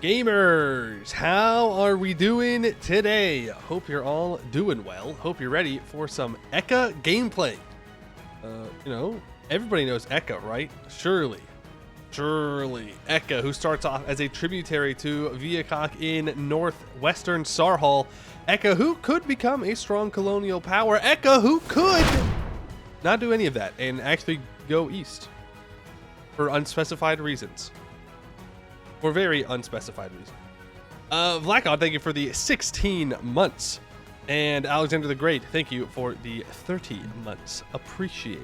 Gamers, how are we doing today? Hope you're all doing well. Hope you're ready for some Ekha gameplay. Everybody knows Ekha, right? Surely. Ekha, who starts off as a tributary to Viakok in northwestern Sarhal. Ekha, who could become a strong colonial power. Ekha, who could not do any of that and actually go east for unspecified reasons. For very unspecified reasons. Vlacod, thank you for the 16 months. And Alexander the Great, thank you for the 30 months. Appreciate.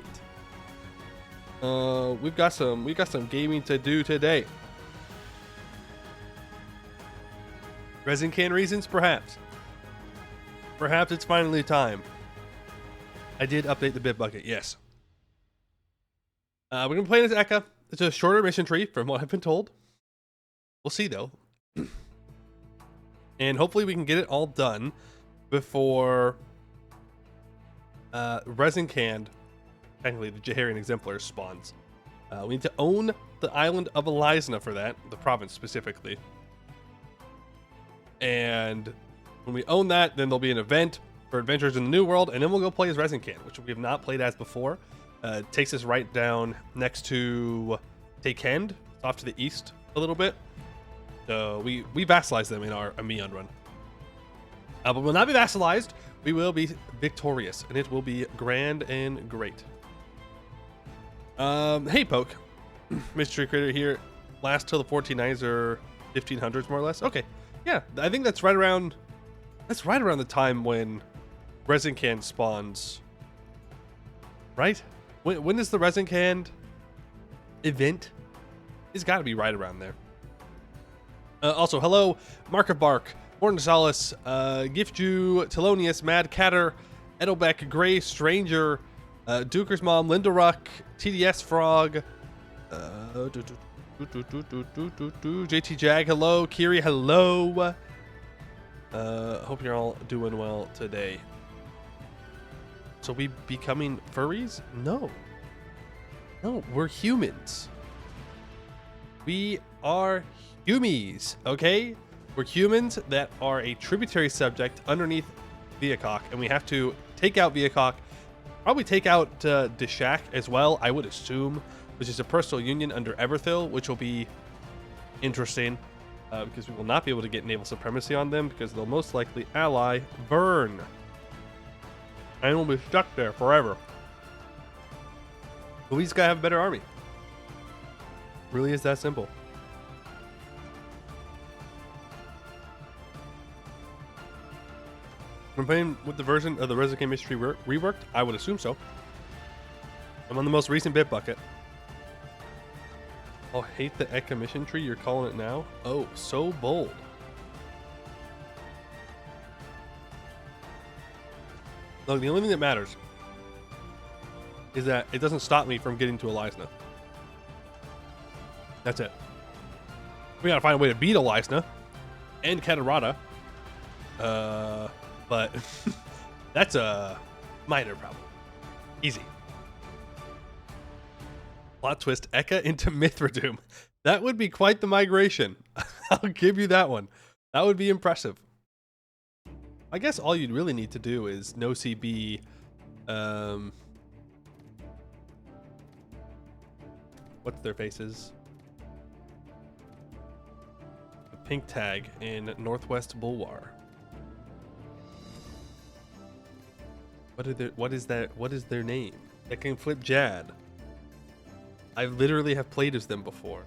We've got some gaming to do today. Resin can reasons, perhaps. Perhaps it's finally time. I did update the bit bucket, yes. We're gonna play this Ekha. It's a shorter mission tree, from what I've been told. We'll see, though. And hopefully we can get it all done before Resin Canned, technically the Jaharian Exemplar, spawns. We need to own the island of Elisna for that, the province specifically. And when we own that, then there'll be an event for Adventures in the New World, and then we'll go play as Resin Can, which we have not played as before. It takes us right down next to Takend. It's off to the east a little bit. So we vassalize them in our Amion run. But we'll not be vassalized. We will be victorious, and it will be grand and great. Hey, Poke. Mystery Creator here. Last till the 1490s or 1500s, more or less. Okay. Yeah, I think that's right around the time when Resin Can spawns. Right? When is the Resin Can event? It's got to be right around there. Also, hello, Mark of Bark, Morton Solace, Giftju, Telonius, Mad Catter, Edelbeck, Gray Stranger, Duker's Mom, Linda Ruck, TDS Frog, JT Jag, hello, Kiri, hello. Hope you're all doing well today. So we becoming furries? No, we're humans. We are humies, okay? We're humans that are a tributary subject underneath Viakok, and we have to take out Viakok, probably take out Deshak as well, I would assume, which is a personal union under Everthil, which will be interesting, because we will not be able to get naval supremacy on them, because they'll most likely ally Vern. And we'll be stuck there forever. But we just gotta have a better army. Really is that simple. I'm playing with the version of the Resin Can Mystery reworked? I would assume so. I'm on the most recent bit bucket. I'll hate the Ekha mission tree, you're calling it now? Oh, so bold. Look, the only thing that matters is that it doesn't stop me from getting to Elisna. That's it. We gotta find a way to beat Elisna and Katarata. But that's a minor problem. Easy. Plot twist, Ekha into Mithradoom. That would be quite the migration. I'll give you that one. That would be impressive. I guess all you'd really need to do is no CB. What's their faces? The pink tag in Northwest Bulwar. What is their name? That can flip Jad. I literally have played as them before.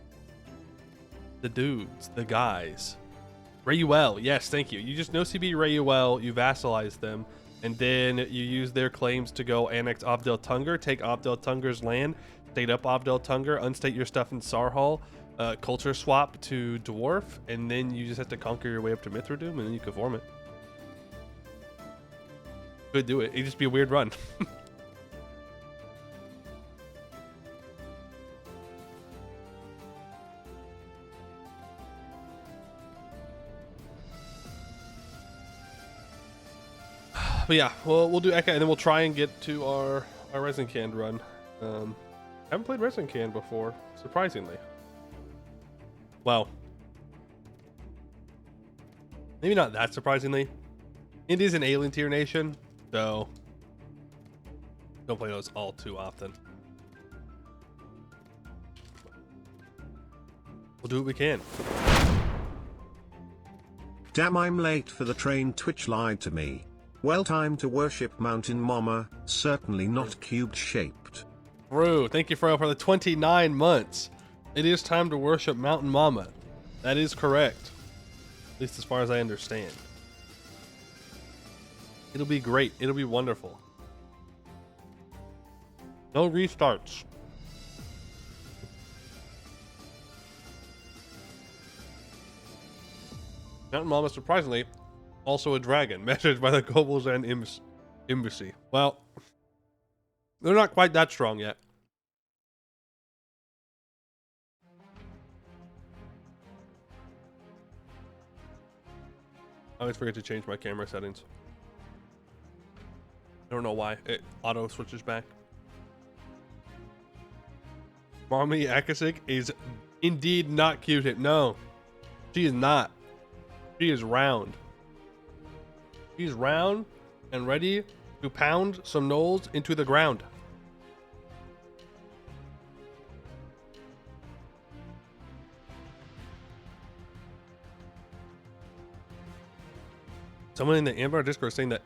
The dudes, the guys. Rayuel, yes, thank you. You just no CB Rayuel, you vassalize them, and then you use their claims to go annex Abdel Tungar, take Abdel Tungar's land, state up Abdel Tungar, unstate your stuff in Sarhal, culture swap to Dwarf, and then you just have to conquer your way up to Mithradoom, and then you can form it. Could do it. It'd just be a weird run. But yeah, we'll do Ekha, and then we'll try and get to our Resin Can run. Haven't played Resin Can before, surprisingly. Well, Maybe not that surprisingly. It is an alien tier nation, so don't play those all too often. We'll do what we can. Damn, I'm late for the train. Twitch lied to me. Well, time to worship Mountain Mama, certainly not cubed shaped. True. Thank you for the 29 months. It is time to worship Mountain Mama. That is correct. At least as far as I understand. It'll be great. It'll be wonderful. No restarts. Mountain Mama, surprisingly, also a dragon, messaged by the Goblin Embassy. Well, they're not quite that strong yet. I always forget to change my camera settings. I don't know why. It auto switches back. Mommy Akasik is indeed not cute. No, she is not. She is round. She's round and ready to pound some gnolls into the ground. Someone in the Anbennar Discord saying that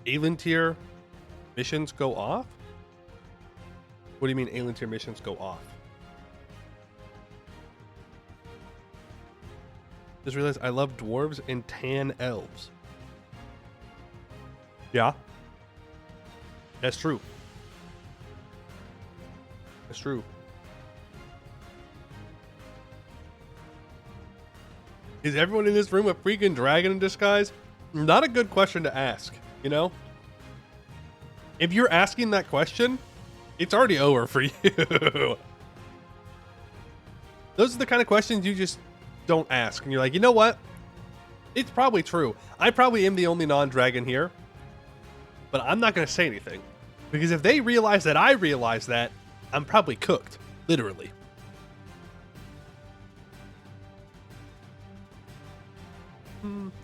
alien tier missions go off? What do you mean alien tier missions go off? Just realized I love dwarves and tan elves. Yeah. That's true. That's true. Is everyone in this room a freaking dragon in disguise? Not a good question to ask, you know? If you're asking that question, it's already over for you. Those are the kind of questions you just don't ask. And you're like, you know what? It's probably true. I probably am the only non-dragon here. But I'm not going to say anything. Because if they realize that I realize that, I'm probably cooked. Literally.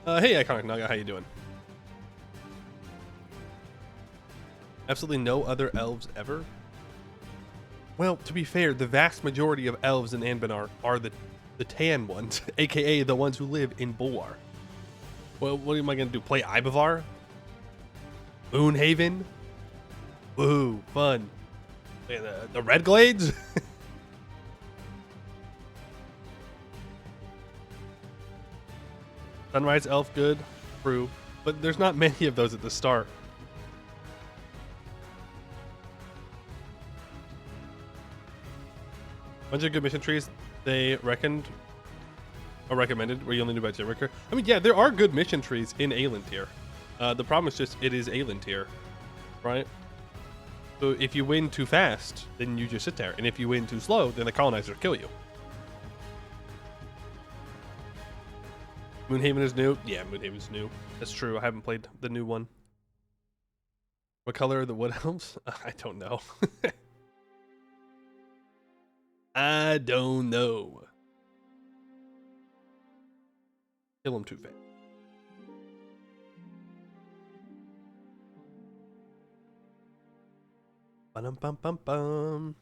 Hey, Iconic Naga, how you doing? Absolutely no other elves ever? Well, to be fair, the vast majority of elves in Anbennar are the tan ones, aka the ones who live in Bulwar. Well, what am I going to do? Play Ibavar? Moonhaven? Woo, fun. The Red Glades? Sunrise Elf, good, true. But there's not many of those at the start. Bunch of good mission trees they reckoned or recommended where you only do by gym worker. I mean, yeah, there are good mission trees in Alien tier. The problem is just it is Alien tier, right? So if you win too fast, then you just sit there. And if you win too slow, then the colonizers kill you. Moonhaven is new. Yeah, Moonhaven's new. That's true. I haven't played the new one. What color are the wood elves? I don't know. I don't know. Kill him too fast. Ba-dum-bum-bum-bum.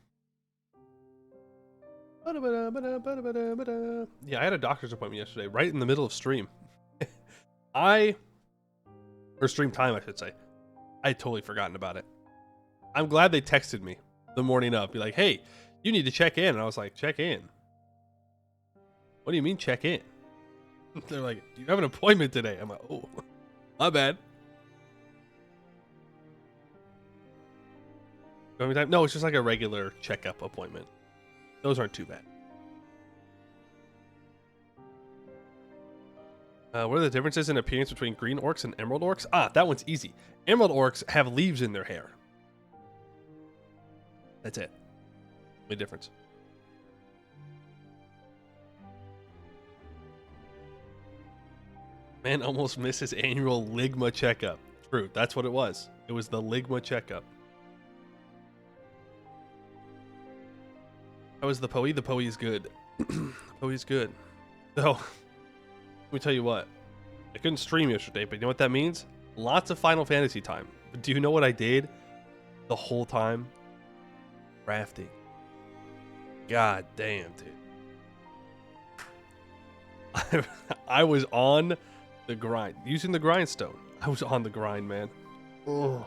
Yeah, I had a doctor's appointment yesterday, right in the middle of stream. Or stream time, I should say. I had totally forgotten about it. I'm glad they texted me the morning of, be like, hey, you need to check in. And I was like, check in? What do you mean check in? They're like, you have an appointment today. I'm like, oh, my bad. No, it's just like a regular checkup appointment. Those aren't too bad. What are the differences in appearance between green orcs and emerald orcs? Ah, that one's easy. Emerald orcs have leaves in their hair. That's it. Only difference. Man almost missed his annual Ligma checkup. True, that's what it was. It was the Ligma checkup. How is the Poe? The Poe is good. The Poe is good. So, let me tell you what. I couldn't stream yesterday, but you know what that means? Lots of Final Fantasy time. But do you know what I did the whole time? Crafting. God damn, dude. I was on the grind. Using the grindstone. I was on the grind, man. Ugh.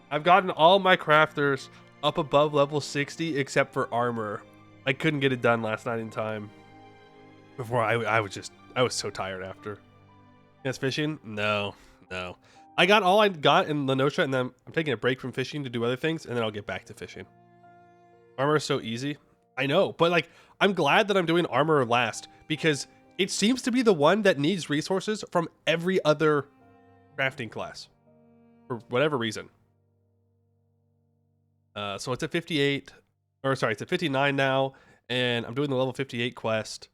I've gotten all my crafters up above level 60 except for armor. I couldn't get it done last night in time. Before I was so tired after. Yes, fishing? No. I got all I got in Lenosha, and then I'm taking a break from fishing to do other things, and then I'll get back to fishing. Armor is so easy. I know, but like, I'm glad that I'm doing armor last, because it seems to be the one that needs resources from every other crafting class. For whatever reason. So it's at 58, or sorry, it's at 59 now, and I'm doing the level 58 quest.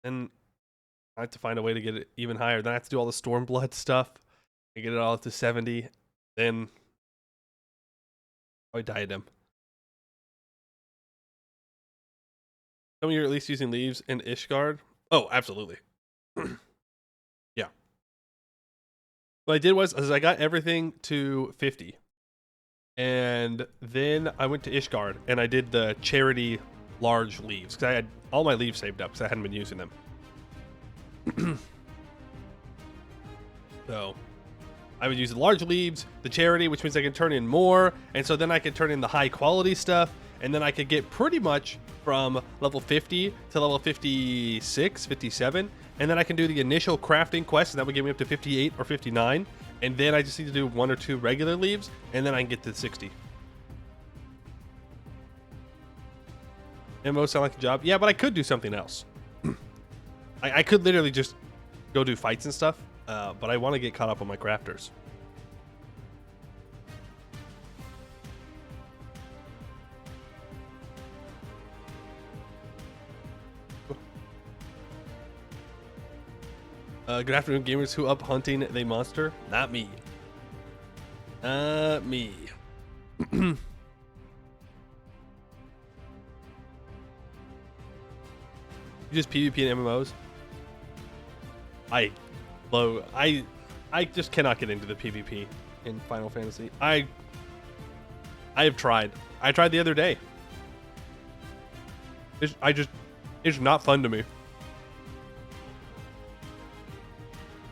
And I have to find a way to get it even higher. Then I have to do all the Stormblood stuff and get it all up to 70. Then I diadem. Some of you are at least using leaves and Ishgard. Oh, absolutely. Yeah. What I did was I got everything to 50. And then I went to Ishgard and I did the charity large leaves because I had all my leaves saved up because I hadn't been using them. So I would use the large leaves, the charity, which means I can turn in more, and so then I could turn in the high quality stuff, and then I could get pretty much from level 50 to level 56, 57, and then I can do the initial crafting quest, and that would get me up to 58 or 59, and then I just need to do 1 or 2 regular leaves, and then I can get to 60. MMO sound like a job? Yeah, but I could do something else. I could literally just go do fights and stuff, but I want to get caught up on my crafters. Good afternoon, gamers. Who up hunting the monster? Not me. Me. You just PvP in MMOs? I just cannot get into the PvP in Final Fantasy. I have tried. I tried the other day. It's not fun to me.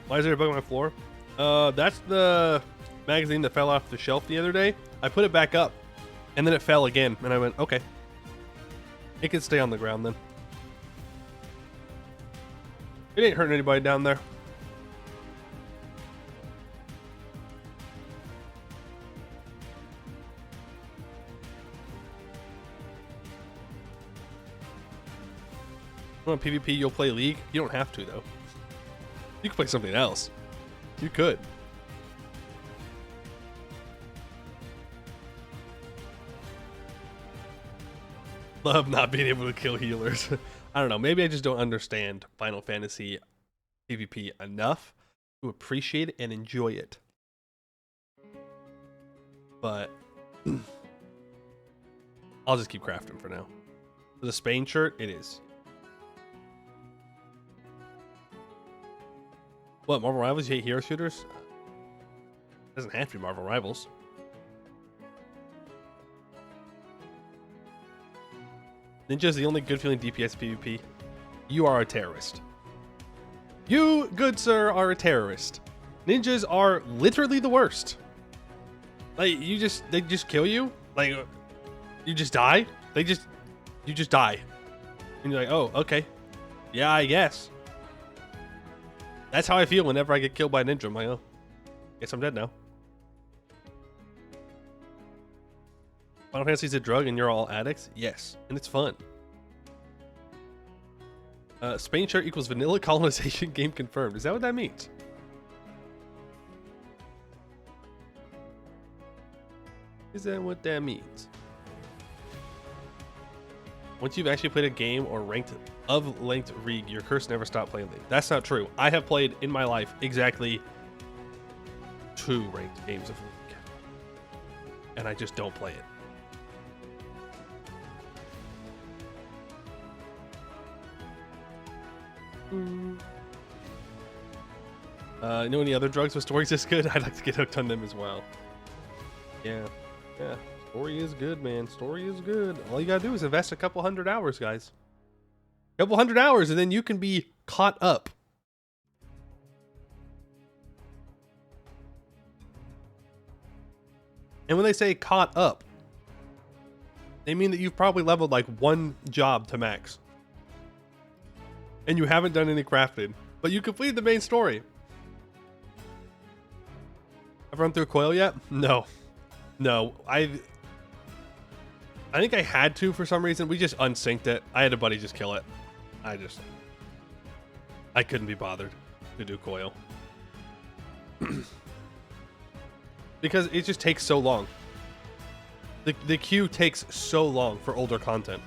Why is there a bug on my floor? That's the magazine that fell off the shelf the other day. I put it back up, and then it fell again, and I went, okay. It can stay on the ground then. It ain't hurting anybody down there. You want PvP, you'll play League? You don't have to, though. You could play something else. You could. Love not being able to kill healers. I don't know. Maybe I just don't understand Final Fantasy PvP enough to appreciate it and enjoy it. But I'll just keep crafting for now. The Spain shirt, it is. What, Marvel Rivals? You hate hero shooters? It doesn't have to be Marvel Rivals. Ninja's the only good feeling DPS PvP. You are a terrorist. You, good sir, are a terrorist. Ninjas are literally the worst. Like, they just kill you. Like, you just die. You just die. And you're like, oh, okay. Yeah, I guess. That's how I feel whenever I get killed by a ninja. I'm like, oh, guess I'm dead now. Final Fantasy's a drug and you're all addicts? Yes, and it's fun. Spain shirt equals vanilla colonization game confirmed. Is that what that means? Is that what that means? Once you've actually played a game or ranked League, your curse never stopped playing League. That's not true. I have played in my life exactly 2 ranked games of League. And I just don't play it. You know any other drugs with stories this good? I'd like to get hooked on them as well. Yeah. Yeah. Story is good, man. Story is good. All you gotta do is invest a couple 100 hours, guys. A couple 100 hours, and then you can be caught up. And when they say caught up, they mean that you've probably leveled like one job to max. And you haven't done any crafting, but you completed the main story. I've run through Coil yet? No. No. I think I had to for some reason. We just unsynced it. I had a buddy just kill it. I couldn't be bothered to do Coil. Because it just takes so long. The queue takes so long for older content.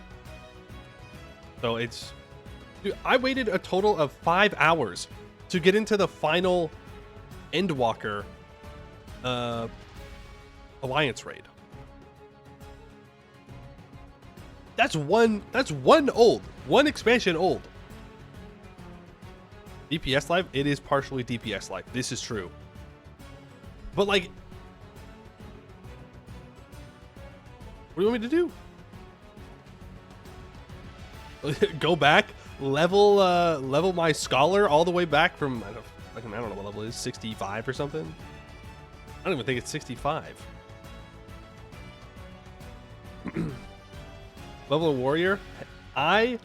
So it's... Dude, I waited a total of 5 hours to get into the final Endwalker Alliance raid. That's one expansion old. DPS life? It is partially DPS life. This is true. But like, what do you want me to do? Go back, level my scholar all the way back from I don't know what level it is, 65 or something. I don't even think it's 65. Level of warrior, I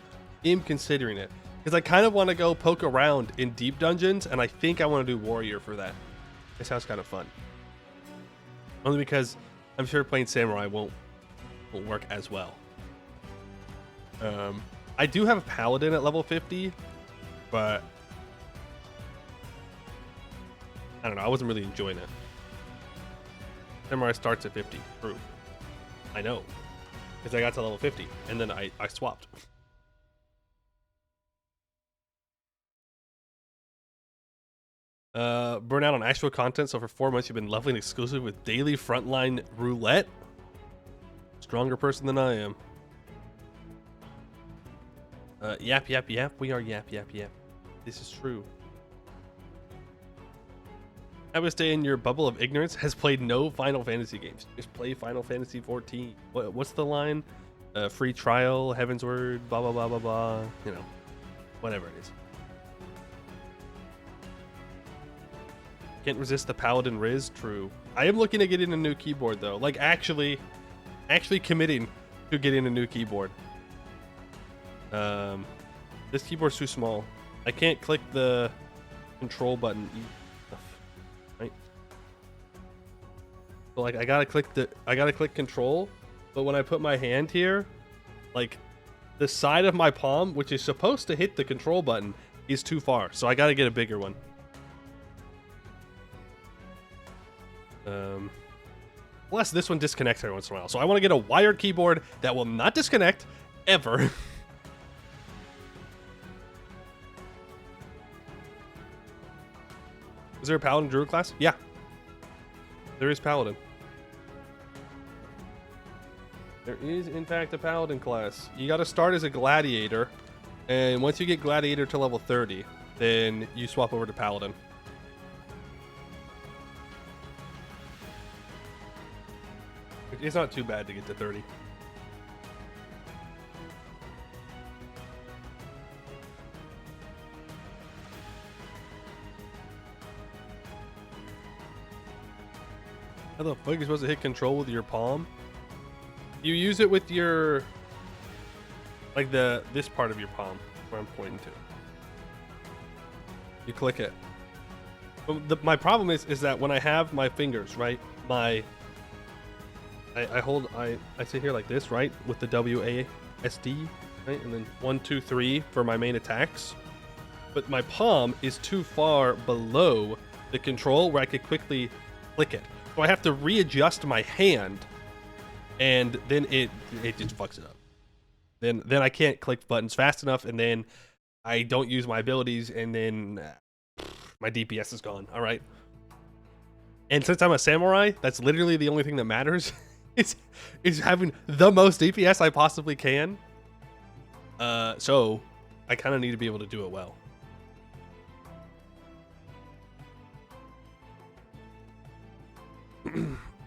am considering it because I kind of want to go poke around in deep dungeons, and I think I want to do warrior for that. It sounds kind of fun. Only because I'm sure playing samurai won't work as well. I do have a paladin at level 50, but I don't know. I wasn't really enjoying it. Samurai starts at 50. True. I know. Because I got to level 50, and then I swapped. Burn out on actual content, so for 4 months you've been leveling exclusive with daily frontline roulette? Stronger person than I am. Yap. We are yap. This is true. I would stay in your bubble of ignorance. Has played no Final Fantasy games. Just play Final Fantasy 14. What's the line? Free trial, Heaven's Word, blah blah blah blah blah. You know, whatever it is. Can't resist the Paladin Riz. True. I am looking at getting a new keyboard though. Like actually committing to getting a new keyboard. This keyboard's too small. I can't click the control button. Right? So like I gotta click control, but when I put my hand here, like the side of my palm, which is supposed to hit the control button, is too far. So I gotta get a bigger one. Plus this one disconnects every once in a while. So I want to get a wired keyboard that will not disconnect ever. Is there a Paladin Druid class? Yeah. There is Paladin. There is, in fact, a Paladin class. You got to start as a Gladiator, and once you get Gladiator to level 30, then you swap over to Paladin. It's not too bad to get to 30. How the fuck are you supposed to hit control with your palm? You use it with your, like this part of your palm where I'm pointing to. You click it. But my problem is that when I have my fingers, right, I sit here like this, right, with the WASD, right, and then 1, 2, 3 for my main attacks. But my palm is too far below the control where I could quickly click it. So I have to readjust my hand, and then it just fucks it up. Then I can't click buttons fast enough, and then I don't use my abilities, and then my DPS is gone. All right. And since I'm a samurai, that's literally the only thing that matters. is having the most DPS I possibly can. So I kind of need to be able to do it well.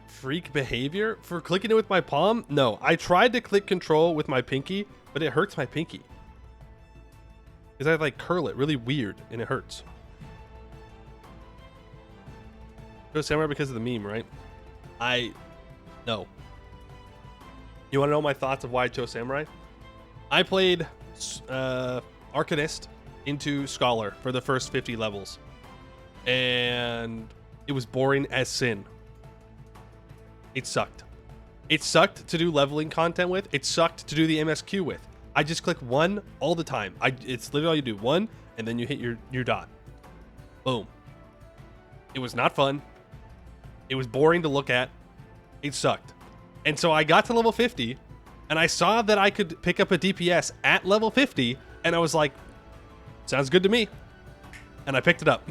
Freak behavior for clicking it with my palm? No, I tried to click control with my pinky, but it hurts my pinky. Because I like curl it really weird and it hurts. Go Samurai because of the meme, right? No. You want to know my thoughts of why I chose Samurai? I played Arcanist into Scholar for the first 50 levels. And it was boring as sin. It sucked. It sucked to do leveling content with. It sucked to do the MSQ with. I just click one all the time. It's literally all you do. One, and then you hit your dot. Boom. It was not fun. It was boring to look at. It sucked. And so I got to level 50, and I saw that I could pick up a DPS at level 50, and I was like, sounds good to me. And I picked it up.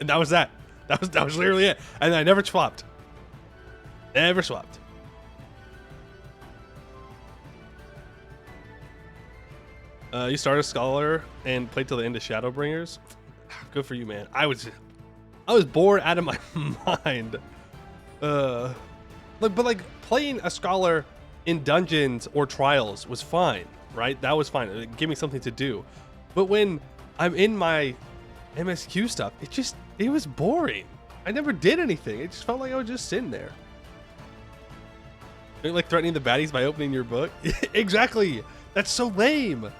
And that was that. That was literally it. And I never swapped. Never swapped. You started Scholar and played till the end of Shadowbringers. Good for you, man. I was bored out of my mind. But like playing a Scholar in dungeons or trials was fine, right? That was fine. It gave me something to do. But when I'm in my MSQ stuff, it was boring. I never did anything. It just felt like I was just sitting there. You're like threatening the baddies by opening your book. Exactly. That's so lame.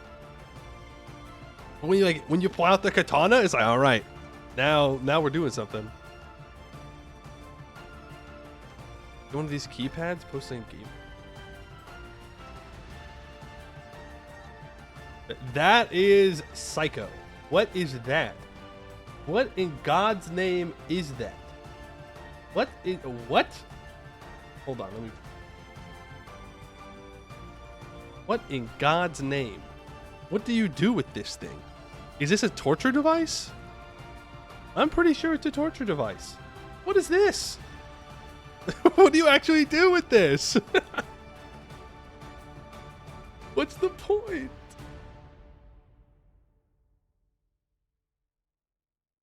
When you pull out the katana, it's like, all right, now we're doing something. One of these keypads posting game. That is psycho. What is that? What in God's name is that? What? Hold on, let me. What in God's name? What do you do with this thing? Is this a torture device? I'm pretty sure it's a torture device. What is this? What do you actually do with this? What's the point?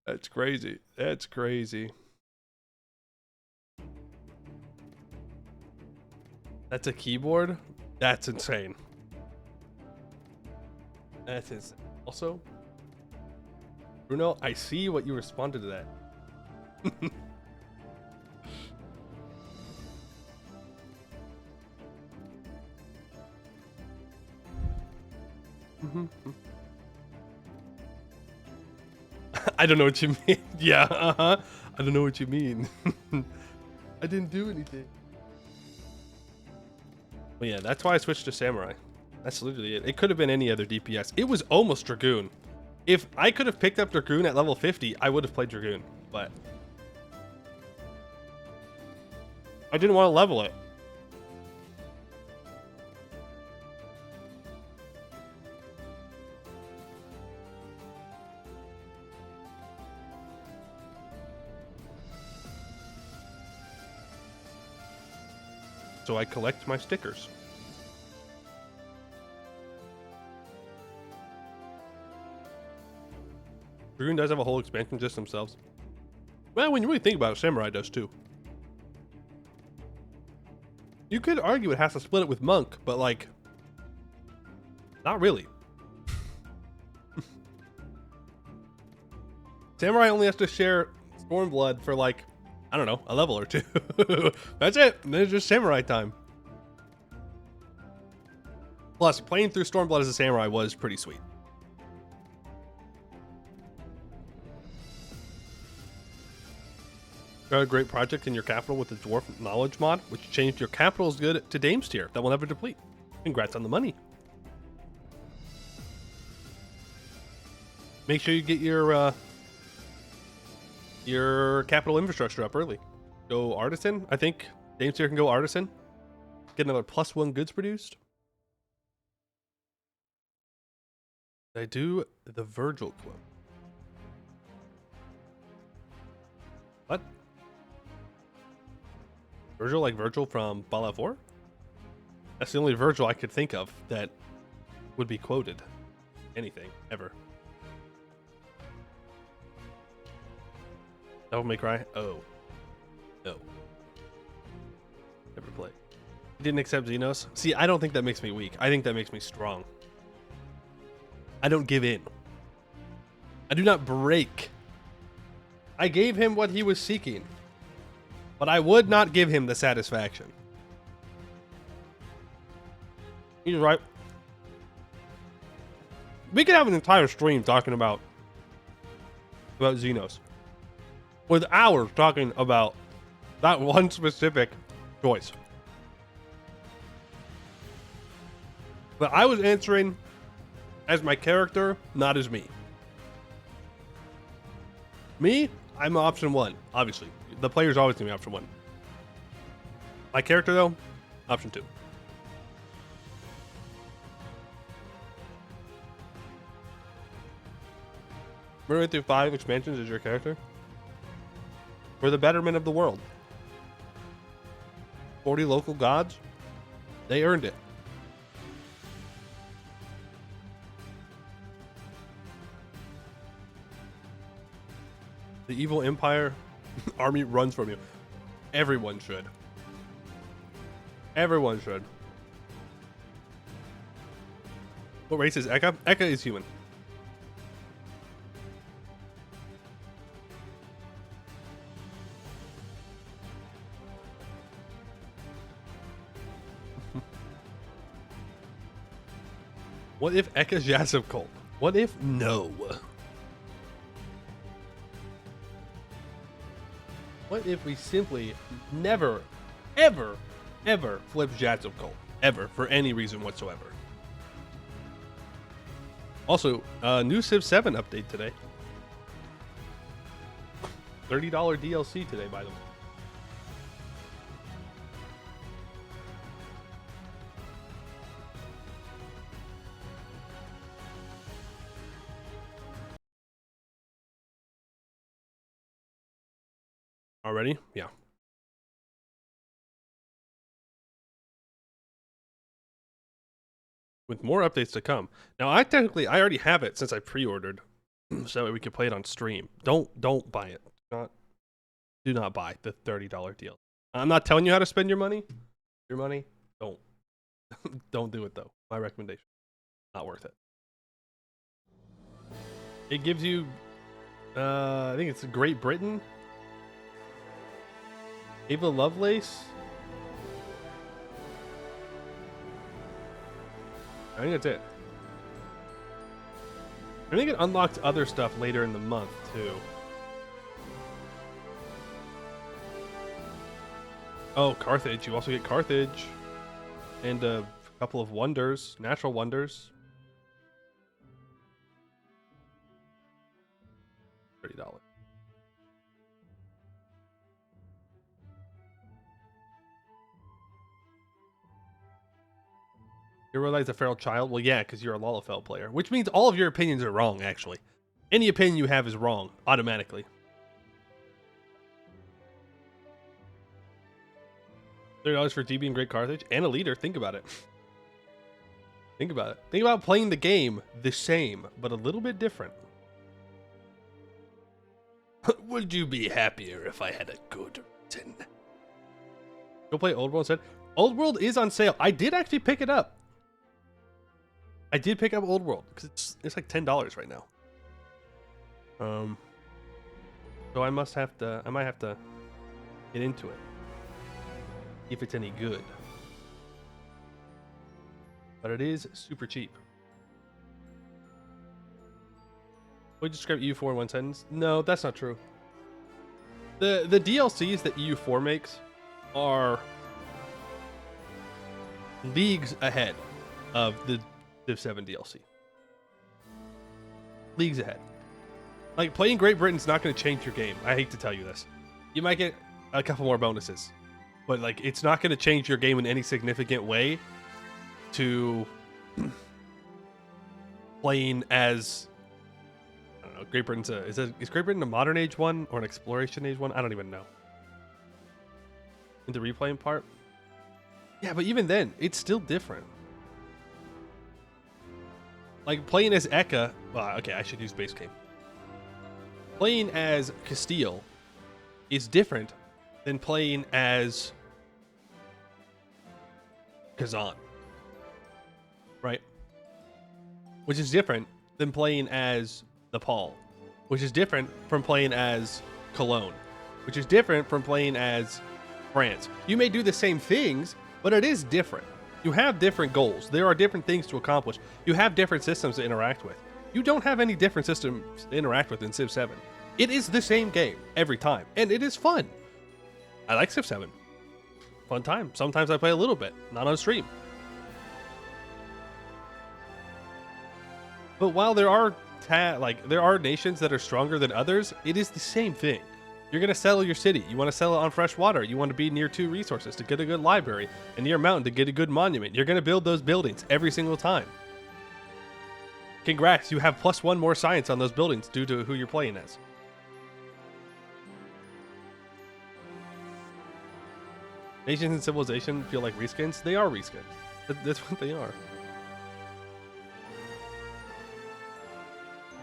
That's crazy. That's crazy. That's a keyboard? That's insane. That's insane. Also, Bruno, I see what you responded to that. I don't know what you mean. Yeah, I don't know what you mean. I didn't do anything. Well, yeah, that's why I switched to Samurai. That's literally it. It could have been any other DPS. It was almost Dragoon. If I could have picked up Dragoon at level 50, I would have played Dragoon, but I didn't want to level it. So I collect my stickers. Dragoon does have a whole expansion just themselves. Well, when you really think about it, Samurai does too. You could argue it has to split it with Monk, but like, not really. Samurai only has to share Stormblood for like, I don't know, a level or two. That's it. And then it's just Samurai time. Plus, playing through Stormblood as a Samurai was pretty sweet. Got a great project in your capital with the Dwarf Knowledge mod, which changed your capital's good to Dame's tier. That will never deplete. Congrats on the money. Make sure you get your capital infrastructure up early. Go artisan. I think Dame's tier can go artisan. Get another +1 goods produced. Did I do the Virgil quote? What? Virgil, like Virgil from Fallout 4? That's the only Virgil I could think of that would be quoted. Anything, ever. Devil May Cry? Oh. No. Didn't accept Xenos. See, I don't think that makes me weak. I think that makes me strong. I don't give in. I do not break. I gave him what he was seeking, but I would not give him the satisfaction. He's right. We could have an entire stream talking about Xenos, with hours talking about that one specific choice. But I was answering as my character, not as me. Me, I'm option one, obviously. The player's always gonna be option one. My character, though, option two. We're going through 5 expansions as your character. For the betterment of the world. 40 local gods. They earned it. The evil empire army runs from you. Everyone should. Everyone should. What race is Ekha? Ekha is human. What if Ekha's Yasov cult? What if no? What if we simply never, ever, ever flip Yasov cult? Ever, for any reason whatsoever. Also, new Civ 7 update today. $30 DLC today, by the way. Already? Yeah. With more updates to come. Now, I already have it since I pre-ordered, so that we can play it on stream. Don't buy it. Do not buy the $30 deal. I'm not telling you how to spend your money. Don't. Don't do it though. My recommendation. Not worth it. It gives you, I think it's Great Britain. Ava Lovelace. I think that's it. I think it unlocks other stuff later in the month too. Oh, Carthage. You also get Carthage. And a couple of wonders. Natural wonders. $30. You realize a feral child? Well, yeah, because you're a Lalafell player. Which means all of your opinions are wrong, actually. Any opinion you have is wrong, automatically. $30 for DB and Great Carthage and a leader. Think about it. Think about it. Think about playing the game the same, but a little bit different. Would you be happier if I had a good reason? Go play Old World instead. Old World is on sale. I did actually pick it up. I did pick up Old World because it's like $10 right now. So I might have to get into it if it's any good. But it is super cheap. Would you describe EU4 in one sentence? No, that's not true. The DLCs that EU4 makes are leagues ahead of the Civ 7 DLC. Leagues ahead. Like, playing Great Britain's not going to change your game. I hate to tell you this. You might get a couple more bonuses, but like, it's not going to change your game in any significant way to playing as, I don't know, Great Britain's is Great Britain a modern age one or an exploration age one? I don't even know. In the replaying part? Yeah, but even then, it's still different. Like, playing as Ekha, well, okay, I should use base game. Playing as Castile is different than playing as Kazan. Right? Which is different than playing as Nepal. Which is different from playing as Cologne. Which is different from playing as France. You may do the same things, but it is different. You have different goals. There are different things to accomplish. You have different systems to interact with. You don't have any different systems to interact with in Civ 7. It is the same game every time, and it is fun. I like Civ 7. Fun time. Sometimes I play a little bit, not on stream. But while there are there are nations that are stronger than others, it is the same thing. You're going to settle your city. You want to settle it on fresh water. You want to be near 2 resources to get a good library, and near a mountain to get a good monument. You're going to build those buildings every single time. Congrats, you have +1 more science on those buildings due to who you're playing as. Nations and civilization feel like reskins. They are reskins. That's what they are.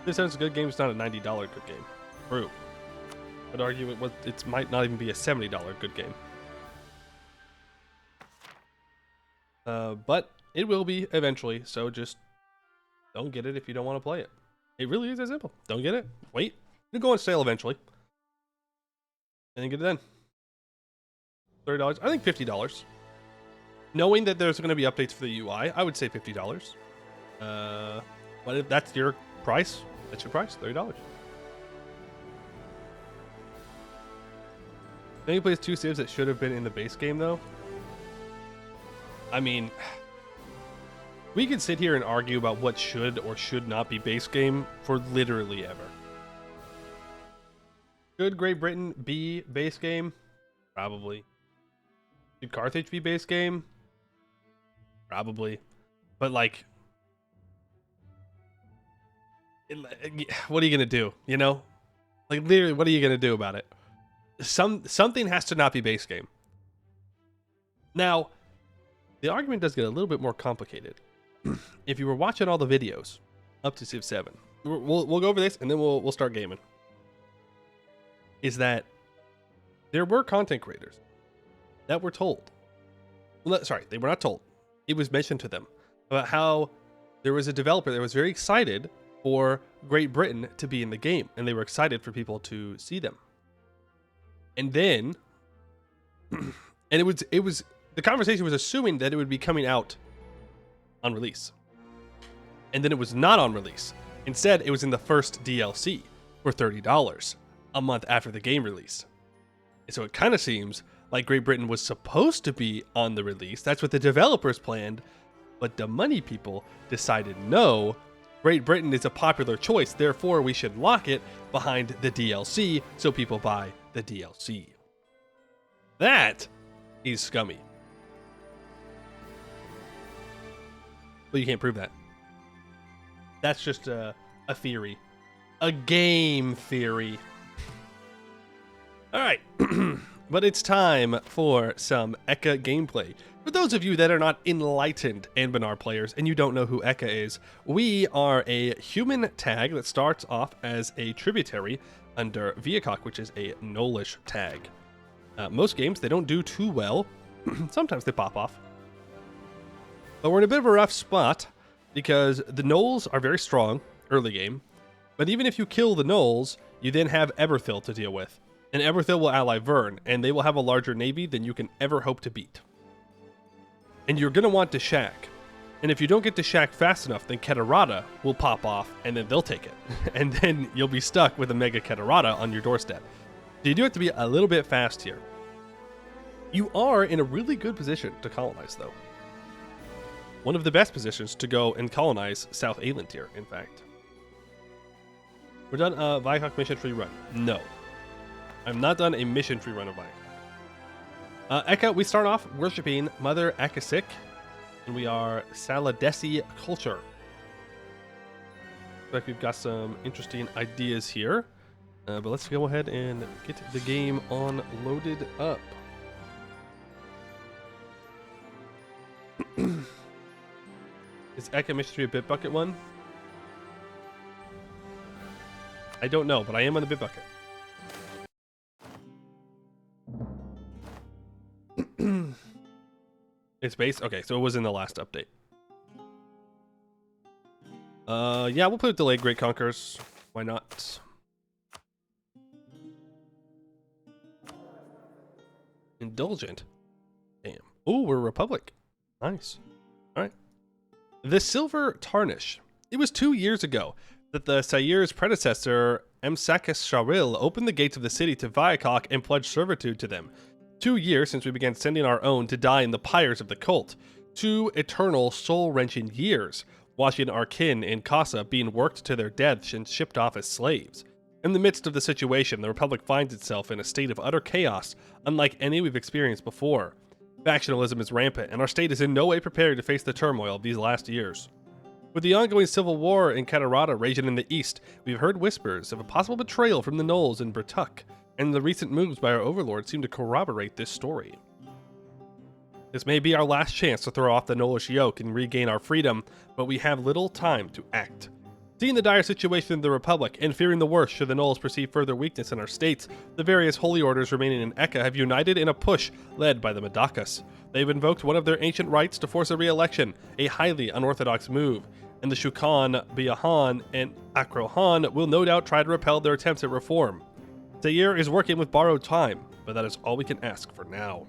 This is a good game. It's not a $90 good game. True. I'd argue it might not even be a $70 good game. But it will be eventually, so just don't get it if you don't want to play it. It really is that simple. Don't get it. Wait. It'll go on sale eventually. And then get it done. $30. I think $50. Knowing that there's going to be updates for the UI, I would say $50. But if that's your price, that's your price. $30. Then he plays 2 civs that should have been in the base game, though. I mean, we could sit here and argue about what should or should not be base game for literally ever. Should Great Britain be base game? Probably. Should Carthage be base game? Probably. But, like, what are you going to do, you know? Like, literally, what are you going to do about it? Something has to not be base game. Now, the argument does get a little bit more complicated. If you were watching all the videos up to Civ 7, we'll go over this and then we'll start gaming. Is that there were content creators that were told. Well, sorry, they were not told. It was mentioned to them about how there was a developer that was very excited for Great Britain to be in the game, and they were excited for people to see them. And then, and it was the conversation was assuming that it would be coming out on release. And then it was not on release. Instead, it was in the first DLC for $30 a month after the game release. And so it kind of seems like Great Britain was supposed to be on the release. That's what the developers planned. But the money people decided no, Great Britain is a popular choice. Therefore, we should lock it behind the DLC so people buy the DLC. That is scummy. Well, you can't prove that. That's just a theory. A game theory. Alright. But it's time for some Ekha gameplay. For those of you that are not enlightened Anbennar players and you don't know who Ekha is, we are a human tag that starts off as a tributary under Viacok, which is a Gnollish tag. Most games, they don't do too well. Sometimes they pop off. But we're in a bit of a rough spot because the Gnolls are very strong early game. But even if you kill the Gnolls, you then have Eberthil to deal with. And Eberthil will ally Vern, and they will have a larger navy than you can ever hope to beat. And you're going to want Deshak. And if you don't get Deshak fast enough, then Keterata will pop off, and then they'll take it. And then you'll be stuck with a Mega Keterata on your doorstep. So you do have to be a little bit fast here. You are in a really good position to colonize, though. One of the best positions to go and colonize South Aelantir, in fact. We're done a Viacok mission free run. No. I'm not done a mission free run of Viacok. Ekha, we start off worshipping Mother Akasik, and we are Saladesi culture. Looks like we've got some interesting ideas here, but let's go ahead and get the game on loaded up. Is Ekha Mystery a Bitbucket one? I don't know, but I am on the Bitbucket. It's base? Okay, so it was in the last update. Yeah, we'll put delayed Great Conquerors. Why not? Indulgent. Damn. Ooh, we're a Republic. Nice. Alright. The Silver Tarnish. It was 2 years ago that the Sair's predecessor, Msakis Sharil, opened the gates of the city to Viacok and pledged servitude to them. 2 years since we began sending our own to die in the pyres of the cult. 2 eternal, soul-wrenching years, watching our kin in Casa being worked to their deaths and shipped off as slaves. In the midst of the situation, the Republic finds itself in a state of utter chaos, unlike any we've experienced before. Factionalism is rampant, and our state is in no way prepared to face the turmoil of these last years. With the ongoing civil war in Catarata raging in the east, we've heard whispers of a possible betrayal from the Knolls in Bertuck, and the recent moves by our overlord seem to corroborate this story. This may be our last chance to throw off the Knollish yoke and regain our freedom, but we have little time to act. Seeing the dire situation in the Republic, and fearing the worst should the Knolls perceive further weakness in our states, the various holy orders remaining in Ekha have united in a push led by the Madakas. They've invoked one of their ancient rights to force a re-election, a highly unorthodox move, and the Shukan, Biahan, and Akrohan will no doubt try to repel their attempts at reform. Sair is working with borrowed time, but that is all we can ask for now.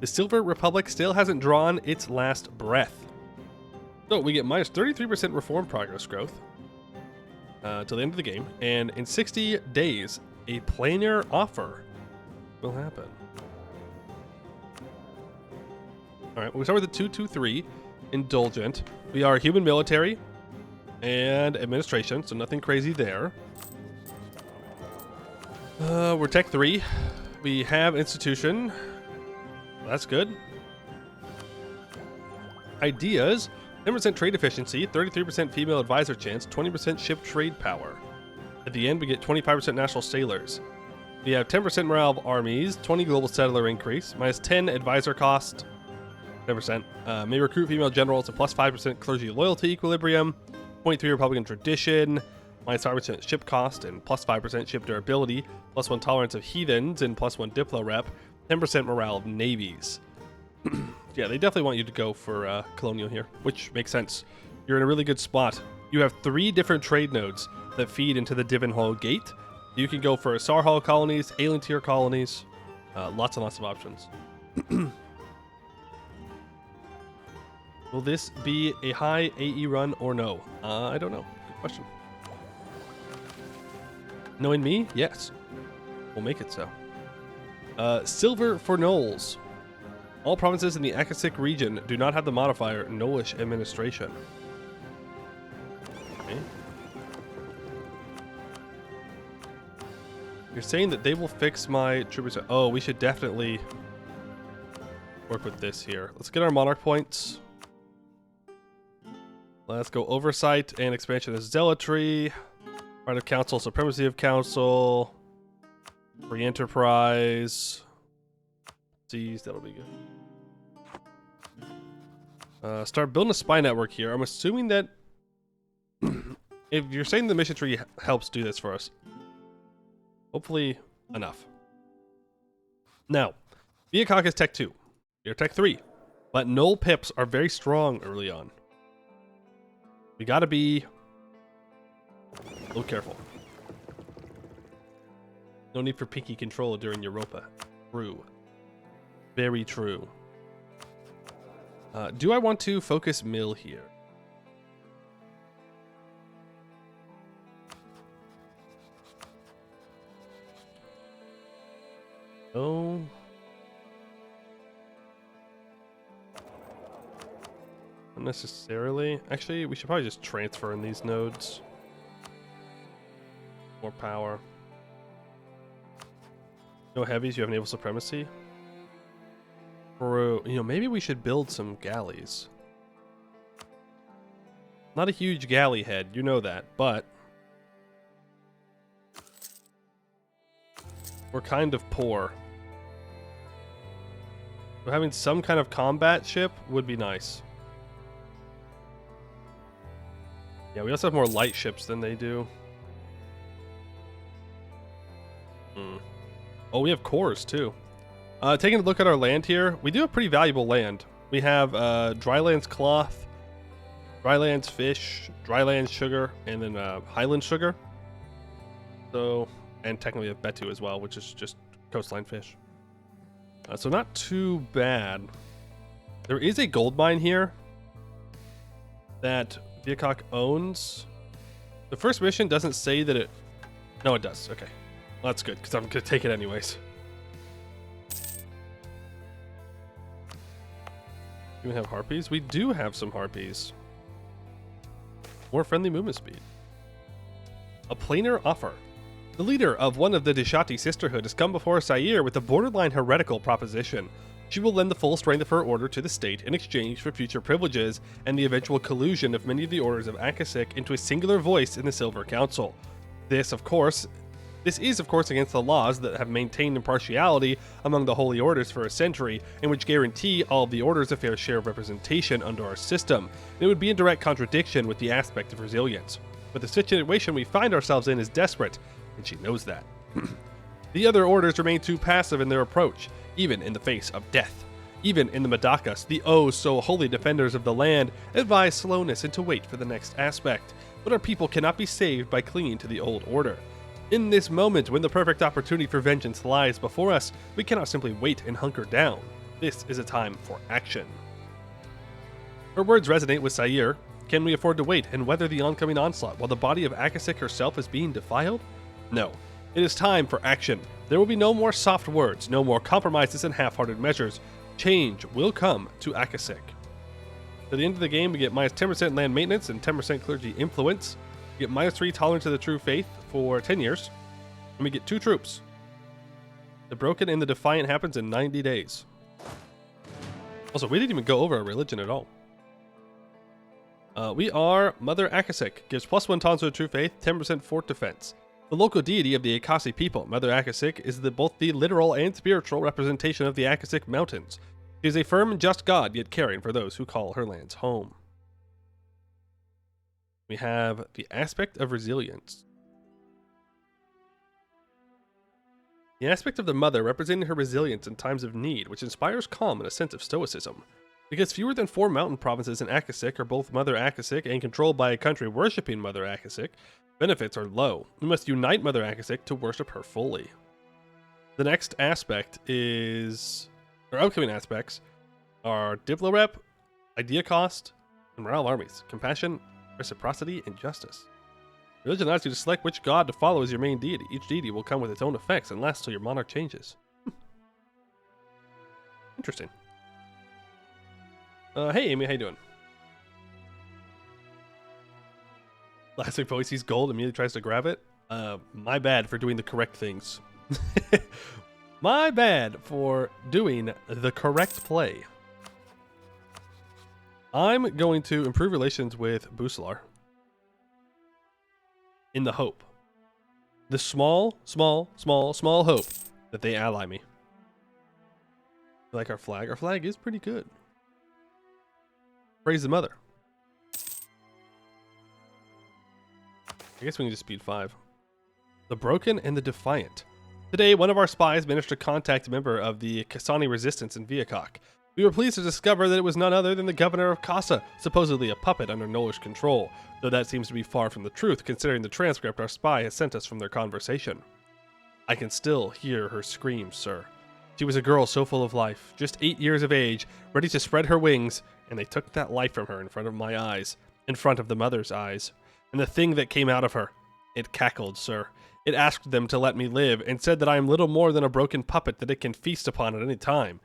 The Silver Republic still hasn't drawn its last breath. So we get minus 33% reform progress growth till the end of the game, and in 60 days, a planar offer will happen. All right, we start with the 223, Indulgent. We are human military and administration, so nothing crazy there. We're Tech 3. We have institution. That's good. Ideas. 10% trade efficiency, 33% female advisor chance, 20% ship trade power. At the end, we get 25% national sailors. We have 10% morale of armies, 20 global settler increase, minus 10 advisor cost, 10%. May recruit female generals, and plus 5% clergy loyalty equilibrium, 0.3 Republican tradition, minus 5% ship cost, and plus 5% ship durability, plus 1 tolerance of heathens, and plus 1 diplo rep, 10% morale of navies. Yeah, they definitely want you to go for colonial here, which makes sense. You're in a really good spot. You have 3 different trade nodes that feed into the Divenhall Gate. You can go for Sarhall colonies, Alien tier colonies, lots and lots of options. Will this be a high AE run or no? I don't know. Good question. Knowing me, yes. We'll make it so. Silver for Knolls. All provinces in the Akasik region do not have the modifier Knollish administration. Okay. You're saying that they will fix my troopers. Oh, we should definitely work with this here. Let's get our monarch points. Let's go oversight and expansion of zealotry. Right of council, supremacy of council. Free enterprise. Seize, that'll be good. Start building a spy network here. I'm assuming that if you're saying the mission tree helps do this for us, hopefully enough. Now, Viacok is Tech 2. You're Tech 3. But Knoll pips are very strong early on. We gotta be a little careful. No need for pinky control during Europa. True. Very true. Do I want to focus mill here? Oh. Not necessarily. Actually, we should probably just transfer in these nodes. More power. No heavies, you have naval supremacy. Bro, you know, maybe we should build some galleys. Not a huge galley head, you know that, but we're kind of poor. So having some kind of combat ship would be nice. Yeah, we also have more light ships than they do. Oh, we have cores too. Taking a look at our land here, we do have pretty valuable land. We have drylands cloth, drylands fish, drylands sugar, and then highland sugar. So, and technically a betu as well, which is just coastline fish. So not too bad. There is a gold mine here that Viacok owns. The first mission doesn't say that it... No, it does. Okay. Well, that's good, because I'm going to take it anyways. Do we have harpies? We do have some harpies. More friendly movement speed. A planar offer. The leader of one of the Deshati Sisterhood has come before Sair with a borderline heretical proposition. She will lend the full strength of her order to the state in exchange for future privileges and the eventual collusion of many of the orders of Akasik into a singular voice in the Silver Council. This is of course against the laws that have maintained impartiality among the holy orders for a century, and which guarantee all of the orders a fair share of representation under our system. And it would be in direct contradiction with the aspect of resilience. But the situation we find ourselves in is desperate, and she knows that. The other orders remain too passive in their approach, even in the face of death. Even in the Madakas, the so holy defenders of the land advise slowness and to wait for the next aspect. But our people cannot be saved by clinging to the old order. In this moment, when the perfect opportunity for vengeance lies before us, we cannot simply wait and hunker down. This is a time for action. Her words resonate with Sair. Can we afford to wait and weather the oncoming onslaught while the body of Akasik herself is being defiled? No. It is time for action. There will be no more soft words, no more compromises and half-hearted measures. Change will come to Akasik. At the end of the game, we get minus 10% land maintenance and 10% clergy influence. We get minus 3 tolerance to the true faith for 10 years. And we get 2 troops. The broken and the defiant happens in 90 days. Also, we didn't even go over our religion at all. We are Mother Akasik. Gives plus 1 tolerance to the true faith, 10% fort defense. The local deity of the Akasi people, Mother Akasik, is both the literal and spiritual representation of the Akasik Mountains. She is a firm and just god, yet caring for those who call her lands home. We have the aspect of resilience. The aspect of the mother representing her resilience in times of need, which inspires calm and a sense of stoicism. Because fewer than 4 mountain provinces in Akasik are both Mother Akasik and controlled by a country worshipping Mother Akasik, benefits are low. We must unite Mother Akasik to worship her fully. The next aspect is... Our upcoming aspects are Diplorep, Idea Cost, and Morale Armies, Compassion, Reciprocity, and Justice. Religion allows you to select which god to follow as your main deity. Each deity will come with its own effects and last till your monarch changes. Interesting. Hey Amy, how you doing? Classic voice, he's gold, immediately tries to grab it. My bad for doing the correct things. My bad for doing the correct play. I'm going to improve relations with Busalar. In the hope. The small hope that they ally me. You like our flag? Our flag is pretty good. Praise the mother. I guess we can just speed 5. The broken and the defiant. Today, one of our spies managed to contact a member of the Kasani resistance in Viacok. We were pleased to discover that it was none other than the governor of Kasa, supposedly a puppet under Nolish control, though that seems to be far from the truth considering the transcript our spy has sent us from their conversation. I can still hear her screams, sir. She was a girl so full of life, just 8 years of age, ready to spread her wings, and they took that life from her in front of my eyes, in front of the mother's eyes. And the thing that came out of her, it cackled, sir. It asked them to let me live, and said that I am little more than a broken puppet that it can feast upon at any time.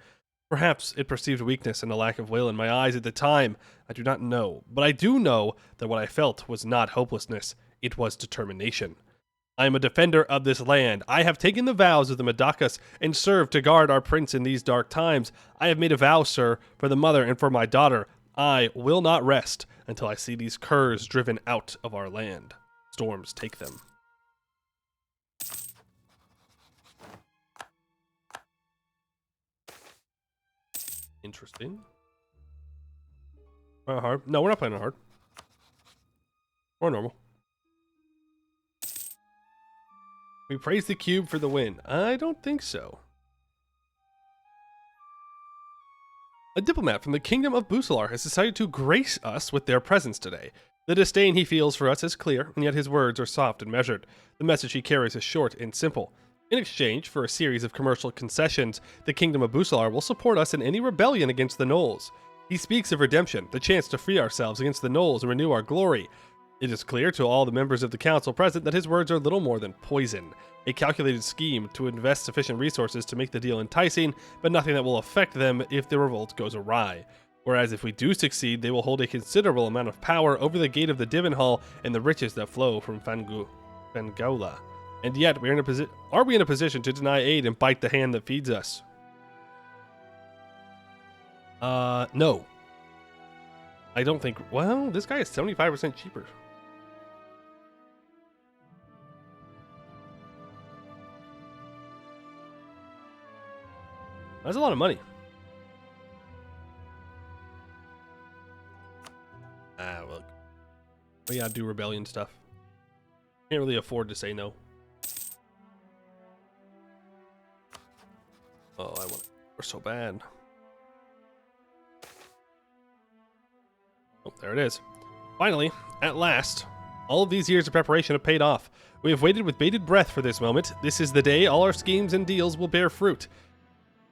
Perhaps it perceived weakness and a lack of will in my eyes at the time. I do not know, but I do know that what I felt was not hopelessness, it was determination. I am a defender of this land. I have taken the vows of the Madakas and served to guard our prince in these dark times. I have made a vow, sir, for the mother and for my daughter. I will not rest until I see these curs driven out of our land. Storms take them. Interesting. Hard? No, we're not playing it hard. Or normal. We praise the cube for the win. I don't think so. A diplomat from the kingdom of Busalar has decided to grace us with their presence today. The disdain he feels for us is clear, and yet his words are soft and measured. The message he carries is short and simple. In exchange for a series of commercial concessions, the kingdom of Busalar will support us in any rebellion against the Gnolls. He speaks of redemption, the chance to free ourselves against the Gnolls and renew our glory. It is clear to all the members of the council present that his words are little more than poison, a calculated scheme to invest sufficient resources to make the deal enticing, but nothing that will affect them if the revolt goes awry. Whereas if we do succeed, they will hold a considerable amount of power over the gate of the Divin Hall and the riches that flow from Fangola. And yet, are we in a position to deny aid and bite the hand that feeds us? No. I don't think... Well, this guy is 75% cheaper. That's a lot of money. Well, we gotta do rebellion stuff. Can't really afford to say no. Oh, we're so bad. Oh, there it is. Finally, at last, all of these years of preparation have paid off. We have waited with bated breath for this moment. This is the day all our schemes and deals will bear fruit.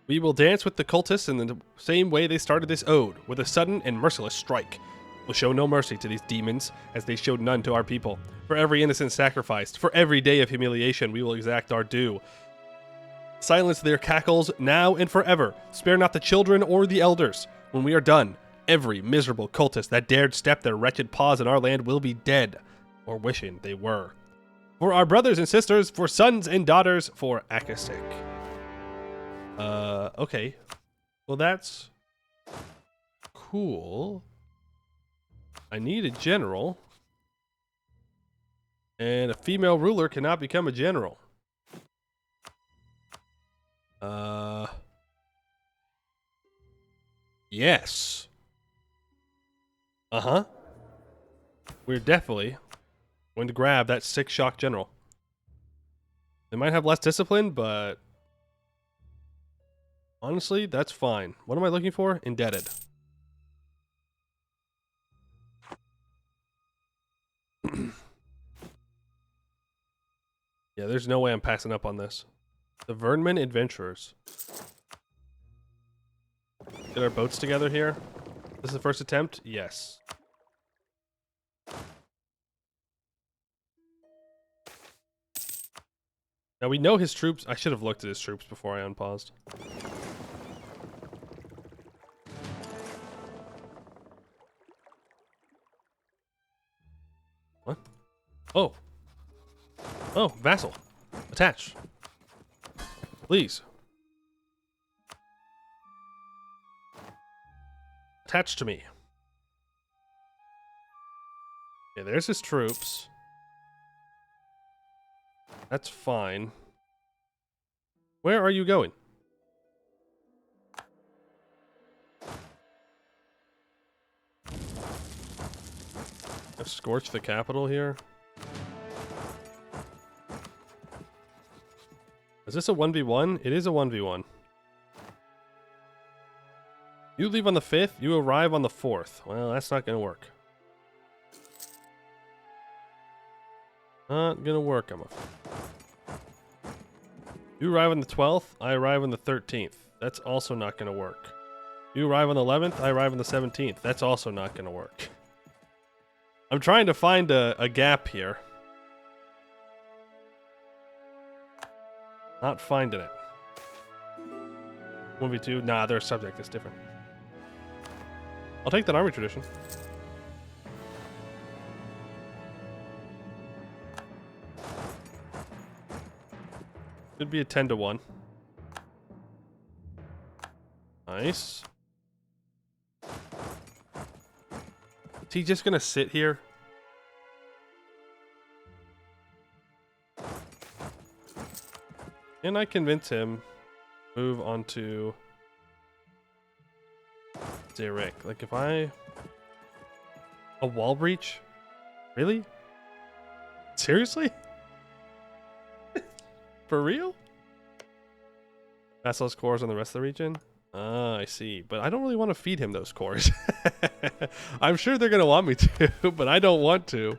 We will dance with the cultists in the same way they started this ode, with a sudden and merciless strike. We'll show no mercy to these demons, as they showed none to our people. For every innocent sacrificed, for every day of humiliation, we will exact our due. Silence their cackles now and forever. Spare not the children or the elders. When we are done, every miserable cultist that dared step their wretched paws in our land will be dead, or wishing they were. For our brothers and sisters, for sons and daughters, for Akasik. Okay. Well, that's cool. I need a general. And a female ruler cannot become a general. Yes. Uh-huh. We're definitely going to grab that 6 shock general. They might have less discipline, but honestly, that's fine. What am I looking for? Indebted. Yeah, there's no way I'm passing up on this. The Vernman Adventurers. Get our boats together here. This is the first attempt? Yes. Now we know his troops. I should have looked at his troops before I unpaused. What? Oh. Oh, vassal. Attach. Please. Attach to me. Okay, there's his troops. That's fine. Where are you going? I've scorched the capital here. Is this a 1v1? It is a 1v1. You leave on the 5th, you arrive on the 4th. Well, that's not gonna work. Not gonna work, I'm afraid. You arrive on the 12th, I arrive on the 13th. That's also not gonna work. You arrive on the 11th, I arrive on the 17th. That's also not gonna work. I'm trying to find a gap here. Not finding it. 1v2? Nah, their subject is different. I'll take that army tradition. Could be a 10-1. Nice. Is he just gonna sit here? Can I convince him? Move on to Zarek. Like if I... A wall breach? Really? Seriously? For real? Vassal's cores on the rest of the region? Ah, I see. But I don't really want to feed him those cores. I'm sure they're going to want me to, but I don't want to.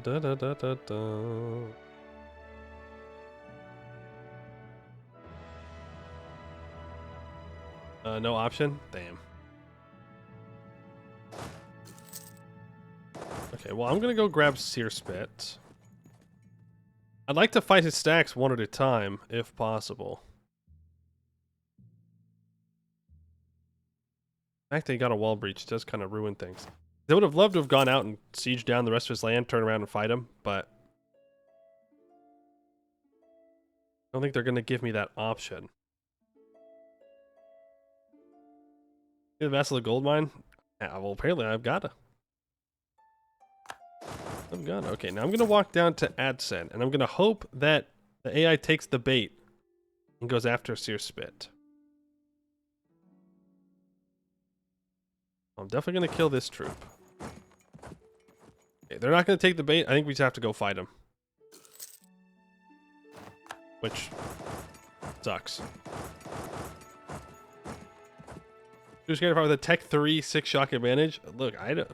Da da da da da. No option? Damn. Okay, well, I'm gonna go grab Sear Spit. I'd like to fight his stacks one at a time, if possible. The fact that he got a wall breach does kind of ruin things. I would have loved to have gone out and siege down the rest of his land, turn around and fight him, but I don't think they're gonna give me that option. The Vassal of Gold Mine? Yeah, well, apparently I've gotta. Okay, now I'm going to walk down to Adsen, and I'm going to hope that the AI takes the bait and goes after Sear Spit. I'm definitely going to kill this troop. Okay, they're not going to take the bait. I think we just have to go fight them. Which sucks. Just scared if I with a Tech 3 6 shock advantage. Look, I don't...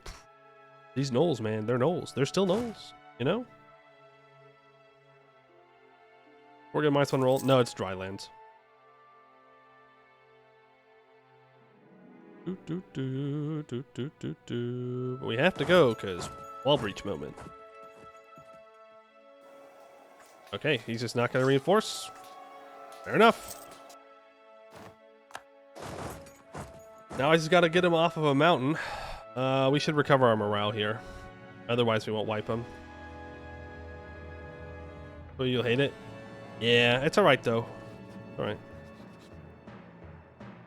These gnolls, man, they're gnolls. They're still gnolls, you know? We're gonna -1 roll. No, it's drylands. But we have to go because wall breach moment. Okay, he's just not gonna reinforce. Fair enough. Now I just gotta get him off of a mountain. We should recover our morale here. Otherwise, we won't wipe him. Oh, you'll hate it? Yeah, it's alright, though. Alright.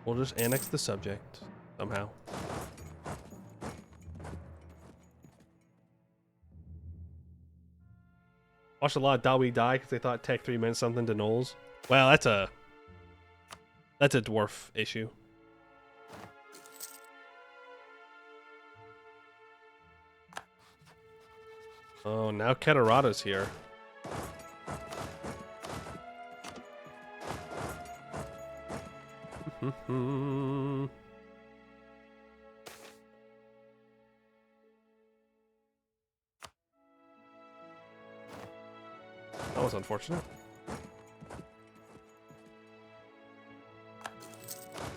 We'll just annex the subject. Somehow. Watched a lot of Dawi die because they thought Tech 3 meant something to gnolls. Well, that's a dwarf issue. Oh, now Ketarada's here. That was unfortunate.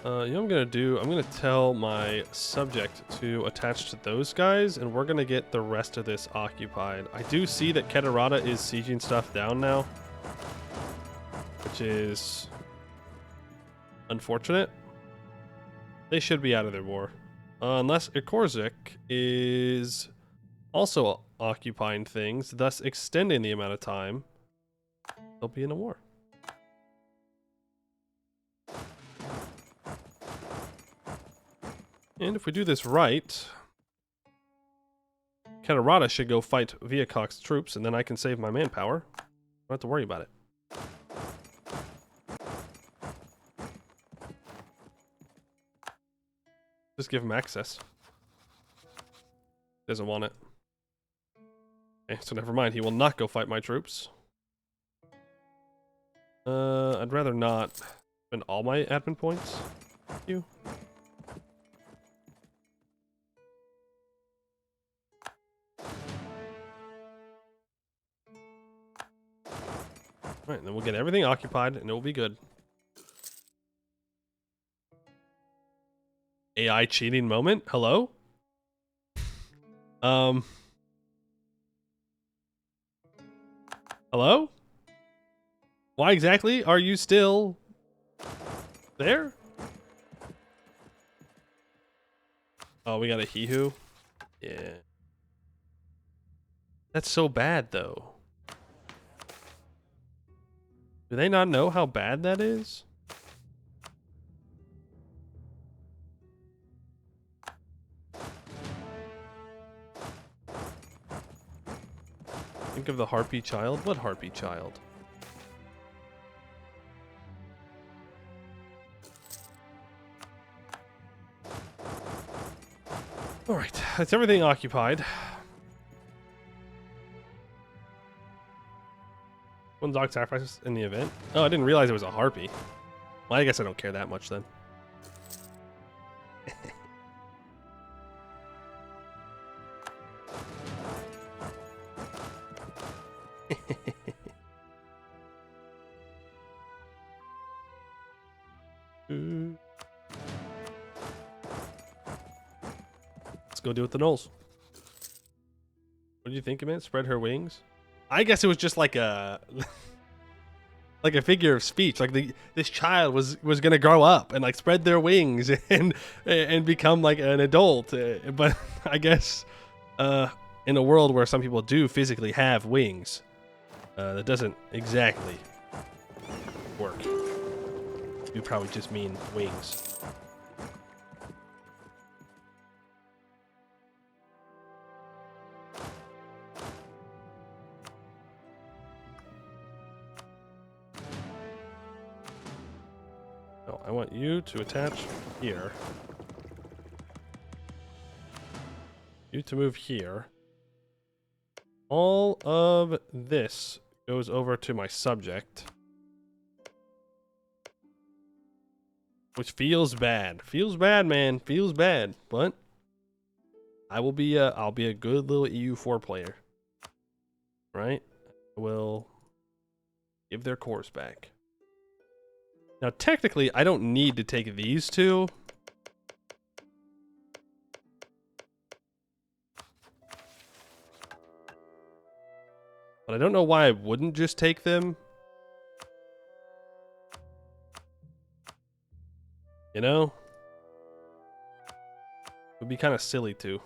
You know what I'm gonna do? I'm gonna tell my subject to attach to those guys, and we're gonna get the rest of this occupied. I do see that Ketarada is sieging stuff down now, which is unfortunate. They should be out of their war. Unless Ikorzik is also occupying things, thus extending the amount of time they'll be in a war. And if we do this right, Ketarada should go fight Viacoc's troops, and then I can save my manpower. Don't have to worry about it. Just give him access. Doesn't want it. Okay, so never mind. He will not go fight my troops. I'd rather not spend all my admin points. Thank you. Alright, then we'll get everything occupied and it will be good. AI cheating moment? Hello? Hello? Why exactly are you still there? Oh, we got a He-Who? Yeah. That's so bad, though. Do they not know how bad that is? Think of the harpy child? What harpy child? Alright, that's everything occupied. One dog sacrifices in the event. Oh, I didn't realize it was a harpy. Well, I guess I don't care that much then. Let's go deal with the gnolls. What do you think of it? Spread her wings? I guess it was just like a like a figure of speech. Like this child was gonna grow up and like spread their wings and become like an adult. But I guess in a world where some people do physically have wings, that doesn't exactly work. You probably just mean wings. No, I want you to attach here. You to move here. All of this goes over to my subject. Which feels bad. Feels bad, man. Feels bad. But I'll be a good little EU4 player. Right? I will give their cores back. Now, technically, I don't need to take these two. But I don't know why I wouldn't just take them. You know? It would be kind of silly to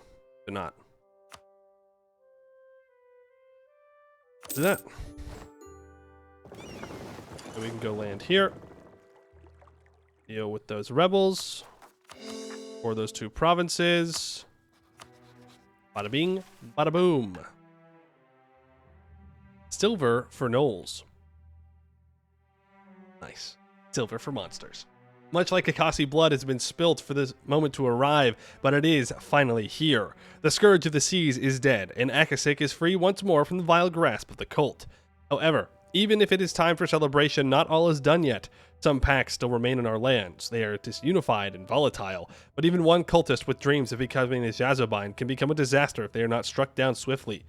not. Do that. So we can go land here. Deal with those rebels. Or those two provinces. Bada bing, bada boom. Silver for gnolls. Nice. Silver for monsters. Much like Akasi blood has been spilt for this moment to arrive, but it is finally here. The Scourge of the Seas is dead, and Akasik is free once more from the vile grasp of the cult. However, even if it is time for celebration, not all is done yet. Some packs still remain in our lands. They are disunified and volatile, but even one cultist with dreams of becoming a Jazobine can become a disaster if they are not struck down swiftly.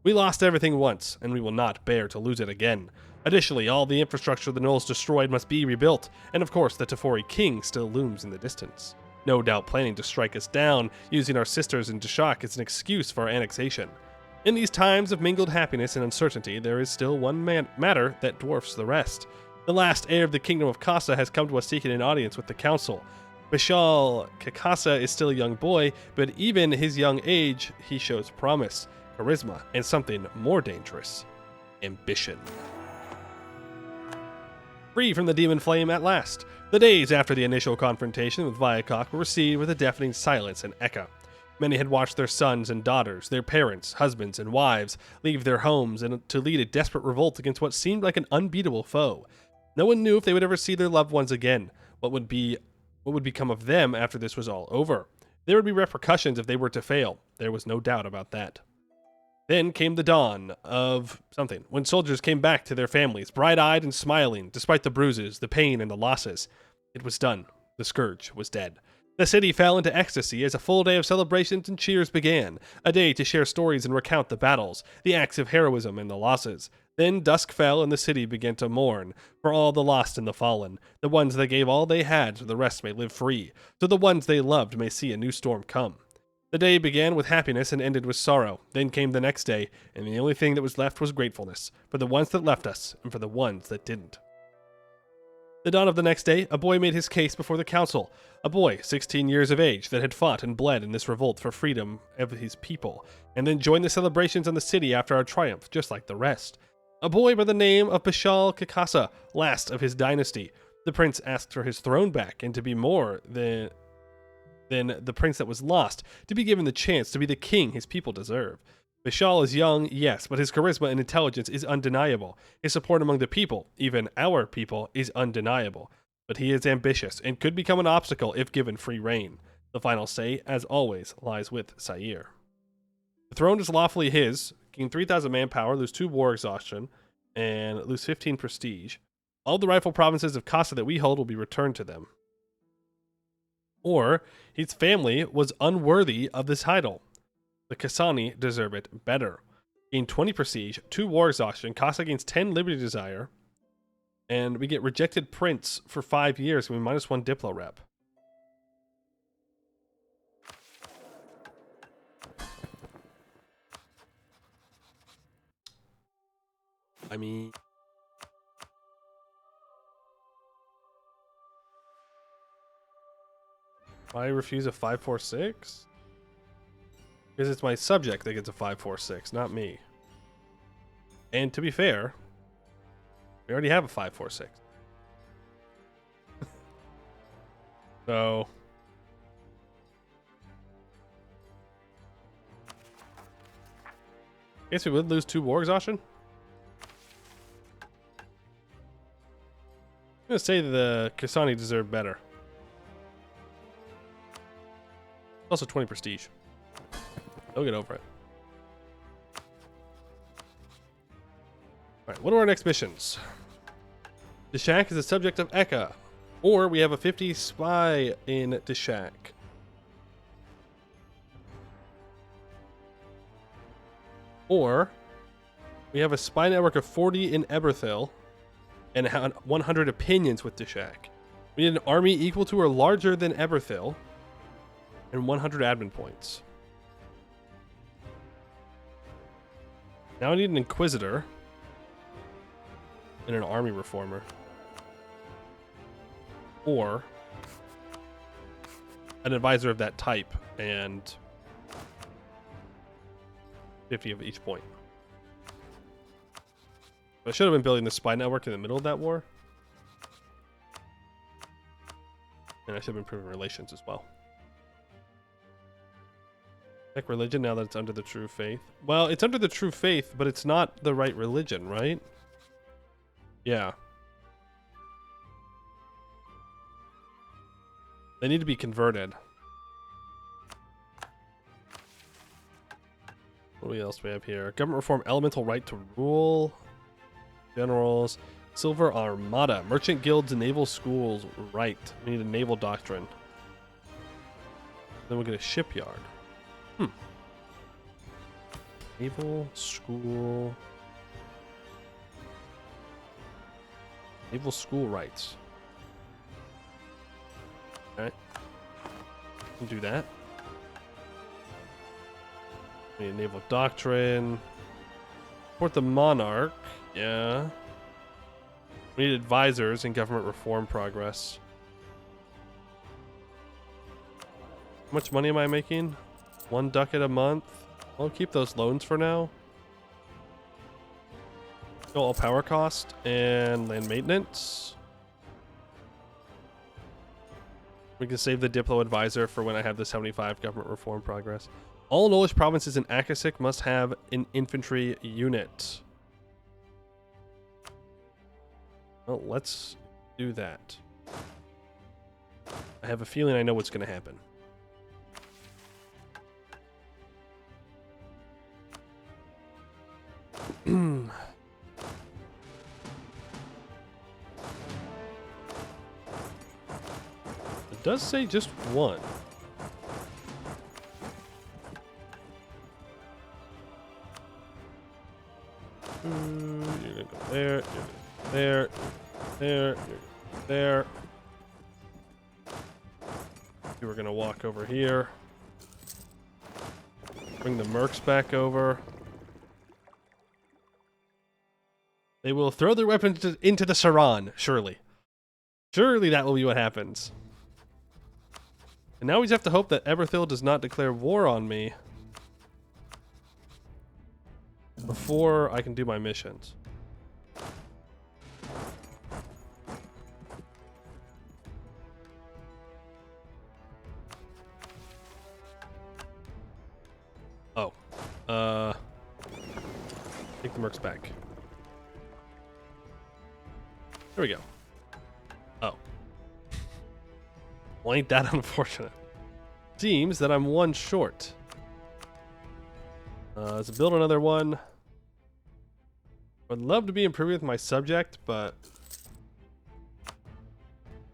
We lost everything once, and we will not bear to lose it again. Additionally, all the infrastructure the gnolls destroyed must be rebuilt, and of course the Tefori king still looms in the distance. No doubt planning to strike us down, using our sisters in Dashak as an excuse for our annexation. In these times of mingled happiness and uncertainty, there is still one matter that dwarfs the rest. The last heir of the kingdom of Kasa has come to us seeking an audience with the council. Bishal Kakasa is still a young boy, but even his young age, he shows promise, charisma, and something more dangerous: ambition. Free from the demon flame at last, the days after the initial confrontation with Viacok were received with a deafening silence in Ekha. Many had watched their sons and daughters, their parents, husbands, and wives leave their homes and to lead a desperate revolt against what seemed like an unbeatable foe. No one knew if they would ever see their loved ones again. What would become of them after this was all over? There would be repercussions if they were to fail. There was no doubt about that. Then came the dawn of something, when soldiers came back to their families, bright-eyed and smiling, despite the bruises, the pain, and the losses. It was done. The Scourge was dead. The city fell into ecstasy as a full day of celebrations and cheers began, a day to share stories and recount the battles, the acts of heroism, and the losses. Then dusk fell and the city began to mourn, for all the lost and the fallen, the ones that gave all they had so the rest may live free, so the ones they loved may see a new storm come. The day began with happiness and ended with sorrow. Then came the next day, and the only thing that was left was gratefulness, for the ones that left us, and for the ones that didn't. The dawn of the next day, a boy made his case before the council. A boy, 16 years of age, that had fought and bled in this revolt for freedom of his people, and then joined the celebrations in the city after our triumph, just like the rest. A boy by the name of Bishal Kakasa, last of his dynasty. The prince asked for his throne back, and to be more than the prince that was lost, to be given the chance to be the king his people deserve. Bishal is young, yes, but his charisma and intelligence is undeniable. His support among the people, even our people, is undeniable. But he is ambitious, and could become an obstacle if given free rein. The final say, as always, lies with Sair. The throne is lawfully his, gain 3,000 manpower, lose 2 war exhaustion, and lose 15 prestige. All the rightful provinces of Casa that we hold will be returned to them. Or, his family was unworthy of this title. The Kasani deserve it better. Gain 20 prestige, 2 war exhaustion, Casa gains 10 liberty desire, and we get rejected prince for 5 years, and we -1 Diplo rep. I mean, why refuse a 546? Because it's my subject that gets a 546, not me. And to be fair, we already have a 546. So I guess we would lose 2 war exhaustion. I'm gonna say the Kasani deserve better. Also 20 prestige. They'll get over it. Alright, what are our next missions? Deshak is the subject of Ekha. Or we have a 50 spy in Deshak. Or we have a spy network of 40 in Eberthil and 100 opinions with Deshak. We need an army equal to or larger than Eberthil and 100 admin points. Now I need an Inquisitor and an army reformer. Or an advisor of that type and 50 of each point. I should have been building the spy network in the middle of that war. And I should have been improving relations as well. Check religion now that it's under the true faith. Well, it's under the true faith, but it's not the right religion, right? Yeah. They need to be converted. What else do we have here? Government reform, elemental right to rule, generals, silver armada, merchant guilds, naval schools, right. We need a naval doctrine. Then we'll get a shipyard. Naval school. Naval school rights. Okay. Can do that. We need a naval doctrine. Support the monarch. Yeah. We need advisors in government reform progress. How much money am I making? 1 ducat a month. I'll keep those loans for now. Go all power cost and land maintenance. We can save the Diplo advisor for when I have the 75 government reform progress. All Nolish provinces in Akasik must have an infantry unit. Well, let's do that. I have a feeling I know what's going to happen. It does say just 1. You're gonna go there, you're gonna go there, there, you're gonna go there. You were gonna walk over here. Bring the mercs back over. They will throw their weapons into the Saran, surely. Surely that will be what happens. And now we just have to hope that Eberthil does not declare war on me before I can do my missions. Oh. Take the mercs back. There we go. Oh. Well, ain't that unfortunate. Seems that I'm 1 short. Let's build another one. I'd love to be improving with my subject, but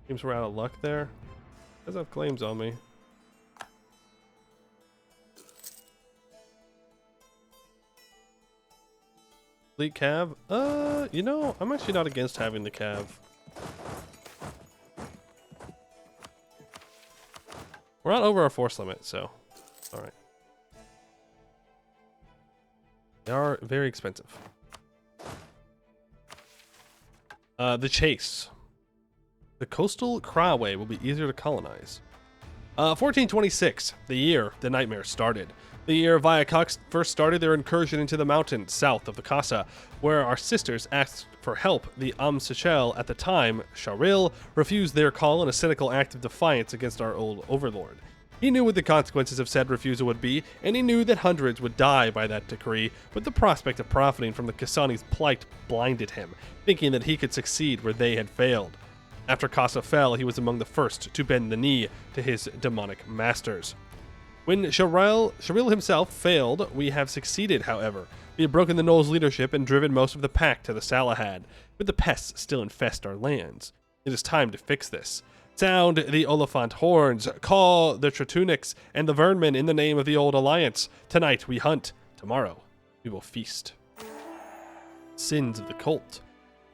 seems we're out of luck there. Does have claims on me. Fleet cav? You know, I'm actually not against having the cav. We're not over our force limit, so alright. They are very expensive. The chase. The coastal Crawway will be easier to colonize. 1426, the year the nightmare started. The year Viacox first started their incursion into the mountains south of the Casa, where our sisters asked for help. The Sechel at the time, Sharil, refused their call in a cynical act of defiance against our old overlord. He knew what the consequences of said refusal would be, and he knew that hundreds would die by that decree, but the prospect of profiting from the Kasani's plight blinded him, thinking that he could succeed where they had failed. After Casa fell, he was among the first to bend the knee to his demonic masters. When Sharil himself failed, we have succeeded, however. We have broken the Knoll's leadership and driven most of the pack to the Salahad, but the pests still infest our lands. It is time to fix this. Sound the Oliphant horns, call the Tritunics and the Vermin in the name of the Old Alliance. Tonight we hunt, tomorrow we will feast. Sins of the Cult.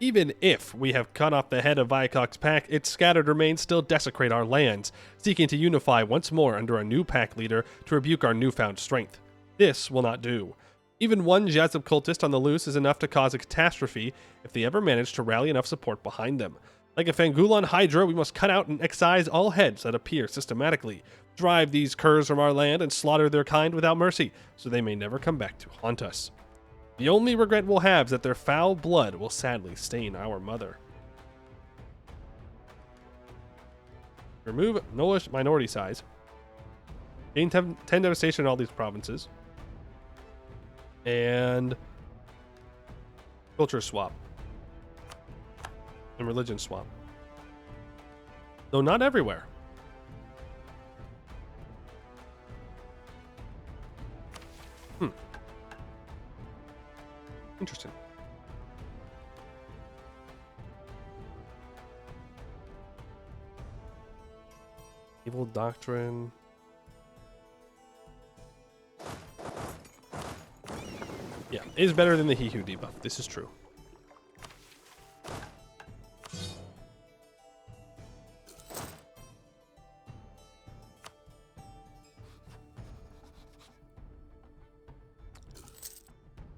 Even if we have cut off the head of Viacoc's pack, its scattered remains still desecrate our lands, seeking to unify once more under a new pack leader to rebuke our newfound strength. This will not do. Even one Jazib cultist on the loose is enough to cause a catastrophe if they ever manage to rally enough support behind them. Like a Fangulon Hydra, we must cut out and excise all heads that appear systematically, drive these curs from our land, and slaughter their kind without mercy, so they may never come back to haunt us. The only regret we'll have is that their foul blood will sadly stain our mother. Remove Nolish minority size. Gain 10 devastation in all these provinces. And culture swap. And religion swap. Though not everywhere. Interesting. Evil doctrine. Yeah, it is better than the He Who debuff. This is true.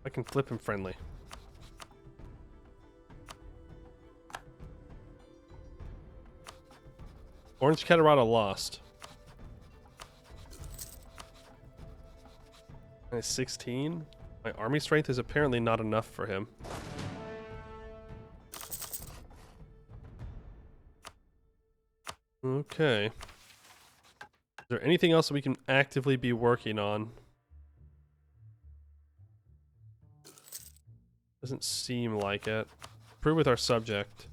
I can flip him friendly. Orange Catarata lost. Nice 16. My army strength is apparently not enough for him. Okay. Is there anything else that we can actively be working on? Doesn't seem like it. Prove with our subject.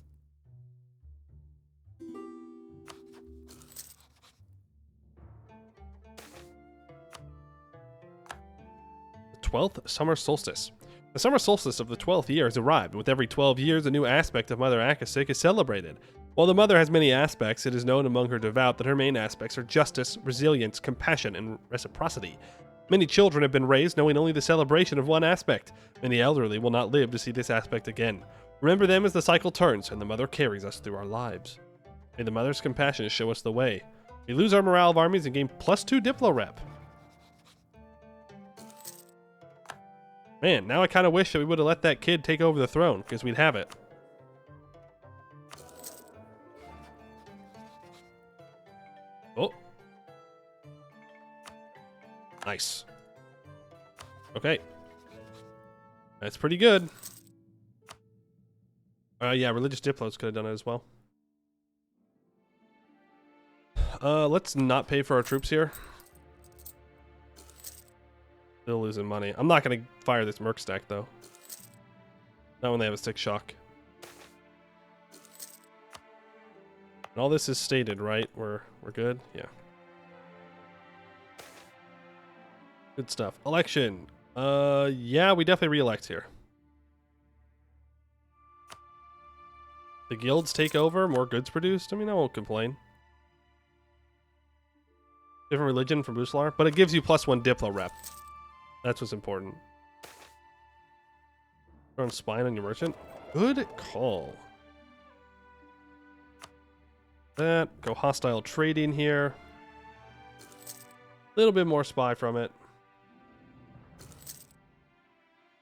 The 12th Summer Solstice. The summer solstice of the 12th year has arrived. With every 12 years, a new aspect of Mother Akasik is celebrated. While the Mother has many aspects, it is known among her devout that her main aspects are justice, resilience, compassion, and reciprocity. Many children have been raised knowing only the celebration of one aspect. Many elderly will not live to see this aspect again. Remember them as the cycle turns and the Mother carries us through our lives. May the Mother's compassion show us the way. We lose our morale of armies and gain +2 Diplo rep. Man, now I kind of wish that we would have let that kid take over the throne, because we'd have it. Oh. Nice. Okay. That's pretty good. Yeah, religious diplos could have done it as well. Let's not pay for our troops here. Still losing money. I'm not going to fire this merc stack, though. Not when they have a stick shock. And all this is stated, right? We're good? Yeah. Good stuff. Election. Yeah, we definitely re-elect here. The guilds take over, more goods produced. I mean, I won't complain. Different religion from Buslar, but it gives you +1 Diplo rep. That's what's important. Throw spine on your merchant. Good call. That. Go hostile trading here. A little bit more spy from it.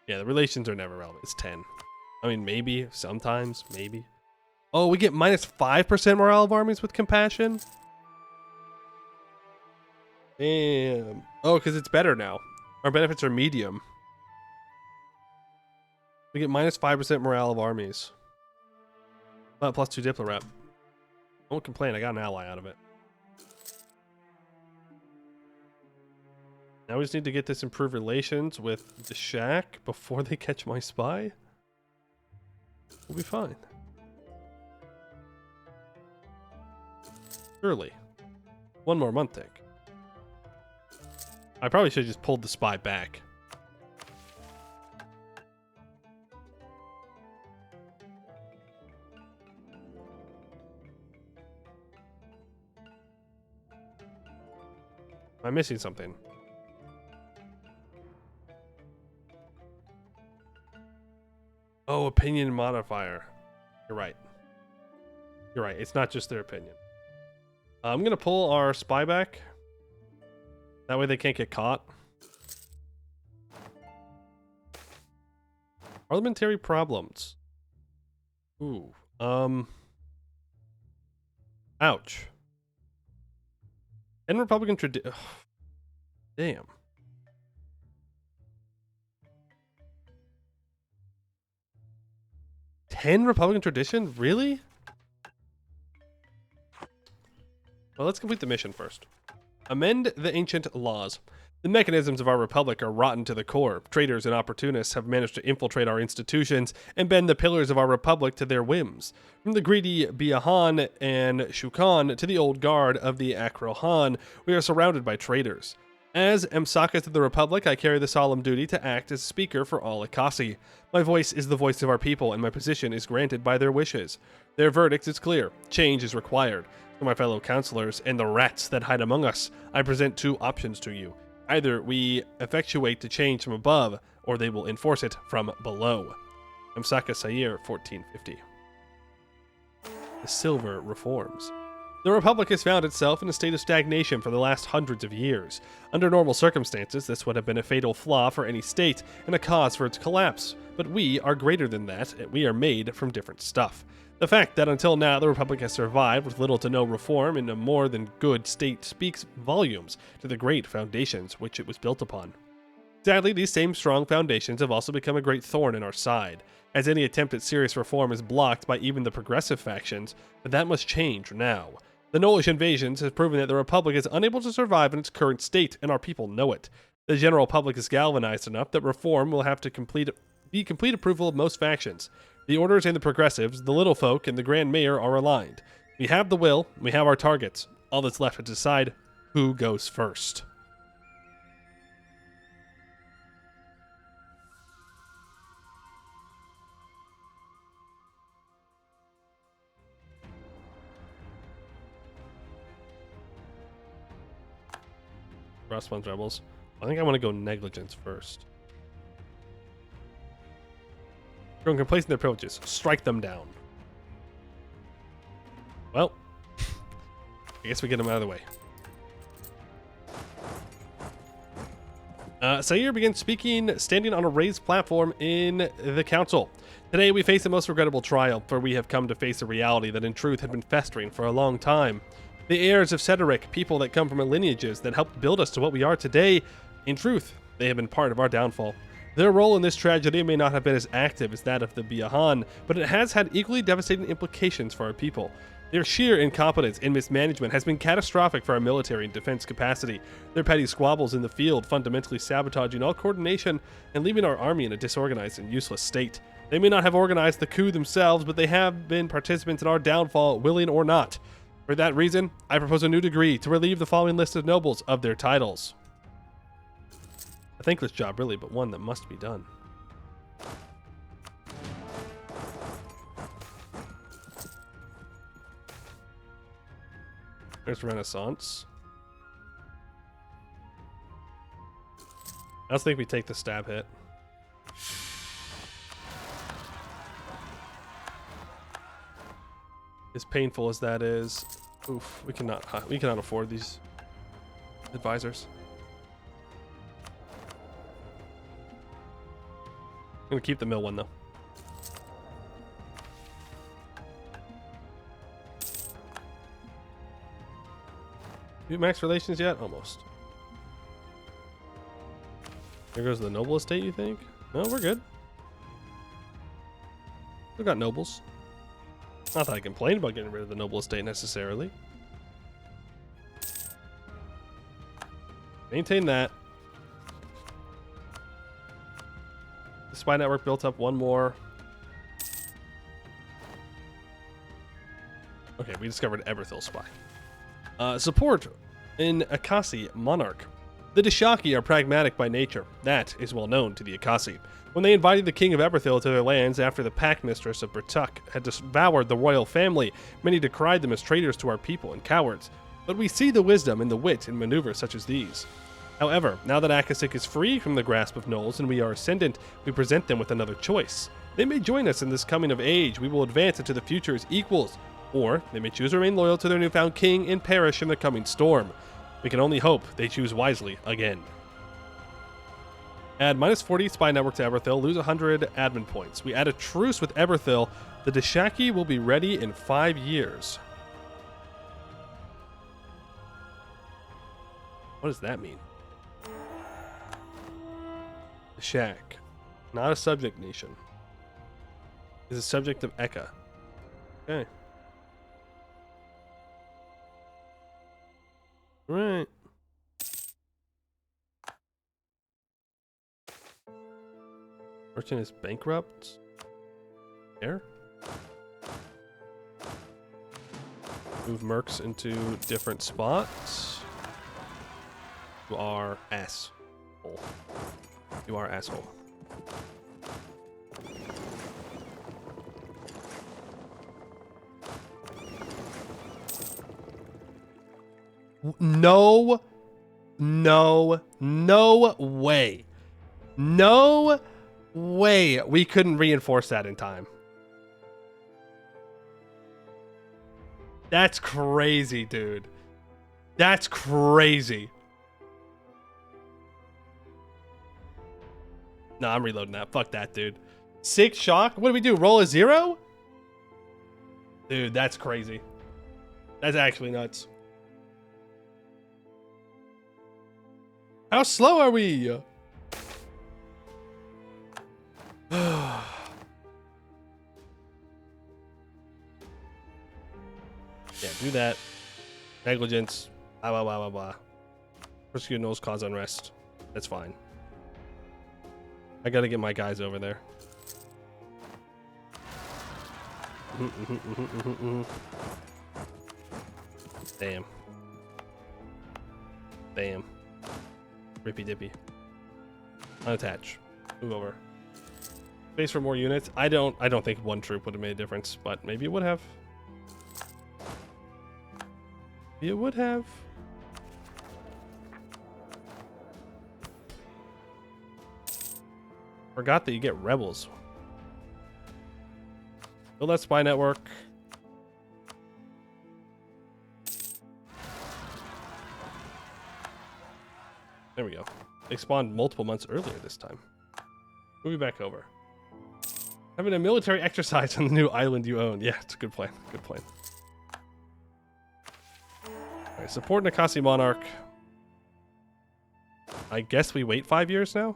Yeah, the relations are never relevant. It's 10. I mean, maybe. Sometimes. Maybe. Oh, we get -5% morale of armies with compassion? Damn. Oh, because it's better now. Our benefits are medium. We get -5% morale of armies. +2 Diplo rep. I won't complain. I got an ally out of it. Now we just need to get this improved relations with the shack before they catch my spy. We'll be fine. Surely. One more month take. I probably should have just pulled the spy back. Am I missing something? Oh, opinion modifier. You're right. You're right. It's not just their opinion. I'm going to pull our spy back. That way they can't get caught. Parliamentary problems. Ooh. Ouch. And Republican tradition. Damn. Ten Republican tradition? Really? Well, let's complete the mission first. Amend the ancient laws. The mechanisms of our republic are rotten to the core. Traitors and opportunists have managed to infiltrate our institutions and bend the pillars of our republic to their whims. From the greedy Biahan and Shukan to the old guard of the Akrohan, we are surrounded by traitors. As Msakas of the Republic, I carry the solemn duty to act as speaker for all Akasi. My voice is the voice of our people, and my position is granted by their wishes. Their verdict is clear. Change is required. To my fellow counselors and the rats that hide among us, I present two options to you. Either we effectuate the change from above, or they will enforce it from below. Msaka Sayer, 1450. The Silver Reforms. The Republic has found itself in a state of stagnation for the last hundreds of years. Under normal circumstances, this would have been a fatal flaw for any state and a cause for its collapse. But we are greater than that, and we are made from different stuff. The fact that until now the Republic has survived with little to no reform in a more than good state speaks volumes to the great foundations which it was built upon. Sadly, these same strong foundations have also become a great thorn in our side, as any attempt at serious reform is blocked by even the progressive factions, but that must change now. The Nolish invasions have proven that the Republic is unable to survive in its current state, and our people know it. The general public is galvanized enough that reform will have to be complete approval of most factions. The Orders and the Progressives, the Little Folk, and the Grand Mayor are aligned. We have the will, we have our targets. All that's left is to decide who goes first. Crossbones Rebels. I think I want to go Negligence first. Growing complacent in their privileges. Strike them down. Well, I guess we get them out of the way. Sayer begins speaking, standing on a raised platform in the council. Today we face the most regrettable trial, for we have come to face a reality that in truth had been festering for a long time. The heirs of Cedric, people that come from lineages that helped build us to what we are today, in truth, they have been part of our downfall. Their role in this tragedy may not have been as active as that of the Biahan, but it has had equally devastating implications for our people. Their sheer incompetence and mismanagement has been catastrophic for our military and defense capacity. Their petty squabbles in the field fundamentally sabotaging all coordination and leaving our army in a disorganized and useless state. They may not have organized the coup themselves, but they have been participants in our downfall, willing or not. For that reason, I propose a new decree to relieve the following list of nobles of their titles. A thankless job, really, but one that must be done. There's Renaissance. I also think we take the stab hit. As painful as that is, oof, we cannot afford these advisors. I'm gonna keep the mill one though. You max relations yet? Almost. Here goes the noble estate, you think? No, we're good. We've got nobles. Not that I complain about getting rid of the noble estate necessarily. Maintain that. The spy network built up one more. Okay, we discovered Eberthil spy. Support in Akasi Monarch. The Dishaki are pragmatic by nature. That is well known to the Akasi. When they invited the king of Eberthil to their lands after the pack mistress of Bertuk had devoured the royal family, many decried them as traitors to our people and cowards. But we see the wisdom and the wit in maneuvers such as these. However, now that Akasik is free from the grasp of gnolls and we are ascendant, we present them with another choice. They may join us in this coming of age. We will advance into the future as equals. Or they may choose to remain loyal to their newfound king and perish in the coming storm. We can only hope they choose wisely again. Add minus 40 spy network to Eberthil, lose 100 admin points. We add a truce with Eberthil. The Dishaki will be ready in 5 years. What does that mean? The Shack. Not a subject nation. Is a subject of Ekha. Okay. Right. Merchant is bankrupt. There. Move mercs into different spots. You are asshole. You are asshole. No way. No way we couldn't reinforce that in time. That's crazy, dude. That's crazy. No, I'm reloading that. Fuck that, dude. 6 shock? What do we do? Roll a 0? Dude, that's crazy. That's actually nuts. How slow are we? Yeah, do that. Negligence. Blah, blah, blah, blah, blah. Persecute gnolls cause unrest. That's fine. I gotta get my guys over there. Damn. Damn. Rippy dippy. Unattach. Move over. Space for more units. I don't think one troop would have made a difference, but maybe it would have. Maybe it would have. Forgot that you get rebels. Build that spy network. There we go. They spawned multiple months earlier this time. Moving back over. Having a military exercise on the new island you own. Yeah, it's a good plan. Good plan. Alright, support Nakasi Monarch. I guess we wait 5 years now?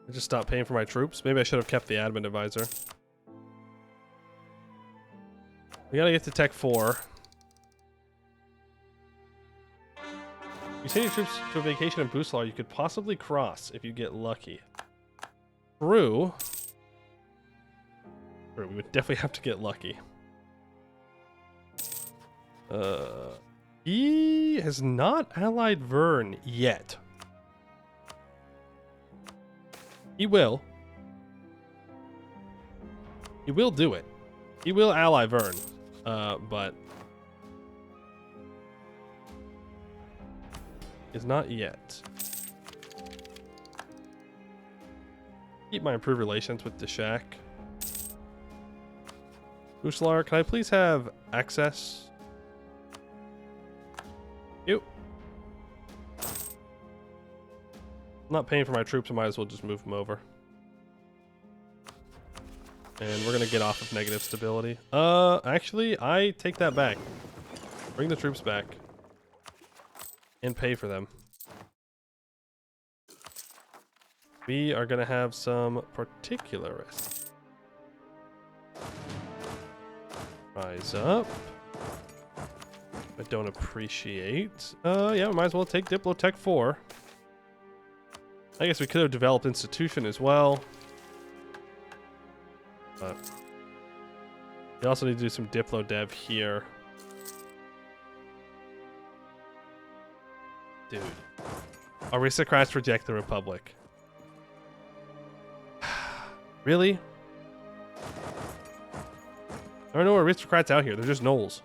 I just stopped paying for my troops. Maybe I should have kept the admin advisor. We gotta get to Tech 4. You send your troops to a vacation in Buslar, you could possibly cross if you get lucky. True. True, we would definitely have to get lucky. He has not allied Vern yet. He will. He will do it. He will ally Vern. But is not yet. Keep my improved relations with the Shack. Uslar, can I please have access? You. I'm not paying for my troops, I might as well just move them over. And we're gonna get off of negative stability. Actually, I take that back. Bring the troops back. And pay for them. We are gonna have some particularists. Rise up. I don't appreciate. Yeah, we might as well take Diplotech 4. I guess we could have developed Institution as well. But we also need to do some Diplo dev here. Dude. Aristocrats reject the Republic. Really? There are no aristocrats out here. They're just gnolls.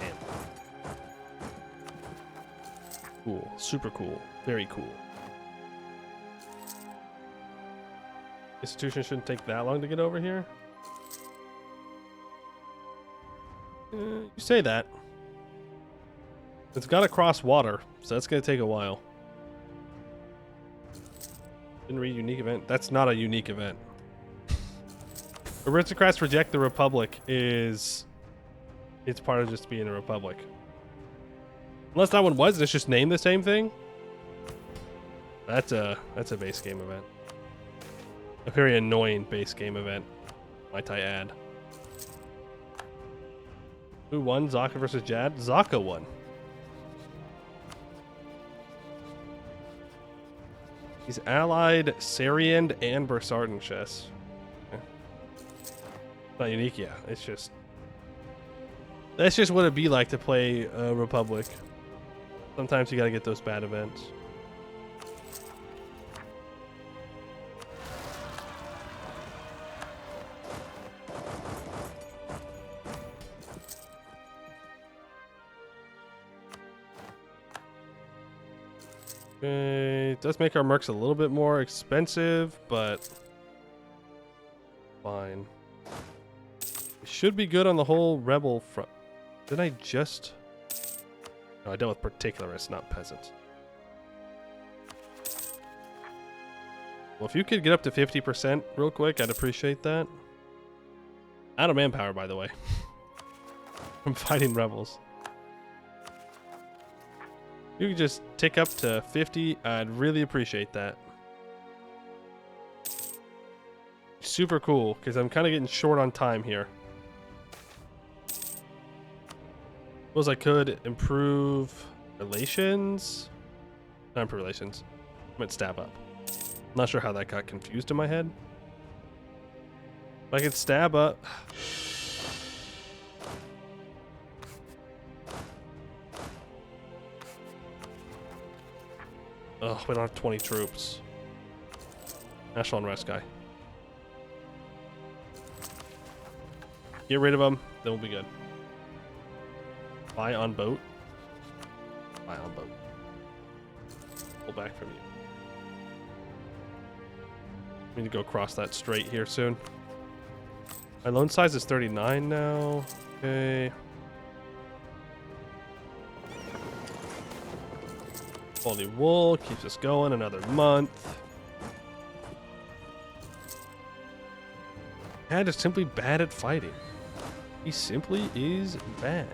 Damn. Cool. Super cool. Very cool. Institution shouldn't take that long to get over here. You say that. It's got to cross water, so that's going to take a while. Didn't read unique event. That's not a unique event. Aristocrats reject the Republic is... It's part of just being a Republic. Unless that one was, it's just named the same thing. That's a base game event. A very annoying base game event, might I add. Who won? Zaka versus Jad? Zaka won. He's allied Sariand and Bersarden chess. Yeah. Not unique, yeah. It's just... That's just what it'd be like to play Republic. Sometimes you gotta get those bad events. Okay, it does make our mercs a little bit more expensive, but fine. We should be good on the whole rebel front. Did I just... No, I dealt with particularists, not peasants. Well, if you could get up to 50% real quick, I'd appreciate that. Out of manpower, by the way. I'm fighting rebels. You could just tick up to 50. I'd really appreciate that. Super cool, because I'm kind of getting short on time here. Suppose I could improve relations. Not improve relations. I meant stab up. Not sure how that got confused in my head. If I could stab up. Oh, we don't have 20 troops. National unrest guy. Get rid of them, then we'll be good. Buy on boat. Buy on boat. Pull back from you. We need to go across that strait here soon. My loan size is 39 now. Okay. Quality wool keeps us going another month. Dad is simply bad at fighting. He simply is bad.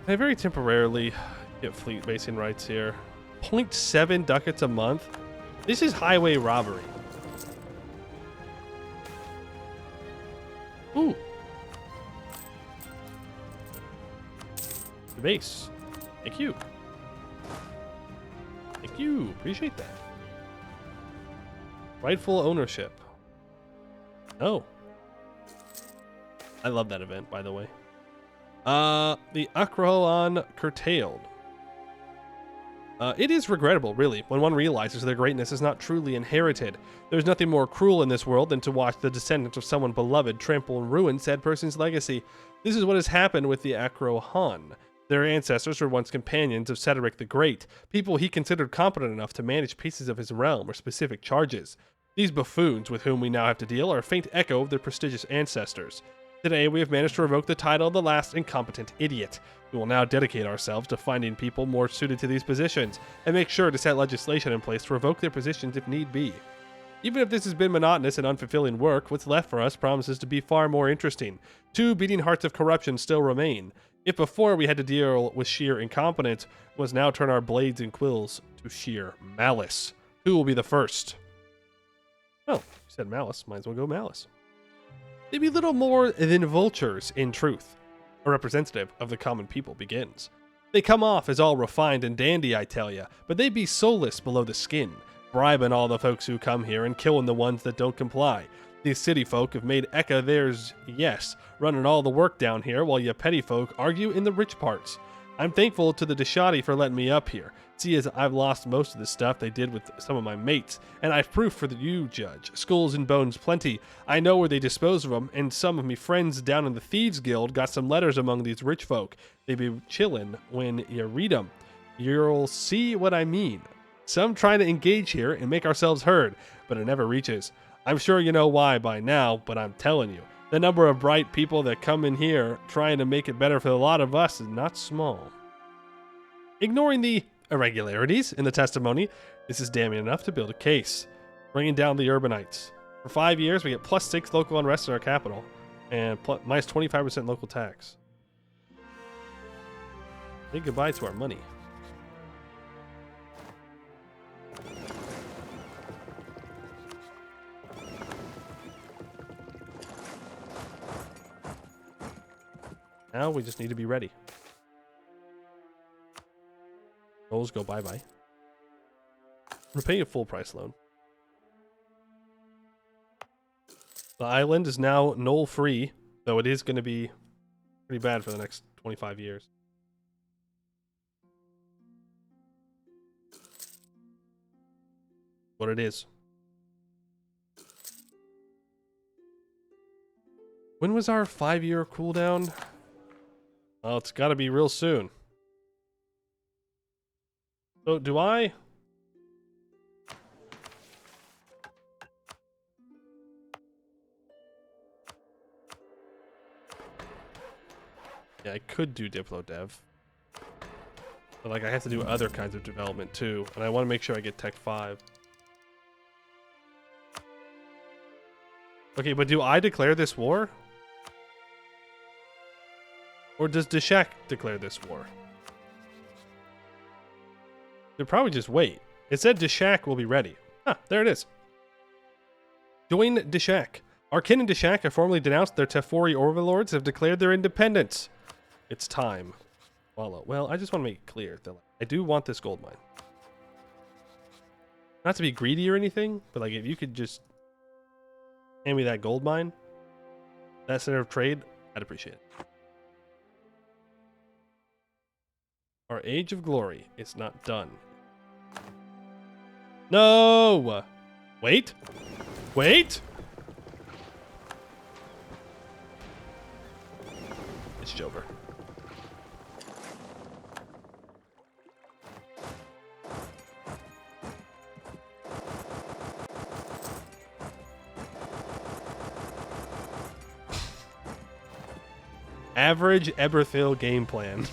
I very temporarily get fleet basing rights here. 0.7 ducats a month. This is highway robbery. Ooh. The base. Thank you. Thank you. Appreciate that. Rightful ownership. Oh. I love that event, by the way. The Acroholon curtailed. It is regrettable, really, when one realizes their greatness is not truly inherited. There's nothing more cruel in this world than to watch the descendants of someone beloved trample and ruin said person's legacy. This is what has happened with the Acroholon. Their ancestors were once companions of Cedric the Great, people he considered competent enough to manage pieces of his realm or specific charges. These buffoons with whom we now have to deal are a faint echo of their prestigious ancestors. Today, we have managed to revoke the title of the last incompetent idiot. We will now dedicate ourselves to finding people more suited to these positions, and make sure to set legislation in place to revoke their positions if need be. Even if this has been monotonous and unfulfilling work, what's left for us promises to be far more interesting. 2 beating hearts of corruption still remain. If before we had to deal with sheer incompetence, we must now turn our blades and quills to sheer malice. Who will be the first? Oh, you said malice. Might as well go malice. They be little more than vultures, in truth. A representative of the common people begins. They come off as all refined and dandy, I tell ya, but they be soulless below the skin, bribing all the folks who come here and killing the ones that don't comply. These city folk have made Ekha theirs, yes, running all the work down here while ya petty folk argue in the rich parts. I'm thankful to the Deshati for letting me up here. See, as I've lost most of the stuff they did with some of my mates, and I've proof for you, Judge. Skulls and bones plenty. I know where they dispose of them, and some of me friends down in the Thieves Guild got some letters among these rich folk. They be chillin' when you read 'em. You'll see what I mean. Some try to engage here and make ourselves heard, but it never reaches. I'm sure you know why by now, but I'm telling you, the number of bright people that come in here trying to make it better for a lot of us is not small. Ignoring the irregularities in the testimony, this is damning enough to build a case. Bringing down the urbanites. For 5 years, we get +6 local unrest in our capital, and minus 25% local tax. Say goodbye to our money. Now we just need to be ready. Those go bye-bye. We're paying a full price loan. The island is now knoll free, though it is going to be pretty bad for the next 25 years. What it is. When was our 5-year cooldown? Well, it's got to be real soon. So, do I? Yeah, I could do Diplo Dev. But, like, I have to do other kinds of development, too. And I want to make sure I get Tech 5. Okay, but do I declare this war? Or does Deshak declare this war? They'll probably just wait. It said Deshak will be ready. Ah, there it is. Join Deshak. Our kin and Deshak have formally denounced their Teferi overlords and have declared their independence. It's time. Well, I just want to make it clear that I do want this gold mine. Not to be greedy or anything, but like if you could just hand me that gold mine, that center of trade, I'd appreciate it. Our age of glory is not done. No! Wait! Wait! It's over. Average Eberthil game plan.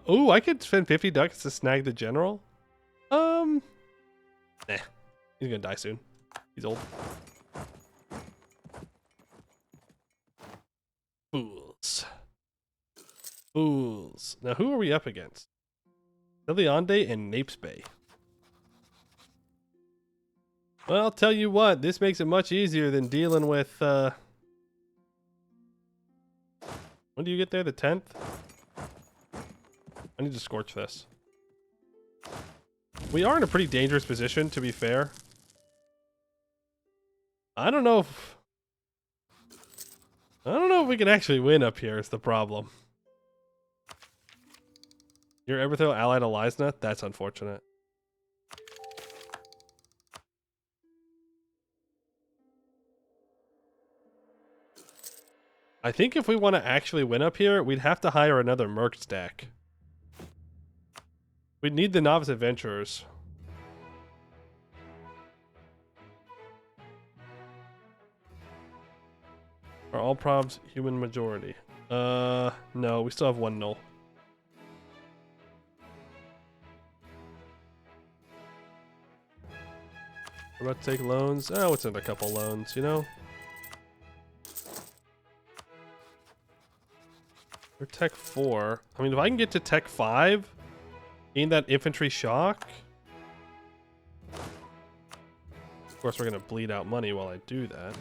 Oh, I could spend 50 ducats to snag the general. Nah, he's gonna die soon. He's old. Fools. Fools. Now, who are we up against? Eliande and Napes Bay. Well, I'll tell you what, this makes it much easier than dealing with, when do you get there? The 10th? I need to scorch this. We are in a pretty dangerous position, to be fair. I don't know if we can actually win up here is the problem. Your Everthil allied Elisna? That's unfortunate. I think if we want to actually win up here, we'd have to hire another Merc stack. We'd need the Novice Adventurers. Are all probs human majority? No, we still have one null. We're about to take loans. Oh, it's in a couple loans, you know? We're Tech 4. I mean, if I can get to Tech 5, gain that infantry shock. Of course, we're going to bleed out money while I do that.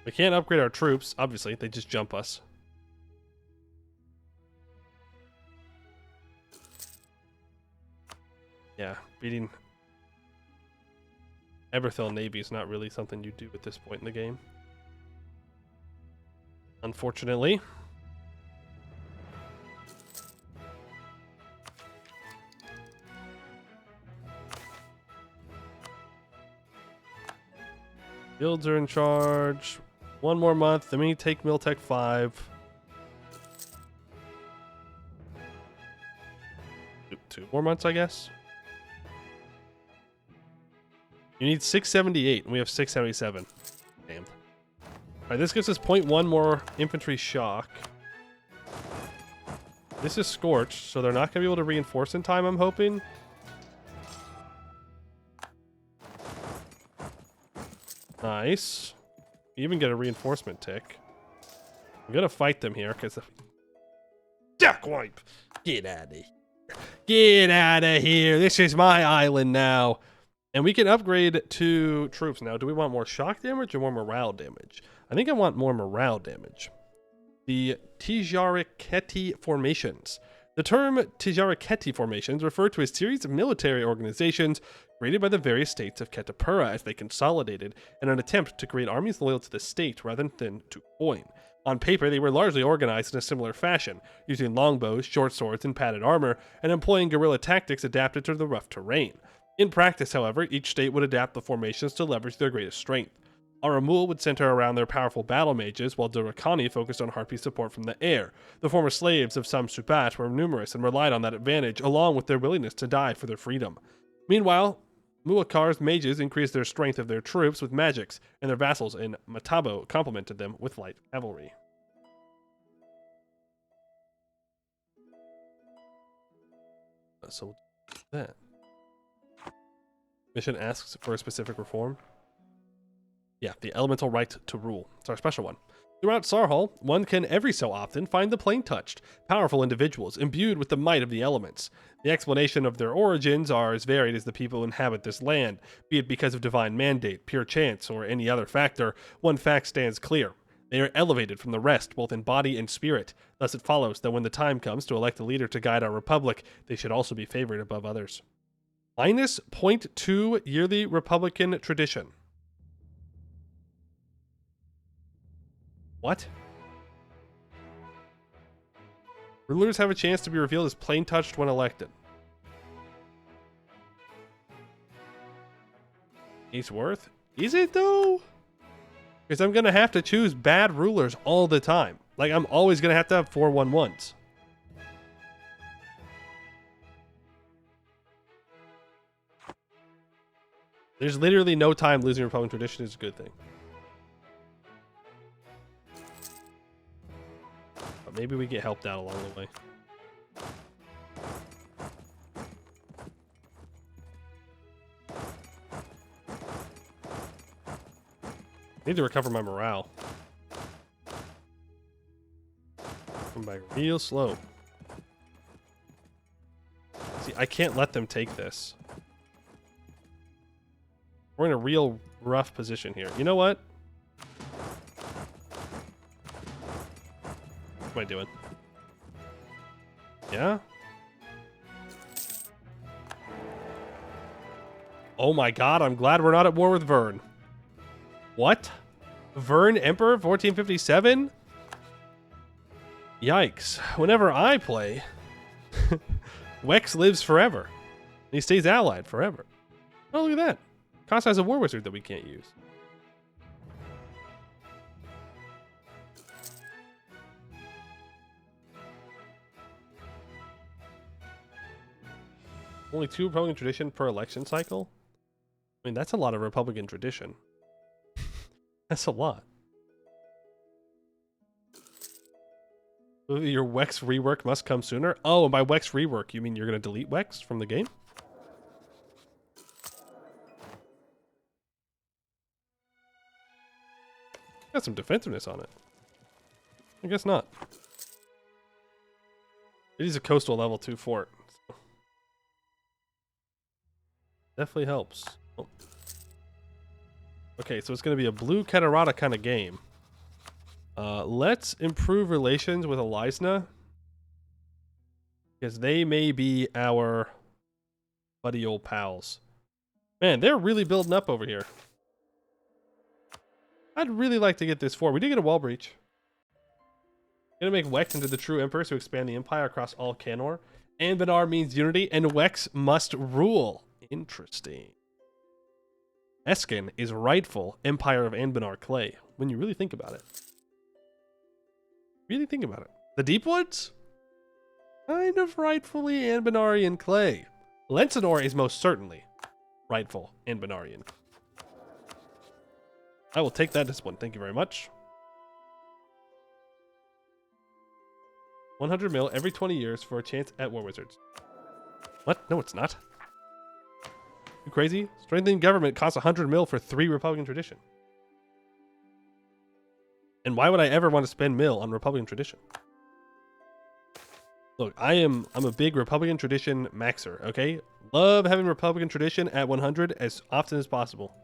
We can't upgrade our troops, obviously. They just jump us. Yeah, beating Everthil Navy is not really something you do at this point in the game. Unfortunately. Guilds are in charge. One more month, then we take Miltech 5. 2 more months, I guess. You need 678, and we have 677. Damn. Alright, this gives us 0.1 more infantry shock. This is Scorched, so they're not going to be able to reinforce in time, I'm hoping. Nice. You even get a reinforcement tick. I'm going to fight them here, because... Jackwipe! Get out of here. Get out of here. This is my island now. And we can upgrade to troops now. Do we want more shock damage or more morale damage? I think I want more morale damage. The Tijariketi formations. The term Tijariketi formations refer to a series of military organizations created by the various states of Ketapura as they consolidated in an attempt to create armies loyal to the state rather than to coin. On paper, they were largely organized in a similar fashion, using longbows, short swords, and padded armor, and employing guerrilla tactics adapted to the rough terrain. In practice, however, each state would adapt the formations to leverage their greatest strength. Aramul would center around their powerful battle mages, while Durakani focused on harpy support from the air. The former slaves of some Subat were numerous and relied on that advantage, along with their willingness to die for their freedom. Meanwhile, Muakar's mages increased their strength of their troops with magics, and their vassals in Matabo complemented them with light cavalry. So we'll do that. Mission asks for a specific reform. Yeah, the elemental right to rule. It's our special one. Throughout Sarhal, one can every so often find the plain-touched, powerful individuals imbued with the might of the elements. The explanation of their origins are as varied as the people who inhabit this land, be it because of divine mandate, pure chance, or any other factor. One fact stands clear. They are elevated from the rest, both in body and spirit. Thus it follows that when the time comes to elect a leader to guide our republic, they should also be favored above others. Minus 0.2 yearly Republican tradition. What? Rulers have a chance to be revealed as plain touched when elected. It's worth? Is it though? Because I'm going to have to choose bad rulers all the time. Like, I'm always going to have 411s. There's literally no time losing Republican tradition is a good thing. But maybe we get helped out along the way. I need to recover my morale. Come back real slow. See, I can't let them take this. We're in a real rough position here. You know what? What am I doing? Yeah? Oh my god, I'm glad we're not at war with Vern. What? Vern Emperor 1457? Yikes. Whenever I play, Wex lives forever. He stays allied forever. Oh, look at that. Costa has a war wizard that we can't use. Only 2 Republican tradition per election cycle? I mean, that's a lot of Republican tradition. That's a lot. Your Wex rework must come sooner? Oh, and by Wex rework, you mean you're going to delete Wex from the game? Got some defensiveness on it. I guess not. It is a coastal level 2 fort. So. Definitely helps. Oh. Okay, so it's going to be a blue Catarata kind of game. Let's improve relations with Elisna. Because they may be our buddy old pals. Man, they're really building up over here. I'd really like to get this fort. We did get a wall breach. Gonna make Wex into the true emperor to expand the empire across all Canor. Anbennar means unity, and Wex must rule. Interesting. Eskin is rightful Empire of Anbennar clay, when you really think about it. Really think about it. The Deepwoods? Kind of rightfully Anbennarian clay. Lensinor is most certainly rightful Anbennarian. I will take that discipline. Thank you very much. 100 mil every 20 years for a chance at War Wizards. What? No, it's not. You crazy? Strengthening government costs 100 mil for 3 Republican tradition. And why would I ever want to spend mil on Republican tradition? Look, I'm a big Republican tradition maxer, okay? Love having Republican tradition at 100 as often as possible.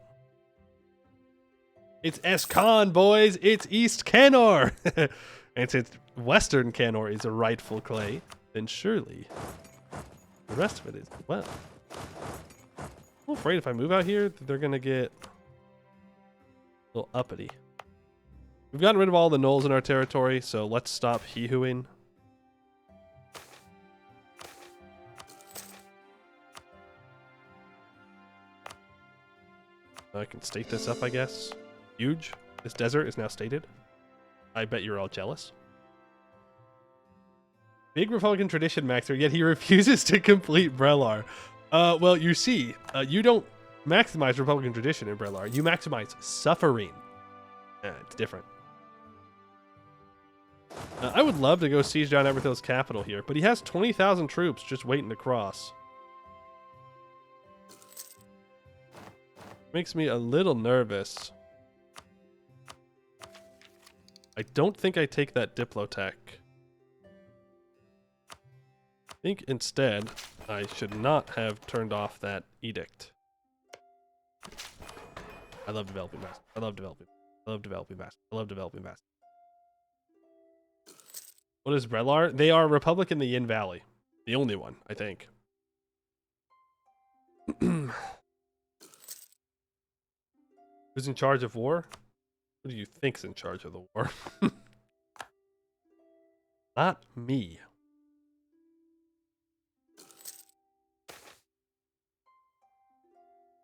It's Escon, boys! It's East Canor! And since Western Canor is a rightful clay, then surely the rest of it is as well. I'm afraid if I move out here, that they're gonna get a little uppity. We've gotten rid of all the gnolls in our territory, so let's stop hee-hooing. I can state this up, I guess. Huge. This desert is now stated. I bet you're all jealous. Big Republican tradition maxer, yet he refuses to complete Brelar. Well, you see, you don't maximize Republican tradition in Brelar. You maximize suffering. It's different. I would love to go siege down Everthill's capital here, but he has 20,000 troops just waiting to cross. Makes me a little nervous. I don't think I take that Diplotech. I think instead I should not have turned off that edict. I love developing mass. I love developing. I love developing mass. I love developing mass. What is Brelar? They are a republic in the Yin Valley. The only one, I think. Who's in charge of war? Who do you think's in charge of the war? Not me.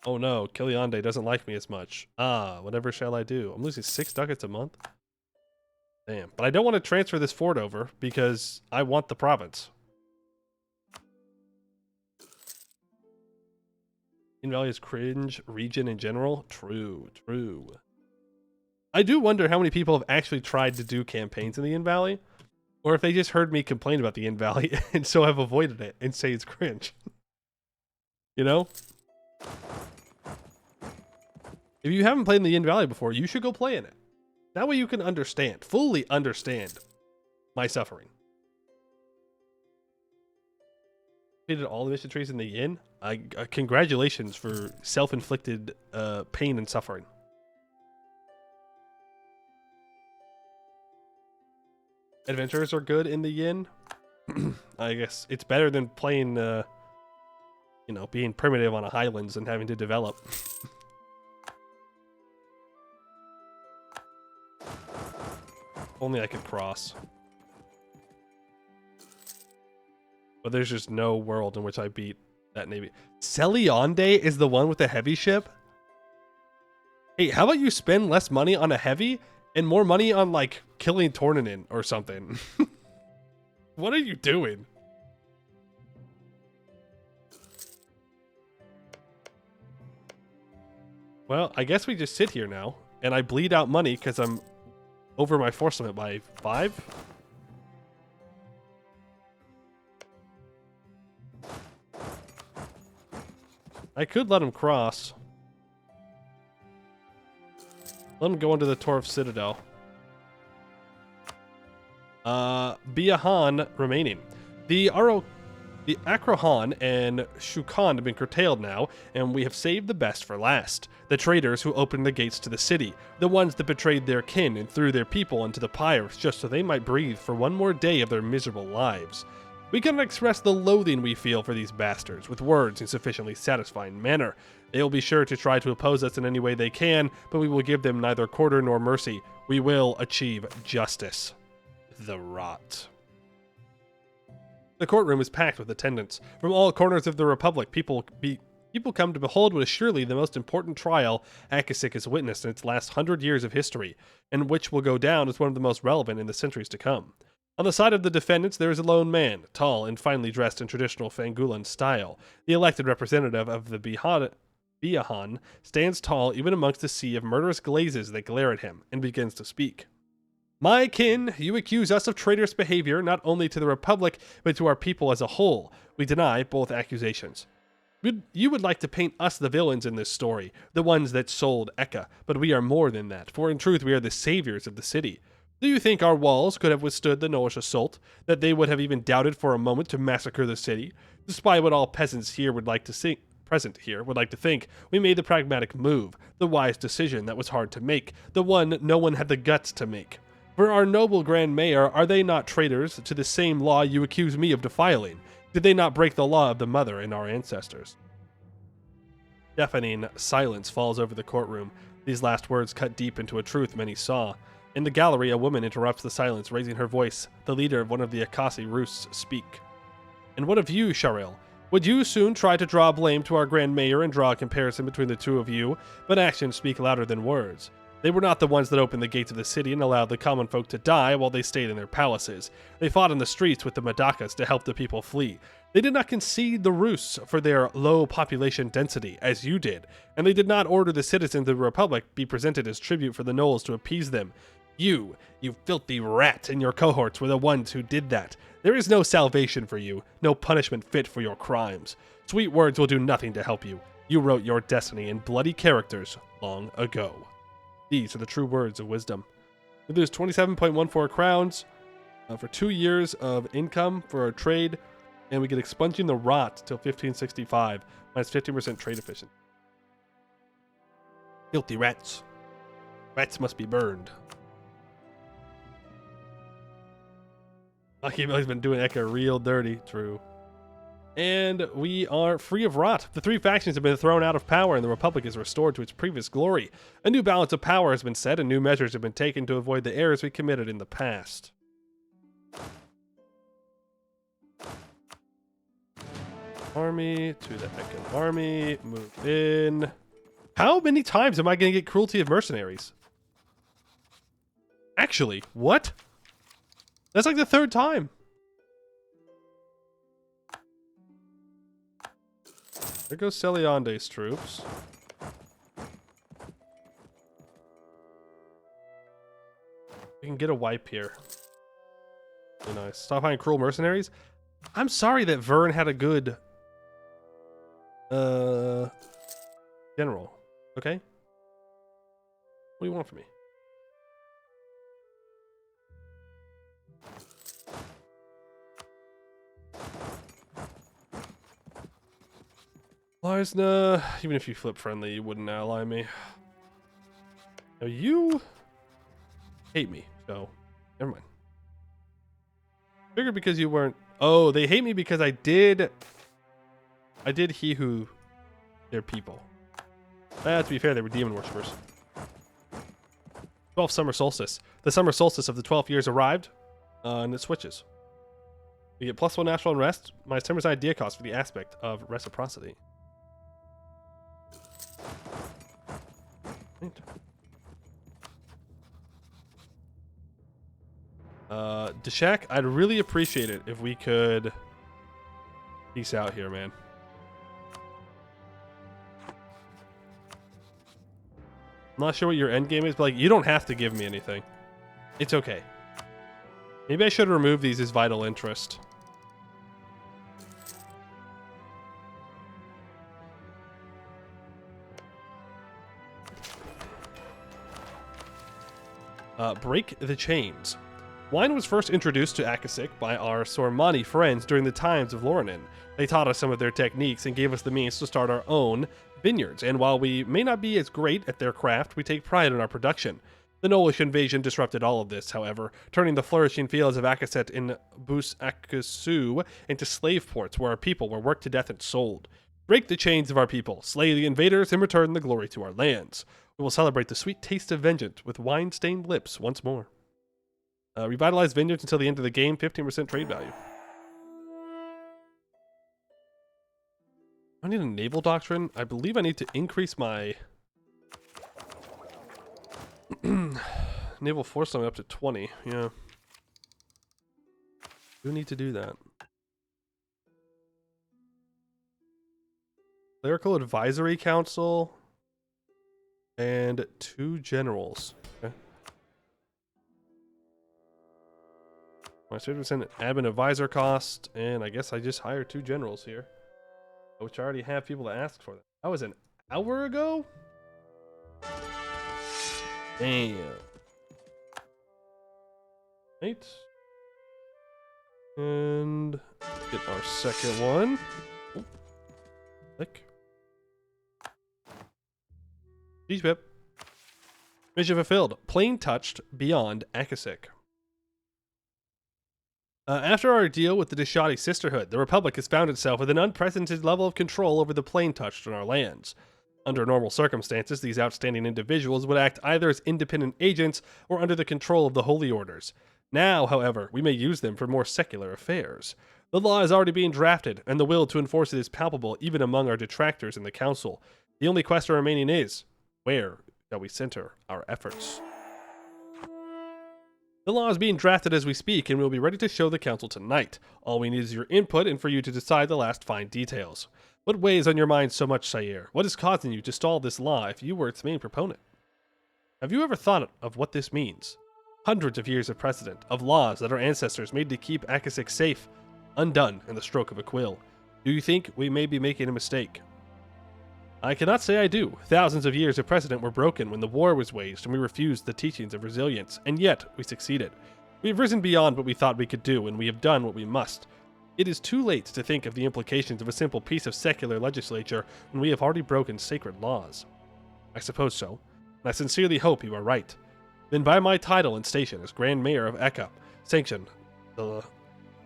Oh no, Kiliande doesn't like me as much. Whatever shall I do? I'm losing 6 ducats a month. Damn. But I don't want to transfer this fort over because I want the province. Yin Valley is cringe region in general. True, true. I do wonder how many people have actually tried to do campaigns in the Yin Valley, or if they just heard me complain about the Yin Valley and so have avoided it and say it's cringe. You know? If you haven't played in the Yin Valley before, you should go play in it. That way you can understand, fully understand my suffering. Defeated all the mission trees in the Yin. Congratulations for self-inflicted pain and suffering. Adventurers are good in the Yin. I guess it's better than playing you know, being primitive on a highlands and having to develop. Only I could cross. But there's just no world in which I beat that navy. Celionde is the one with the heavy ship? Hey, how about you spend less money on a heavy and more money on, like, killing Tornanin or something? What are you doing? Well, I guess we just sit here now, and I bleed out money because I'm over my force limit by 5? I could let him cross. Let him go into the Torf Citadel. Biahan remaining. The Akrohan and Shukan have been curtailed now, and we have saved the best for last. The traitors who opened the gates to the city, the ones that betrayed their kin and threw their people into the pyres just so they might breathe for one more day of their miserable lives. We cannot express the loathing we feel for these bastards with words in sufficiently satisfying manner. They will be sure to try to oppose us in any way they can, but we will give them neither quarter nor mercy. We will achieve justice. The rot. The courtroom is packed with attendants. From all corners of the Republic, people come to behold what is surely the most important trial Akasik has witnessed in its last 100 years of history, and which will go down as one of the most relevant in the centuries to come. On the side of the defendants, there is a lone man, tall and finely dressed in traditional Fangulan style. The elected representative of the Biahan stands tall even amongst the sea of murderous glazes that glare at him, and begins to speak. My kin, you accuse us of traitorous behavior not only to the Republic, but to our people as a whole. We deny both accusations. You would like to paint us the villains in this story, the ones that sold Ekha, but we are more than that, for in truth we are the saviors of the city. Do you think our walls could have withstood the Noash assault, that they would have even doubted for a moment to massacre the city? Despite what all peasants here would like to think, we made the pragmatic move, the wise decision that was hard to make, the one no one had the guts to make. For our noble Grand Mayor, are they not traitors to the same law you accuse me of defiling? Did they not break the law of the mother and our ancestors? Deafening silence falls over the courtroom. These last words cut deep into a truth many saw. In the gallery, a woman interrupts the silence, raising her voice. The leader of one of the Akasi roosts speak. And what of you, Sharil? Would you soon try to draw blame to our Grand Mayor and draw a comparison between the two of you? But actions speak louder than words. They were not the ones that opened the gates of the city and allowed the common folk to die while they stayed in their palaces. They fought in the streets with the Madakas to help the people flee. They did not concede the roosts for their low population density, as you did, and they did not order the citizens of the Republic be presented as tribute for the gnolls to appease them. You filthy rat, and your cohorts were the ones who did that. There is no salvation for you, no punishment fit for your crimes. Sweet words will do nothing to help you. You wrote your destiny in bloody characters long ago. These are the true words of wisdom. We lose 27.14 crowns for 2 years of income for our trade, and we get expunging the rot till 1565, minus 15% trade efficiency. Filthy rats. Rats must be burned. Machiavelli's been doing Ekha real dirty. True. And we are free of rot. The three factions have been thrown out of power and the Republic is restored to its previous glory. A new balance of power has been set and new measures have been taken to avoid the errors we committed in the past. Army to the Ekhan army. Move in. How many times am I going to get cruelty of mercenaries? Actually, what? That's like the third time. There goes Celionde's troops. We can get a wipe here. Be nice. Stop finding cruel mercenaries. I'm sorry that Vern had a good general. Okay? What do you want from me? Leisna, even if you flip friendly, you wouldn't ally me. Now you hate me, so never mind. Figured because you weren't. Oh, they hate me because I did I did he who their people. To be fair, they were demon worshippers. 12th summer solstice. The summer solstice of the 12th years arrived, and it switches. You get +1 natural unrest, minus 10% idea cost for the aspect of reciprocity. Right. Deshak, I'd really appreciate it if we could peace out here, man. I'm not sure what your end game is, but like, you don't have to give me anything. It's okay. Maybe I should remove these as vital interest. Break the chains. Wine was first introduced to Akasik by our Sormani friends during the times of Loranen. They taught us some of their techniques and gave us the means to start our own vineyards, and while we may not be as great at their craft, we take pride in our production. The Nolish invasion disrupted all of this, however, turning the flourishing fields of Akaset in Bus Akasu into slave ports where our people were worked to death and sold. Break the chains of our people, slay the invaders, and return the glory to our lands. We will celebrate the sweet taste of vengeance with wine-stained lips once more. Revitalize vineyards until the end of the game, 15% trade value. I need a naval doctrine. I believe I need to increase my naval force limit up to 20. Yeah. Do need to do that. Clerical Advisory Council and 2 generals. Okay. My 50% admin advisor cost, and I guess I just hired 2 generals here, which I already have people to ask for. That was an hour ago? Damn. Right. And get our second one. Oh. Click. G-Pip. Mission fulfilled. Plane touched beyond Akasik. After our deal with the Deshati Sisterhood, the Republic has found itself with an unprecedented level of control over the plane touched on our lands. Under normal circumstances, these outstanding individuals would act either as independent agents or under the control of the Holy Orders. Now, however, we may use them for more secular affairs. The law is already being drafted, and the will to enforce it is palpable even among our detractors in the Council. The only question remaining is, where shall we center our efforts? The law is being drafted as we speak, and we'll be ready to show the Council tonight. All we need is your input and for you to decide the last fine details. What weighs on your mind so much, Sayer? What is causing you to stall this law if you were its main proponent? Have you ever thought of what this means? Hundreds of years of precedent, of laws that our ancestors made to keep Akasik safe, undone in the stroke of a quill. Do you think we may be making a mistake? I cannot say I do. Thousands of years of precedent were broken when the war was waged and we refused the teachings of resilience, and yet we succeeded. We have risen beyond what we thought we could do, and we have done what we must. It is too late to think of the implications of a simple piece of secular legislature when we have already broken sacred laws. I suppose so, and I sincerely hope you are right. Then by my title and station as Grand Mayor of Ekha,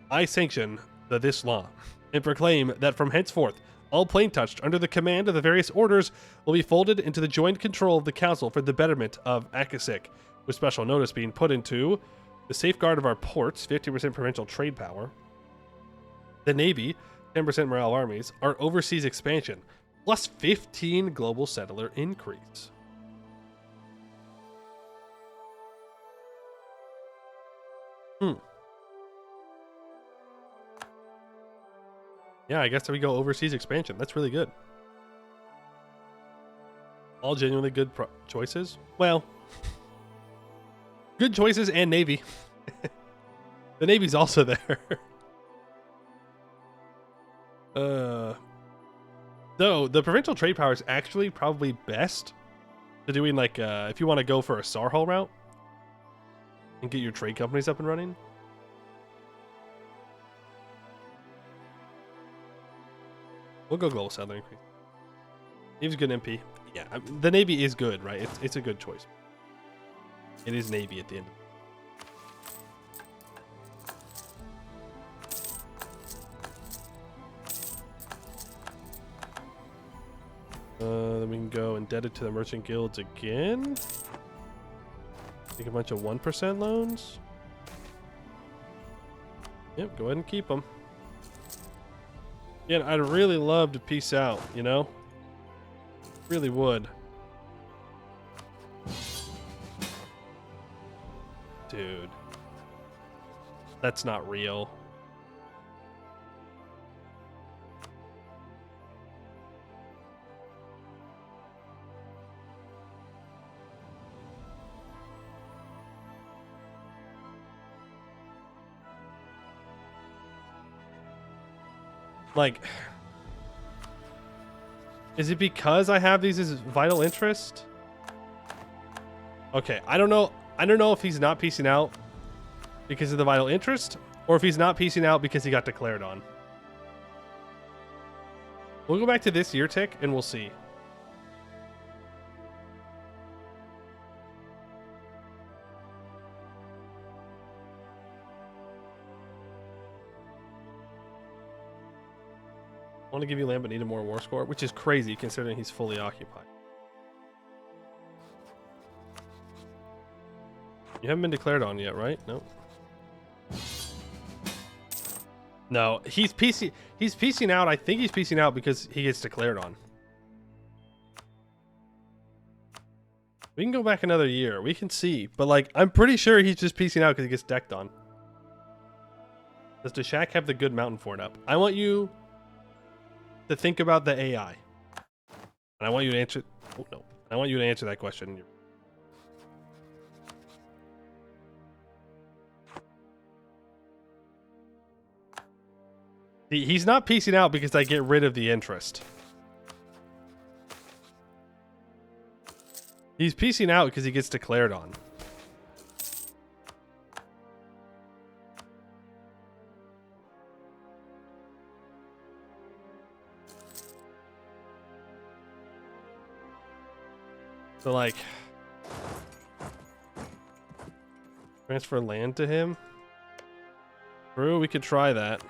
I sanction this law, and proclaim that from henceforth, all plane touched under the command of the various orders will be folded into the joint control of the Council for the betterment of Akasik, with special notice being put into the safeguard of our ports, 50% provincial trade power, the Navy, 10% morale armies, our overseas expansion, plus 15 global settler increase. Yeah, I guess we go overseas expansion. That's really good. All genuinely good choices. Well, good choices and Navy. The Navy's also there. Though the provincial trade power is actually probably best to doing like if you want to go for a Sarhal route and get your trade companies up and running. We'll go global settler increase. Navy's a good MP. Yeah, the Navy is good, right? It's a good choice. It is Navy at the end. we can go indebted to the merchant guilds again. Take a bunch of 1% loans. Yep, go ahead and keep them. Again, I'd really love to peace out, you know? Really would. Dude. That's not real. Like, is it because I have these as vital interest? Okay, I don't know. I don't know if he's not piecing out because of the vital interest, or if he's not piecing out because he got declared on. We'll go back to this year tick and we'll see. I want to give you land, but need a more war score, which is crazy considering he's fully occupied. You haven't been declared on yet, right? No. No, he's piecing out. I think he's piecing out because he gets declared on. We can go back another year. We can see, but like I'm pretty sure he's just piecing out because he gets decked on. Does the shack have the good mountain fort up? I want you to think about the AI, and I want you to answer. Oh no, I want you to answer that question. He's not piecing out because I get rid of the interest. He's piecing out because he gets declared on. So like, transfer land to him. True, we could try that.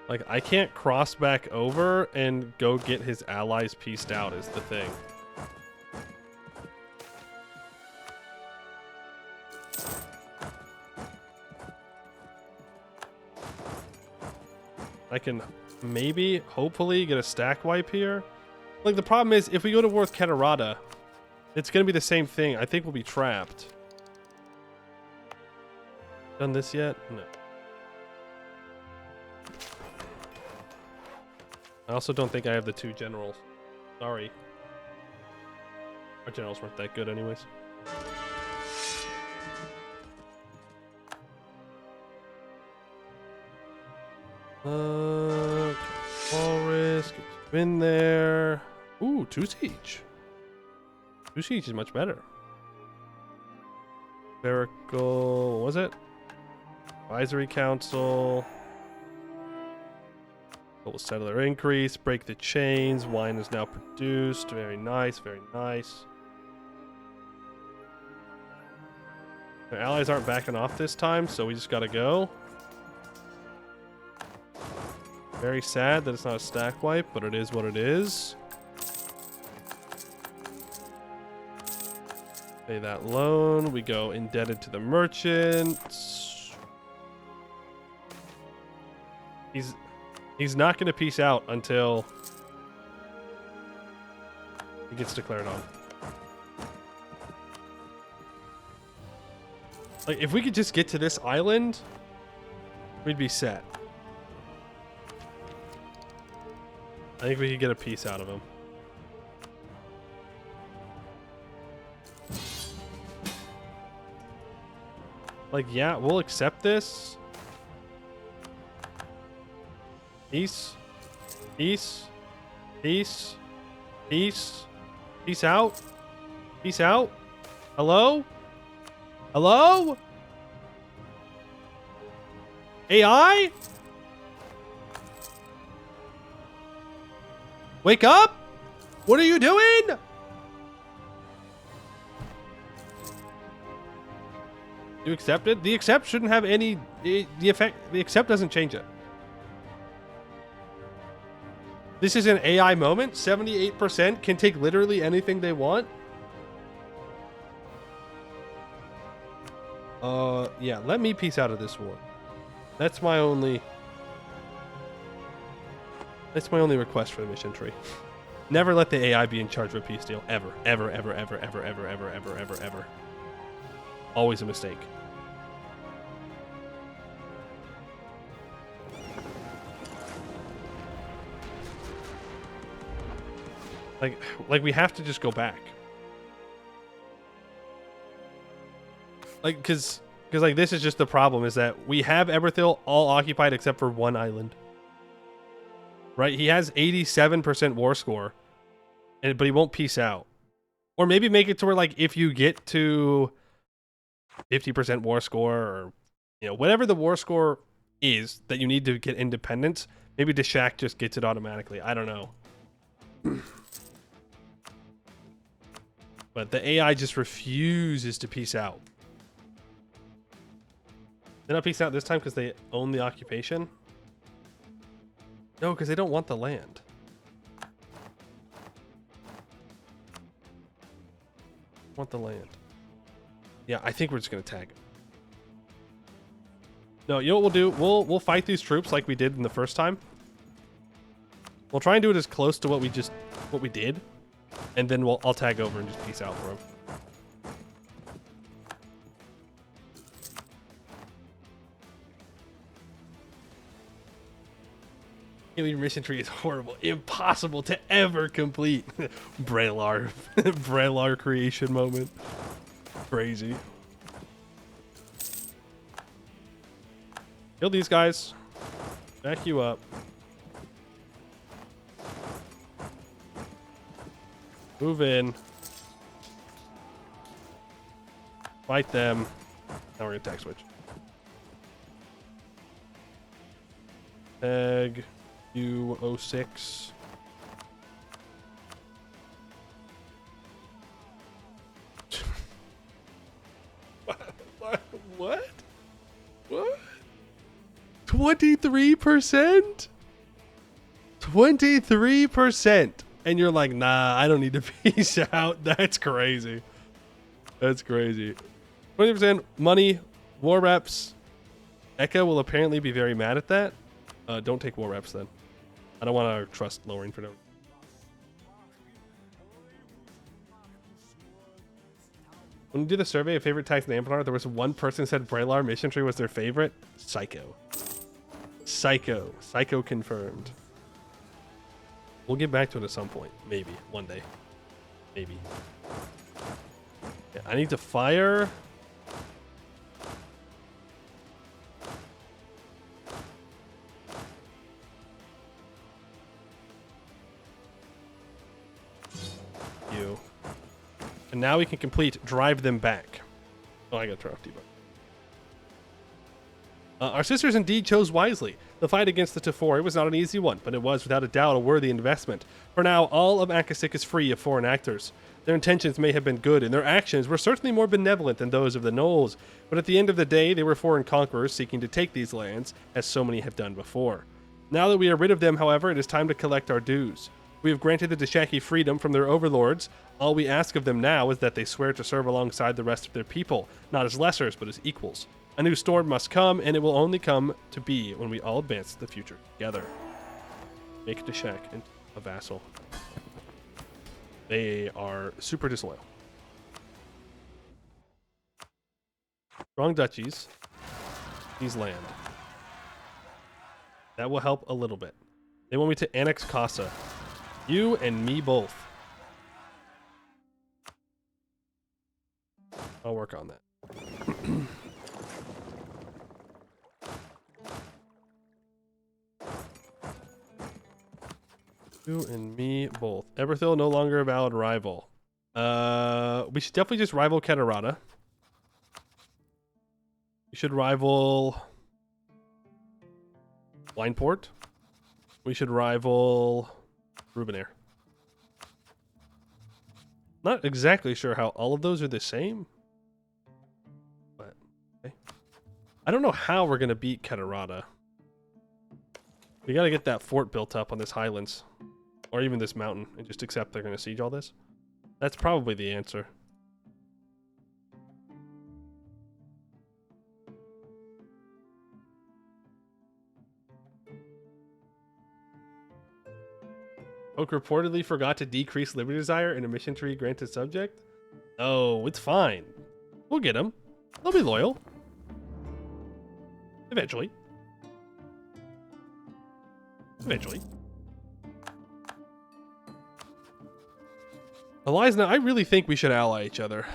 Like, I can't cross back over and go get his allies pieced out is the thing. I can maybe, hopefully, get a stack wipe here. Like, the problem is, if we go to war with Ketarada, it's going to be the same thing. I think we'll be trapped. Done this yet? No. I also don't think I have the two generals. Sorry. Our generals weren't that good anyways. All risk. It's been there. Ooh, 2 siege. 2 siege is much better. Verical, what was it? Advisory Council. Global settler increase. Break the chains. Wine is now produced. Very nice, very nice. Our allies aren't backing off this time, so we just gotta go. Very sad that it's not a stack wipe, but it is what it is. Pay that loan. We go indebted to the merchants. He's not going to peace out until he gets declared on. Like, if we could just get to this island, we'd be set. I think we could get a piece out of him. Like, yeah, we'll accept this. Peace. Peace. Peace. Peace. Peace out. Peace out. Hello? Hello? AI? Wake up! What are you doing? You accepted? The accept shouldn't have any... the accept doesn't change it. This is an AI moment. 78% can take literally anything they want. Yeah, let me peace out of this war. That's my only request for the mission tree. Never let the AI be in charge of a peace deal. Ever. Ever, ever, ever, ever, ever, ever, ever, ever, ever. Always a mistake. Like we have to just go back. Like, cause like this is just the problem, is that we have Eberthil all occupied except for one island. Right? He has 87% war score, but he won't peace out. Or maybe make it to where, like, if you get to 50% war score, or, you know, whatever the war score is that you need to get independence, maybe Deshak just gets it automatically. I don't know. But the AI just refuses to peace out. They're not peacing out this time because they own the occupation? No, because they don't want the land. Want the land. Yeah, I think we're just gonna tag it. No, you know what we'll do? We'll fight these troops like we did in the first time. We'll try and do it as close to what we did, and then I'll tag over and just peace out for them. Your mission tree is horrible. Impossible to ever complete. Brelar. Brelar creation moment. Crazy. Kill these guys. Back you up. Move in. Fight them. Now we're gonna tag switch. Tag. U06. What? What? 23%? 23%. And you're like, nah, I don't need to peace out. That's crazy. That's crazy. 20% money, war reps. Ekha will apparently be very mad at that. Don't take war reps then. I don't want our trust lowering for no. When we did the survey of favorite tags in Anbennar, there was one person who said Brelar mission tree was their favorite. Psycho. Psycho. Psycho confirmed. We'll get back to it at some point. Maybe. One day. Maybe. Yeah, I need to fire. You. And now we can complete drive them back. Oh, I gotta turn off debug. Our sisters indeed chose wisely. The fight against the Tafori was not an easy one, but it was without a doubt a worthy investment. For now, all of Akasik is free of foreign actors. Their intentions may have been good, and their actions were certainly more benevolent than those of the Knolls, but at the end of the day, they were foreign conquerors seeking to take these lands, as so many have done before. Now that we are rid of them, however, it is time to collect our dues. We have granted the Deshaki freedom from their overlords. All we ask of them now is that they swear to serve alongside the rest of their people, not as lessers, but as equals. A new storm must come, and it will only come to be when we all advance to the future together. Make Deshak into a vassal. They are super disloyal. Strong duchies. These land. That will help a little bit. They want me to annex Casa. You and me both. I'll work on that. You and me both. Eberthil no longer a valid rival. We should definitely just rival Kedarata. We should rival Wineport. We should rival Rubenair. Not exactly sure how all of those are the same. But I don't know how we're gonna beat Kedarata. We gotta get that fort built up on this highlands. Or even this mountain, and just accept they're gonna siege all this. That's probably the answer. Oak reportedly forgot to decrease liberty desire in a mission tree granted subject. Oh, it's fine. We'll get them. They'll be loyal. Eventually. Eventually. Eliza, I really think we should ally each other.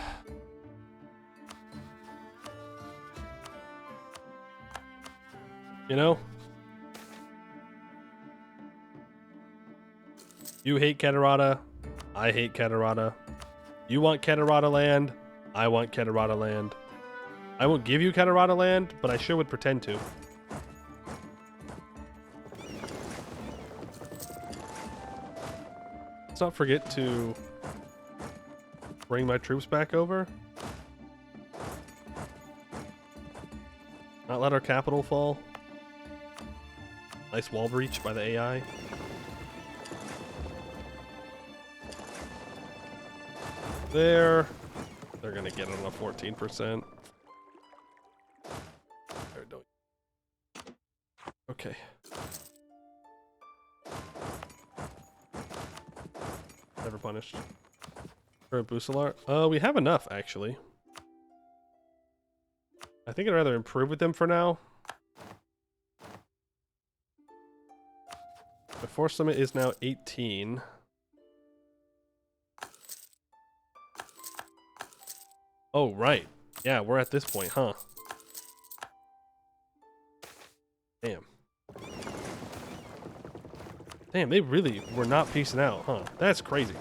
You know? You hate Kedarata. I hate Kedarata. You want Kedarata land. I want Kedarata land. I won't give you Kedarata land, but I sure would pretend to. Let's not forget to bring my troops back over. Not let our capital fall. Nice wall breach by the AI. There. They're gonna get it on a 14%. There, don't. Okay. Never punished. For a Busalar? We have enough, actually. I think I'd rather improve with them for now. The force limit is now 18. Oh, right. Yeah, we're at this point, huh? Damn. Damn, they really were not piecing out, huh? That's crazy.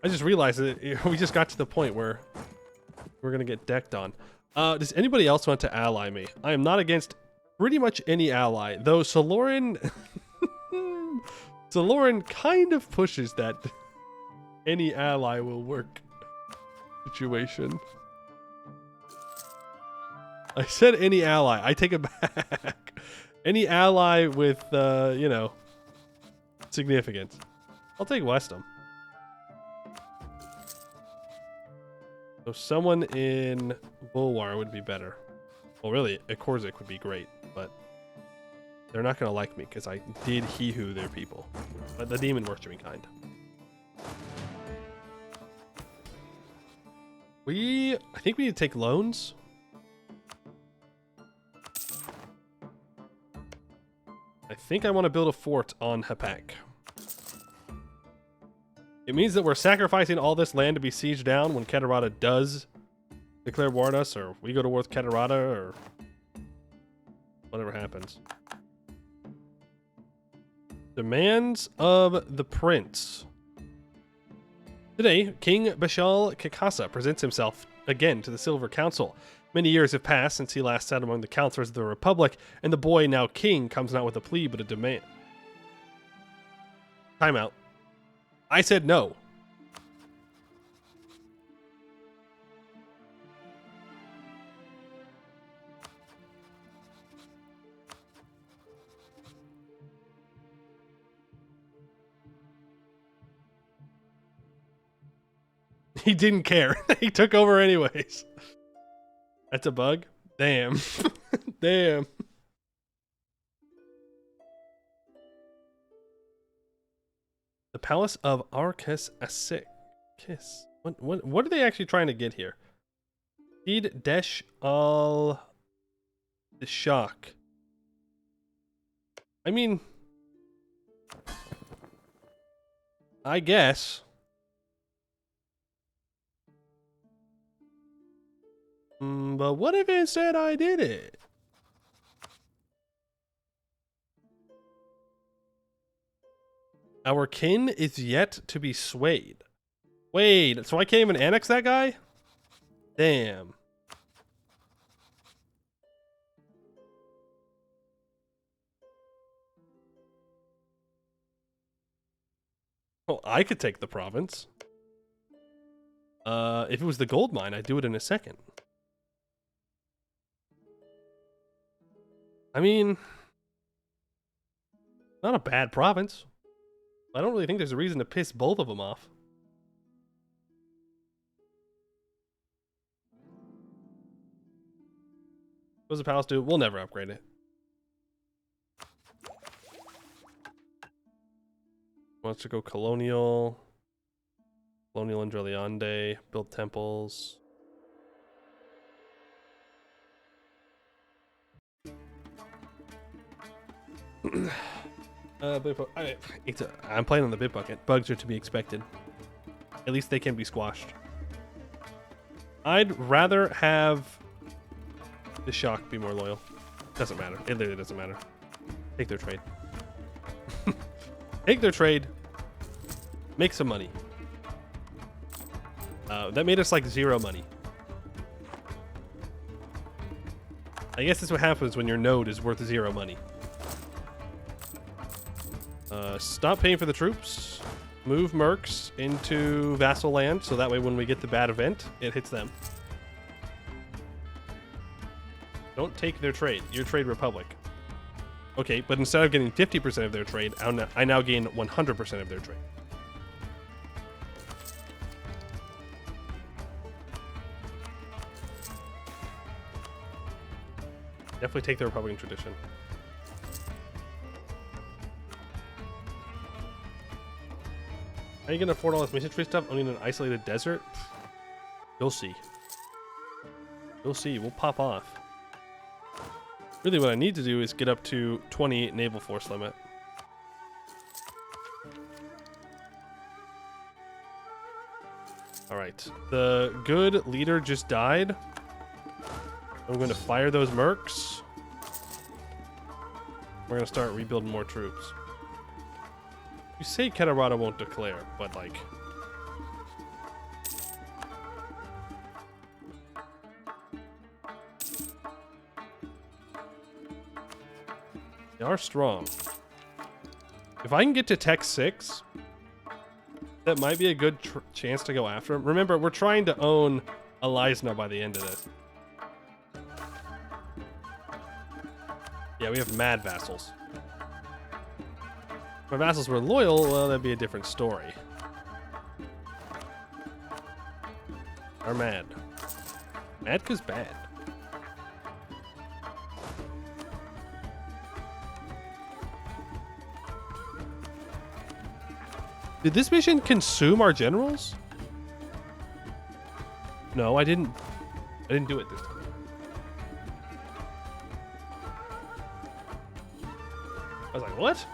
I just realized that we just got to the point where we're gonna get decked on. Does anybody else want to ally me? I am not against pretty much any ally, though Soloran... Soloran kind of pushes that any ally will work situation. I said any ally. I take it back. Any ally with, you know, significance. I'll take Westham. So someone in Bulwar would be better. Well, really, a Korzik would be great, but they're not going to like me because I did he-who their people. But the demon worshipping kind. I think we need to take loans. I think I want to build a fort on Hapak. It means that we're sacrificing all this land to be sieged down when Kedarata does declare war on us, or we go to war with Kedarata, or whatever happens. Demands of the prince. Today, King Bashal Kakasa presents himself again to the Silver Council. Many years have passed since he last sat among the counselors of the Republic, and the boy, now king, comes not with a plea but a demand. Time out. I said no. He didn't care. He took over anyways. That's a bug? Damn. Damn. The Palace of Arcus Asik. Kiss. What are they actually trying to get here? Feed Desh al the Shock. I mean, I guess. But what if instead I did it? Our kin is yet to be swayed. Wait, so I can't even annex that guy? Damn. Well, I could take the province. If it was the gold mine, I'd do it in a second. I mean, not a bad province. I don't really think there's a reason to piss both of them off. What does the palace do? We'll never upgrade it. Wants to go colonial. Colonial and Dreliande. Build temples. I'm playing on the bit bucket. Bugs are to be expected. At least they can be squashed. I'd rather have the shock be more loyal. Doesn't matter. It literally doesn't matter. Take their trade. Take their trade. Make some money. That made us like 0 money. I guess that's what happens when your node is worth 0 money. Stop paying for the troops. Move mercs into vassal land, so that way when we get the bad event, it hits them. Don't take their trade. Your trade republic. Okay, but instead of getting 50% of their trade, I now gain 100% of their trade. Definitely take the Republican tradition. How are you gonna afford all this mission tree stuff only in an isolated desert? You'll see. You'll see. We'll pop off. Really what I need to do is get up to 20 naval force limit. Alright. The good leader just died. I'm going to fire those mercs. We're going to start rebuilding more troops. You say Kedarata won't declare, but like... They are strong. If I can get to Tech 6, that might be a good chance to go after him. Remember, we're trying to own Alizna by the end of this. Yeah, we have mad vassals. If my vassals were loyal, well, that'd be a different story. Are mad. Mad 'cause bad. Did this mission consume our generals? No, I didn't do it this time. I was like, what?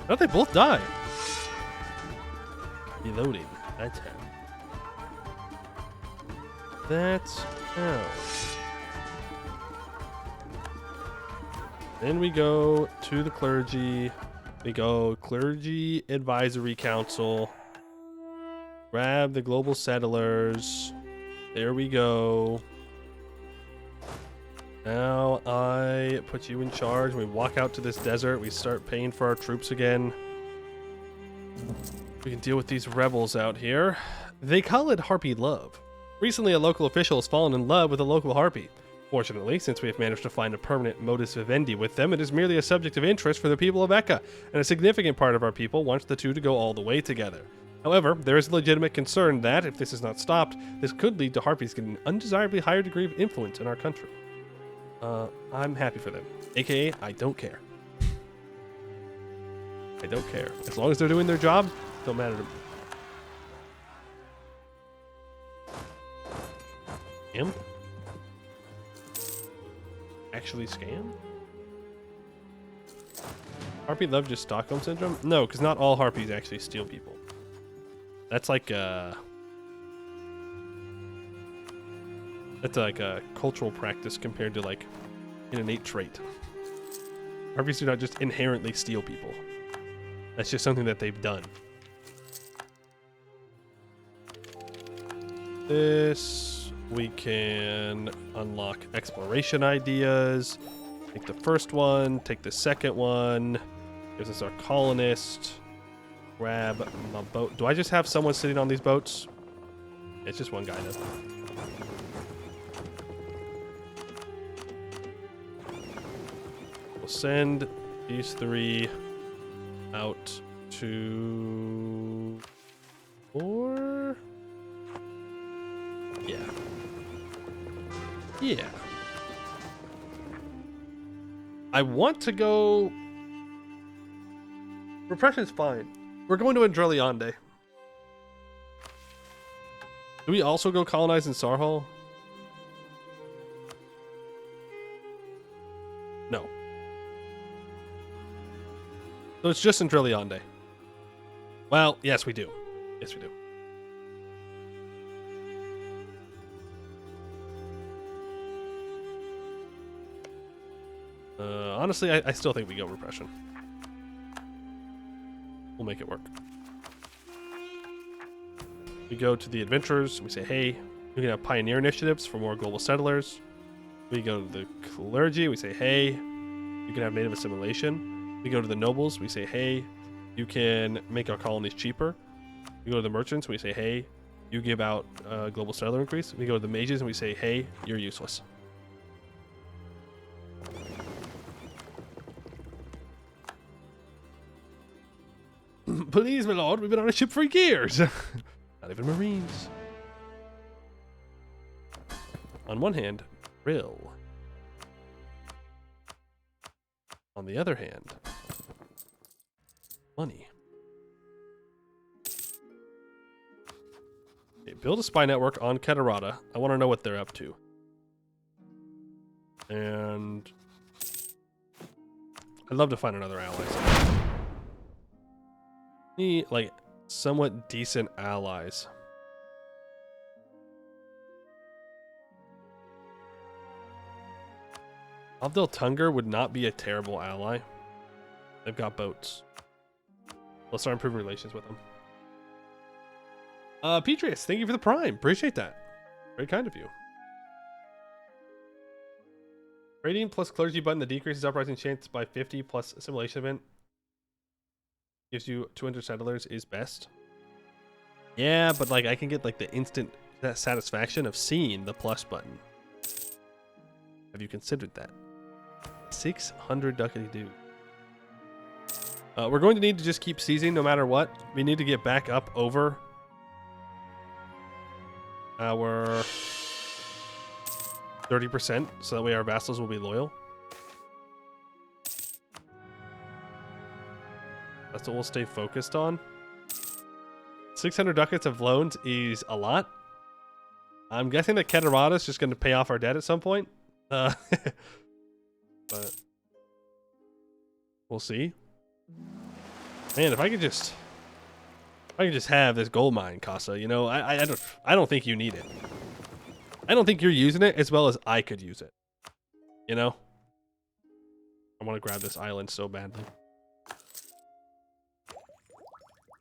How did they both die? Reloading. That's how. That's how. Then we go to the clergy. We go Clergy Advisory Council. Grab the global settlers. There we go. Now I put you in charge. We walk out to this desert. We start paying for our troops again. We can deal with these rebels out here. They call it Harpy Love. Recently, a local official has fallen in love with a local Harpy. Fortunately, since we have managed to find a permanent modus vivendi with them, it is merely a subject of interest for the people of Ekha, and a significant part of our people wants the two to go all the way together. However, there is a legitimate concern that, if this is not stopped, this could lead to Harpies getting an undesirably higher degree of influence in our country. I'm happy for them. AKA, I don't care. I don't care. As long as they're doing their job, it don't matter to me. Imp? Actually scam? Harpy love just Stockholm syndrome? No, because not all harpies actually steal people. That's like a cultural practice compared to like an innate trait. Harpies do not just inherently steal people. That's just something that they've done. This we can unlock exploration ideas. Take the first one, take the second one. Gives us our colonist. Grab my boat. Do I just have someone sitting on these boats? It's just one guy though. send these 3 out to 4. Yeah. Yeah. I want to go. Repression's fine. We're going to Andreliande. Do we also go colonize in Sarhal? No. So it's just Andreliande. Well, yes, we do. Yes, we do. Honestly, I still think we go repression. We'll make it work. We go to the adventurers. We say, hey, we can have pioneer initiatives for more global settlers. We go to the clergy. We say, hey, you can have native assimilation. We go to the nobles. We say, hey, you can make our colonies cheaper. We go to the merchants. We say, hey, you give out global settler increase. We go to the mages and we say, hey, you're useless. Please, my lord, we've been on a ship for years. Not even Marines. On one hand, Rill. On the other hand, money. Okay, build a spy network on Catarata. I want to know what they're up to. And I'd love to find another ally. Need, like, somewhat decent allies. Abdel Tunger would not be a terrible ally. They've got boats. Let's start improving relations with them. Petrius, thank you for the prime. Appreciate that. Very kind of you. Trading plus clergy button that decreases uprising chance by 50 plus assimilation event. Gives you 200 settlers is best. Yeah, but like I can get like the instant satisfaction of seeing the plus button. Have you considered that? 600 ducats due. We're going to need to just keep seizing no matter what. We need to get back up over our 30% so that way our vassals will be loyal. That's what we'll stay focused on. 600 ducats of loans is a lot. I'm guessing that Catarata is just going to pay off our debt at some point. But we'll see. Man, if I could just have this gold mine, Casa, you know, I don't think you need it. I don't think you're using it as well as I could use it. You know? I want to grab this island so badly.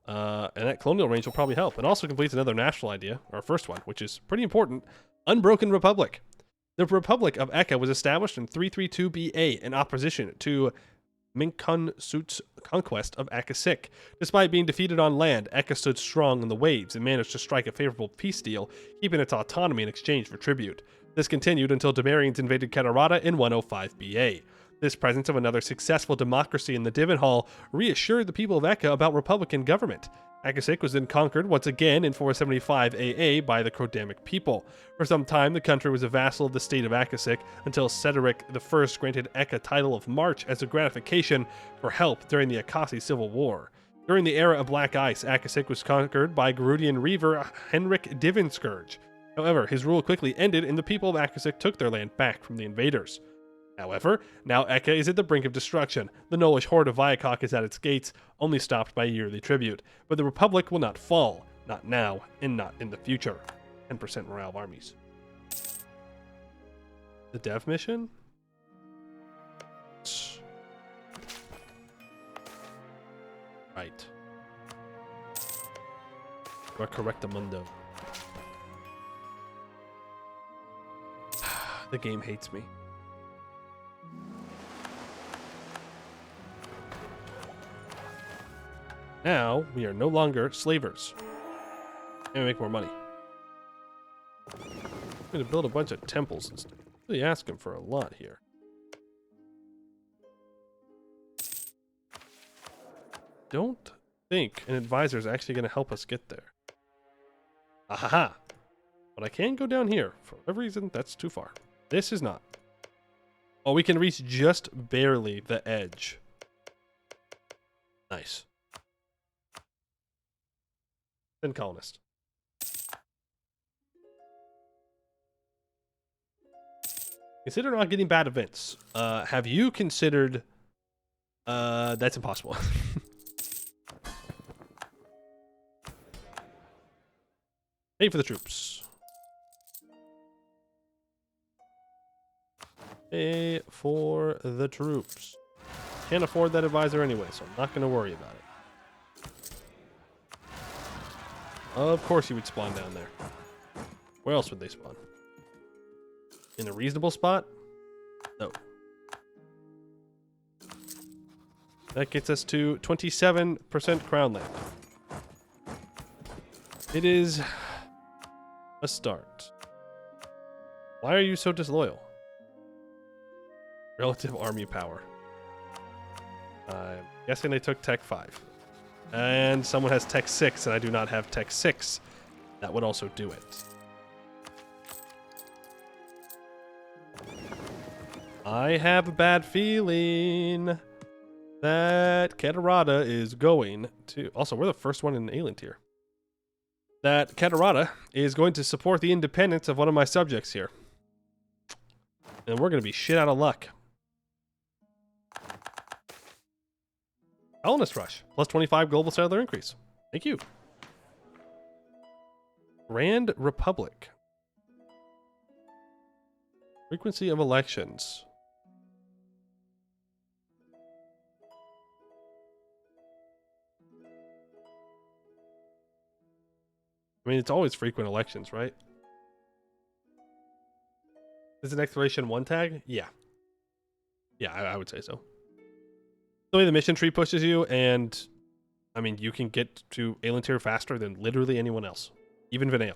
And that colonial range will probably help. It also completes another national idea, our first one, which is pretty important. Unbroken Republic. The Republic of Ekha was established in 332 BA in opposition to Minkonsut's conquest of Akasik. Despite being defeated on land, Ekha stood strong in the waves and managed to strike a favorable peace deal, keeping its autonomy in exchange for tribute. This continued until Demarians invaded Catarata in 105 BA. This presence of another successful democracy in the Divan Hall reassured the people of Ekha about Republican government. Akasik was then conquered once again in 475 AA by the Krodamic people. For some time, the country was a vassal of the state of Akasik until Cedric I granted Ekha title of March as a gratification for help during the Akasi Civil War. During the era of Black Ice, Akasik was conquered by Garudian Reaver Henrik Divenscourge. However, his rule quickly ended and the people of Akasik took their land back from the invaders. However, now Ekha is at the brink of destruction. The Nolish horde of Vyakok is at its gates, only stopped by yearly tribute. But the Republic will not fall. Not now, and not in the future. 10% morale of armies. The dev mission? Right. You are correctamundo. The game hates me. Now, we are no longer slavers. And we make more money. I'm going to build a bunch of temples and stuff. Really asking for a lot here. don't think an advisor is actually going to help us get there. Ahaha. But I can go down here. For whatever reason, that's too far. This is not. Oh, we can reach just barely the edge. Nice. Then colonist. Consider not getting bad events. Have you considered... that's impossible. Pay for the troops. Pay for the troops. Can't afford that advisor anyway, so I'm not going to worry about it. Of course you would spawn down there. Where else would they spawn? In a reasonable spot? No. That gets us to 27% crown land. It is a start. Why are you so disloyal? Relative army power. I'm guessing they took Tech 5. And someone has Tech 6, and I do not have Tech 6. That would also do it. I have a bad feeling that Catarata is going to... Also, we're the first one in Ayland here. That Catarata is going to support the independence of one of my subjects here. And we're going to be shit out of luck. Colonist Rush. Plus 25 global settler increase. Thank you. Grand Republic. Frequency of elections. I mean, it's always frequent elections, right? Is an exploration 1 tag? Yeah. Yeah, I would say so. The way the mission tree pushes you, and I mean, you can get to Aelantir faster than literally anyone else. Even Vinale.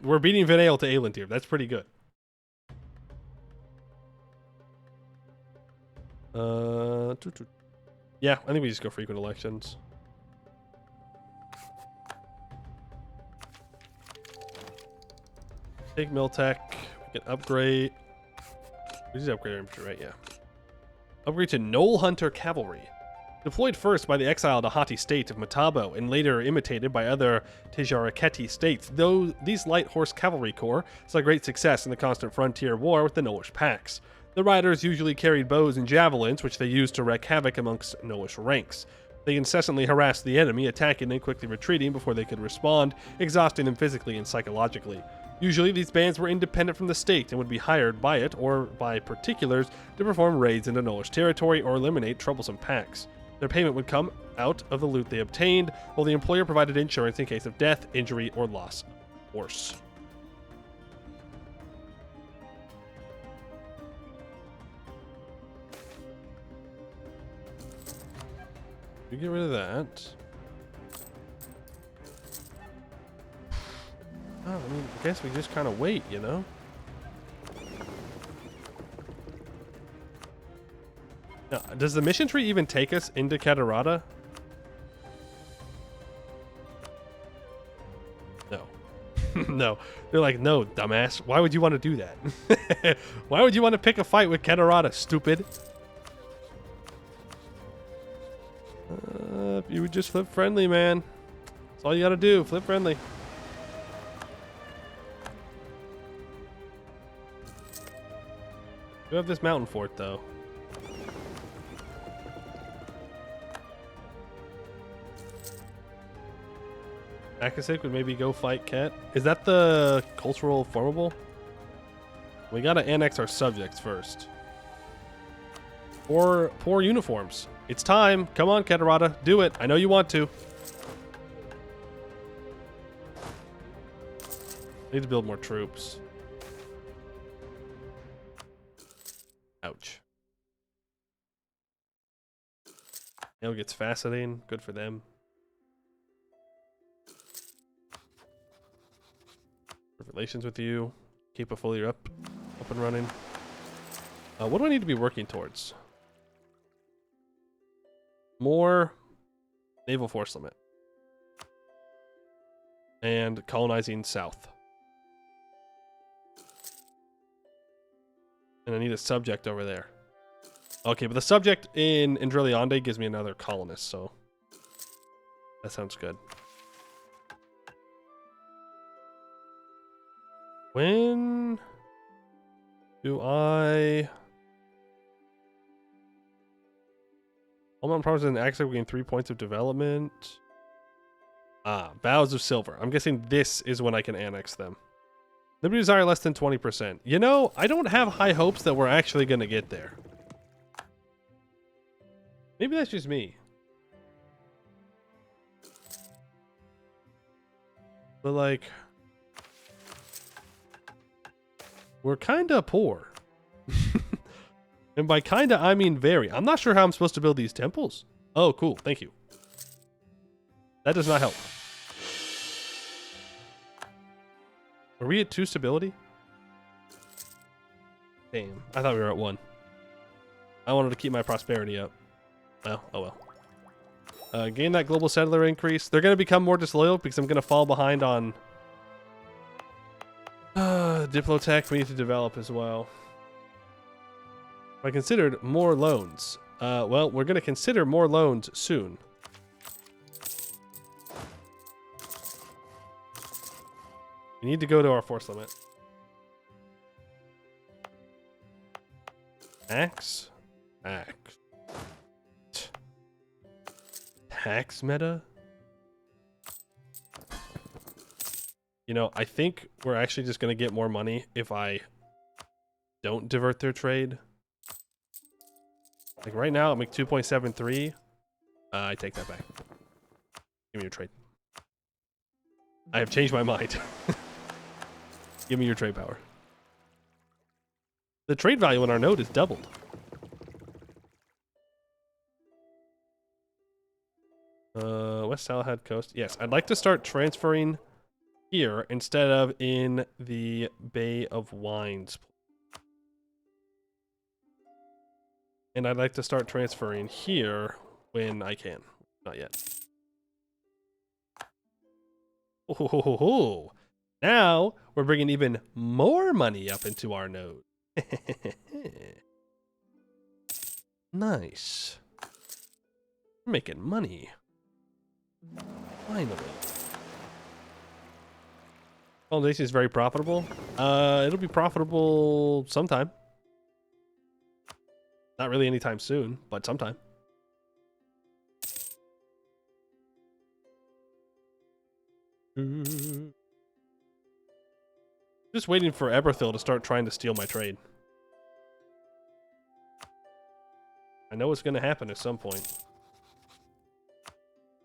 We're beating Vinale to Aelantir. That's pretty good. Yeah, I think we just go frequent elections. Take Miltech. We can upgrade. We just upgrade our infantry, right? Yeah. Upgrade to Knoll Hunter Cavalry. Deployed first by the exiled Ahati state of Matabo and later imitated by other Tejaraketi states, though these light horse cavalry corps saw great success in the constant frontier war with the Nolish packs. The riders usually carried bows and javelins, which they used to wreak havoc amongst Nolish ranks. They incessantly harassed the enemy, attacking and quickly retreating before they could respond, exhausting them physically and psychologically. Usually, these bands were independent from the state and would be hired by it or by particulars to perform raids into Nolish territory or eliminate troublesome packs. Their payment would come out of the loot they obtained, while the employer provided insurance in case of death, injury, or loss of horse. You get rid of that. Oh, I mean, I guess we just kind of wait, you know? Now, does the mission tree even take us into Catarata? No. No. They're like, no, dumbass. Why would you want to do that? Why would you want to pick a fight with Catarata, stupid? If you would just flip friendly, man. That's all you gotta do. Flip friendly. We have this mountain fort, though. Akasik would maybe go fight Ket. Is that the cultural formable? We gotta annex our subjects first. Or poor uniforms. It's time. Come on, Catarata. Do it. I know you want to. Need to build more troops. Ouch. Nail gets fascinating. Good for them. Relations with you. Keep a fully up and running. What do I need to be working towards? More naval force limit. And colonizing south. And I need a subject over there. Okay, but the subject in Indriliande gives me another colonist, so that sounds good. When do I... All mountain provinces and access will gain 3 points of development. Ah, Vows of Silver. I'm guessing this is when I can annex them. Liberty desire less than 20%. You know, I don't have high hopes that we're actually going to get there. Maybe that's just me. But like... we're kinda poor. And by kinda, I mean very. I'm not sure how I'm supposed to build these temples. Oh, cool. Thank you. That does not help. Are we at 2 stability? Damn. I thought we were at 1. I wanted to keep my prosperity up. Oh well. Gain that global settler increase. They're going to become more disloyal because I'm going to fall behind on Diplotech. We need to develop as well. I considered more loans. Well, we're going to consider more loans soon. We need to go to our force limit. Tax? Tax meta? You know, I think we're actually just going to get more money if I don't divert their trade. Like right now, I make 2.73. I take that back. Give me your trade. I have changed my mind. Give me your trade power. The trade value on our node is doubled. West Salahad Coast. Yes, I'd like to start transferring here instead of in the Bay of Wines. And I'd like to start transferring here when I can. Not yet. Oh, now we're bringing even more money up into our node. Nice. We're making money. Finally. Colonization is very profitable. It'll be profitable sometime. Not really anytime soon, but sometime. Just waiting for Eberthil to start trying to steal my trade. I know it's going to happen at some point.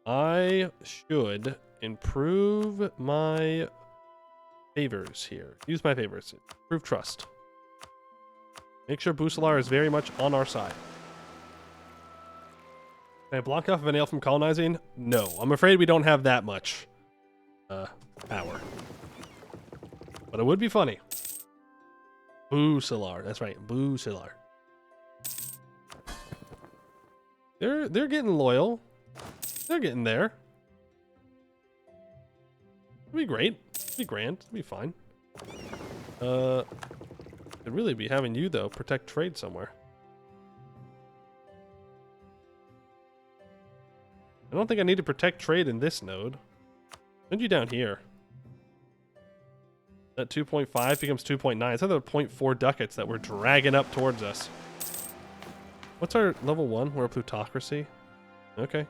I should improve my favors here. Use my favors. Improve trust. Make sure Bucelar is very much on our side. Can I block off Vanale from colonizing? No. I'm afraid we don't have that much power. But it would be funny. Bucelar. That's right. Bucelar. They're getting loyal. They're getting there. It'll be great. It'll be grand. It'll be fine. Could really be having you, though, protect trade somewhere. I don't think I need to protect trade in this node. Send you down here. That 2.5 becomes 2.9. It's another 0.4 ducats that we're dragging up towards us. What's our level 1? We're a plutocracy. Okay.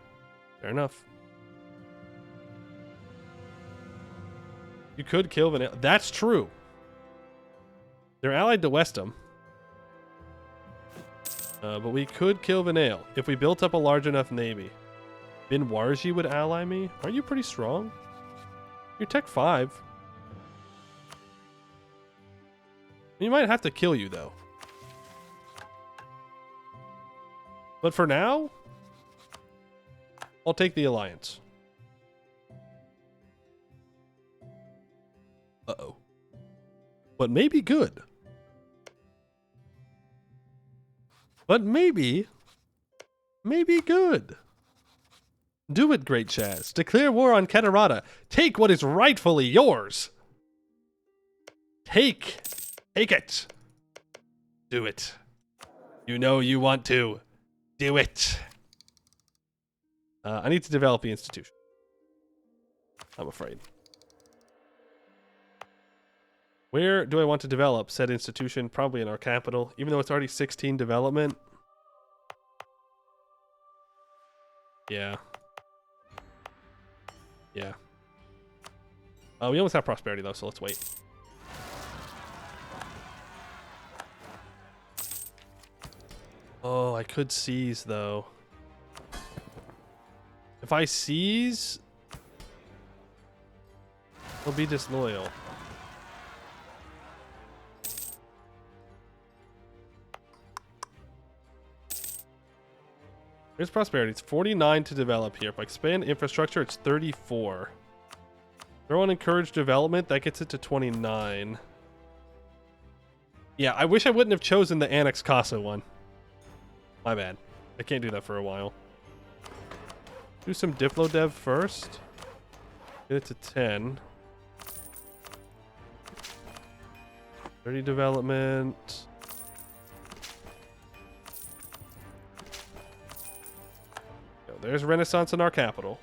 Fair enough. You could kill Vanilla. That's true. They're allied to Westham. But we could kill Vanale if we built up a large enough navy. Bin Warji would ally me. Aren't you pretty strong? You're Tech 5. You might have to kill you, though. But for now, I'll take the alliance. Uh-oh. But maybe good. But maybe good. Do it, great Chaz. Declare war on Katarata. Take what is rightfully yours. Take it. Do it. You know you want to. Do it. I need to develop the institution. I'm afraid. Where do I want to develop said institution? Probably in our capital, even though it's already 16 development. Yeah. Yeah. We almost have prosperity though, so let's wait. Oh, I could seize though. If I seize, he'll be disloyal. Here's prosperity. It's 49 to develop here. If I expand infrastructure, it's 34. Throw on encourage development. That gets it to 29. Yeah, I wish I wouldn't have chosen the Annex Casa one. My bad. I can't do that for a while. Do some Diplo dev first. Get it to 10. 30 development. There's Renaissance in our capital.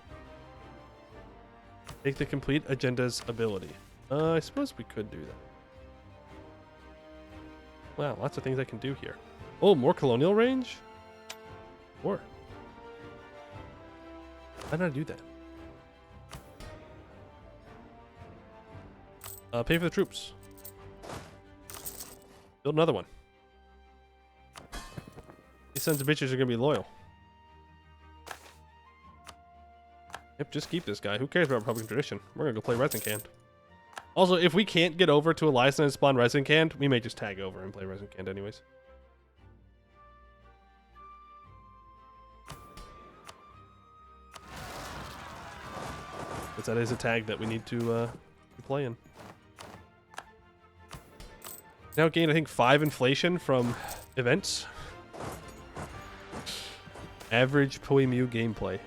Take the complete agenda's ability. I suppose we could do that. Wow, lots of things I can do here. Oh, more colonial range? Sure. How did I do that? Pay for the troops. Build another one. These sons of bitches are gonna be loyal. Yep, just keep this guy. Who cares about Republican tradition? We're gonna go play Resin Also, if we can't get over to a license and spawn Resin we may just tag over and play Resin anyways. Because that is a tag that we need to be playing. Now gain, I think, 5 inflation from events. Average Poimu gameplay.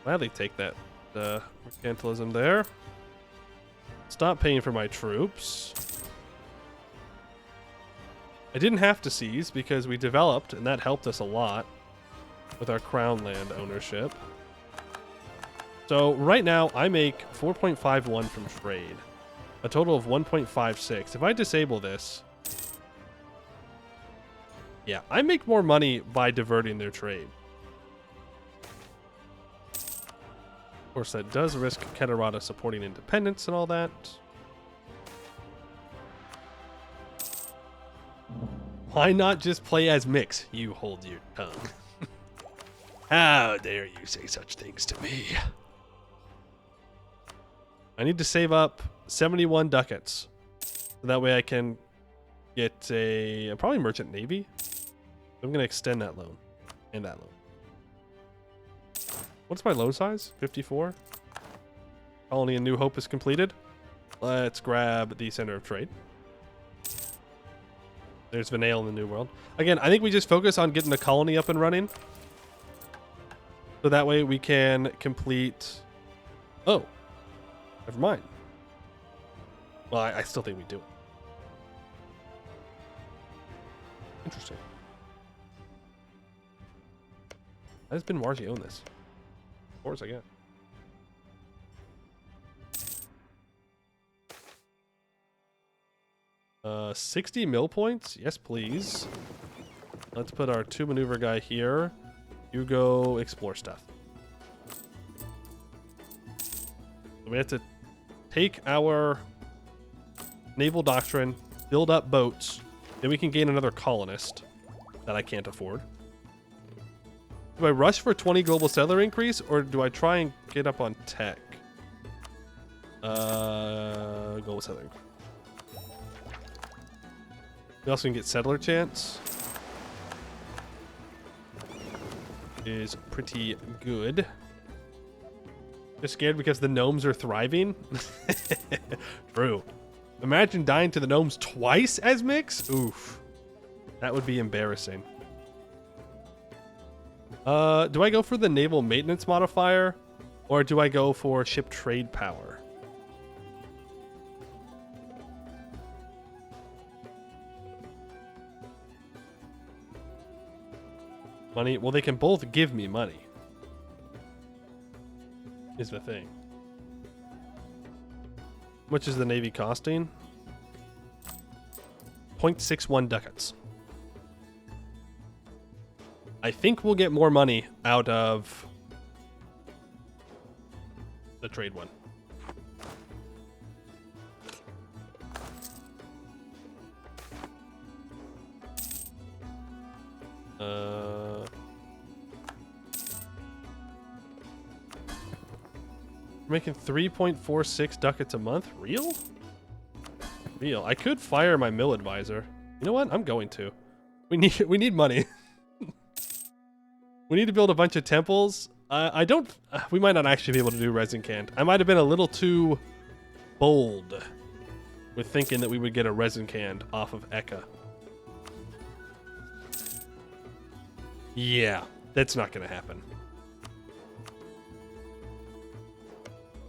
Gladly take that mercantilism there. Stop paying for my troops. I didn't have to seize because we developed, and that helped us a lot with our crown land ownership. So right now I make 4.51 from trade, a total of 1.56. If I disable this, yeah, I make more money by diverting their trade. Of course, that does risk Katarata supporting independence and all that. Why not just play as Mix? You hold your tongue. How dare you say such things to me? I need to save up 71 ducats. So that way I can get a probably merchant navy. I'm going to extend that loan and that loan. What's my loan size? 54. Colony in New Hope is completed. Let's grab the center of trade. There's Vanail in the New World. Again, I think we just focus on getting the colony up and running. So that way we can complete... Oh. Never mind. Well, I still think we do it. Interesting. How does Ben Warzi own this? Of course I get. 60 mill points? Yes, please. Let's put our 2 maneuver guy here. You go explore stuff. We have to take our naval doctrine, build up boats, then we can gain another colonist that I can't afford. Do I rush for 20 global settler increase, or do I try and get up on tech? Global settler increase. We also can get settler chance. Is pretty good. Just scared because the gnomes are thriving? True. Imagine dying to the gnomes twice as Mix? Oof. That would be embarrassing. Do I go for the naval maintenance modifier, or do I go for ship trade power? Money? Well, they can both give me money. Is the thing. How much is the Navy costing? 0.61 ducats. I think we'll get more money out of the trade one. We're making 3.46 ducats a month? Real? Real. I could fire my mill advisor. You know what? I'm going to. We need money. We need to build a bunch of temples. I don't... we might not actually be able to do resin canned. I might have been a little too bold with thinking that we would get a resin canned off of Ekha. Yeah, that's not going to happen.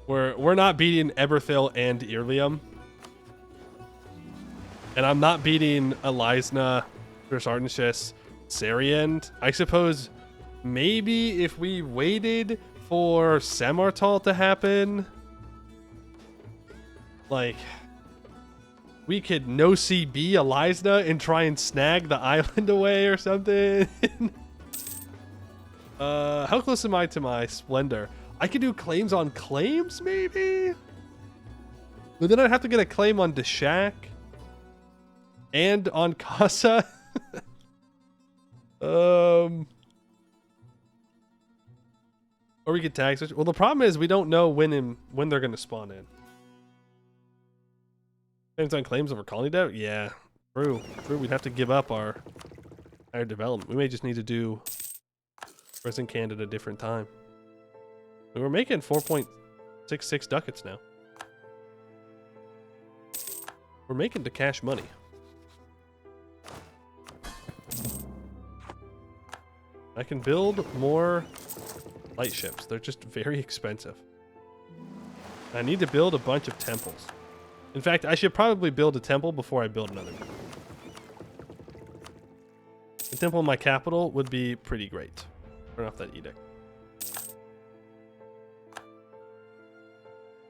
We're not beating Eberthil and Irlium. And I'm not beating Elisna, Versardenshus, Sariend. I suppose maybe if we waited for Samartal to happen, like, we could no CB Elisna and try and snag the island away or something. How close am I to my Splendor? I could do claims on claims, maybe? But then I'd have to get a claim on Deshak and on Casa. Or we could tag switch. Well, the problem is we don't know when they're going to spawn in. Claims on claims over colony debt? Yeah, true. We'd have to give up our development. We may just need to do resin canned at a different time. We're making 4.66 ducats now. We're making the cash money. I can build more light ships. They're just very expensive. I need to build a bunch of temples. In fact, I should probably build a temple before I build another. A temple in my capital would be pretty great. Turn off that edict.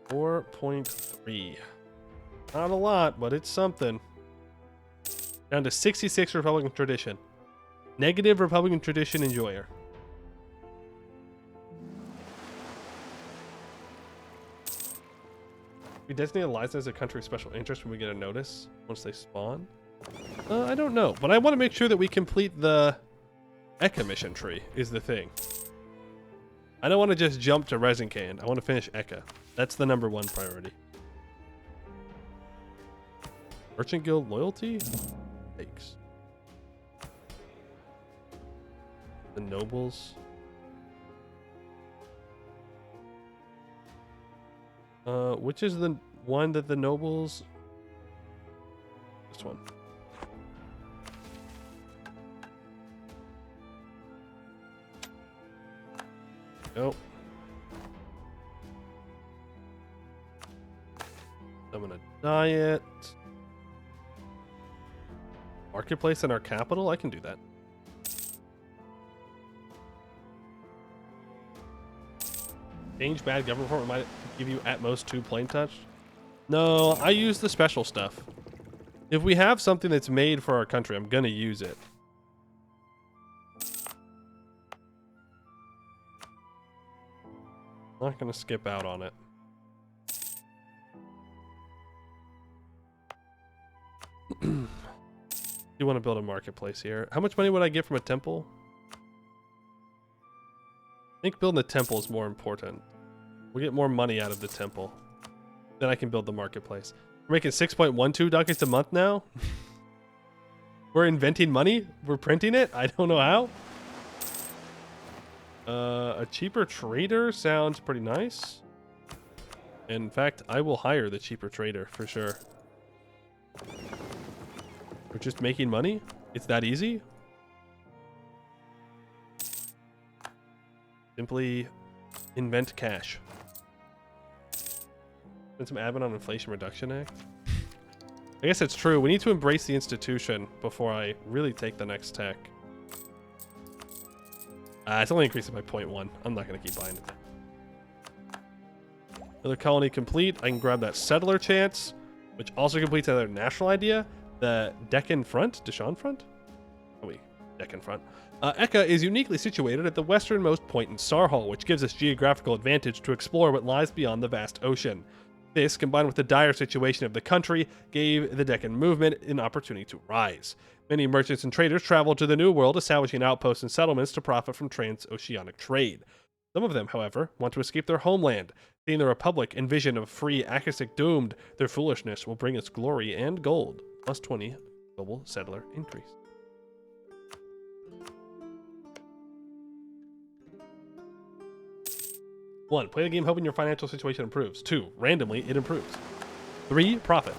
4.3. Not a lot, but it's something. Down to 66 Republican tradition. Negative Republican tradition enjoyer. We designate Eliza as a country of special interest when we get a notice once they spawn. I don't know, but I want to make sure that we complete the Ekha mission tree is the thing. I don't want to just jump to resin canned. I want to finish Ekha. That's the #1 priority. Merchant Guild loyalty? Thanks. The nobles. Which is the one that the nobles... This one. Nope. I'm gonna diet. Marketplace in our capital? I can do that. Change bad government form might give you at most 2 plain touch. No, I use the special stuff. If we have something that's made for our country, I'm gonna use it. Not gonna skip out on it. You want to build a marketplace here. How much money would I get from a temple? I think building the temple is more important. We'll get more money out of the temple. Then I can build the marketplace. We're making 6.12 ducats a month now. We're inventing money. We're printing it. I don't know how. A cheaper trader sounds pretty nice. In fact, I will hire the cheaper trader for sure. We're just making money? It's that easy? Simply invent cash. Spend some admin on Inflation Reduction Act. I guess it's true. We need to embrace the institution before I really take the next tech. It's only increasing by 0.1. I'm not going to keep buying it. Another colony complete. I can grab that settler chance, which also completes another national idea. The Deccan Front? Deshaun Front? Oh, wait. Deccan Front. Ekha is uniquely situated at the westernmost point in Sarhal, which gives us geographical advantage to explore what lies beyond the vast ocean. This, combined with the dire situation of the country, gave the Deccan movement an opportunity to rise. Many merchants and traders traveled to the New World, establishing outposts and settlements to profit from transoceanic trade. Some of them, however, want to escape their homeland. Seeing the Republic and vision of free Akasik doomed, their foolishness will bring us glory and gold. Plus 20 global settler increase. One, play the game hoping your financial situation improves. 2, randomly it improves. 3, profit.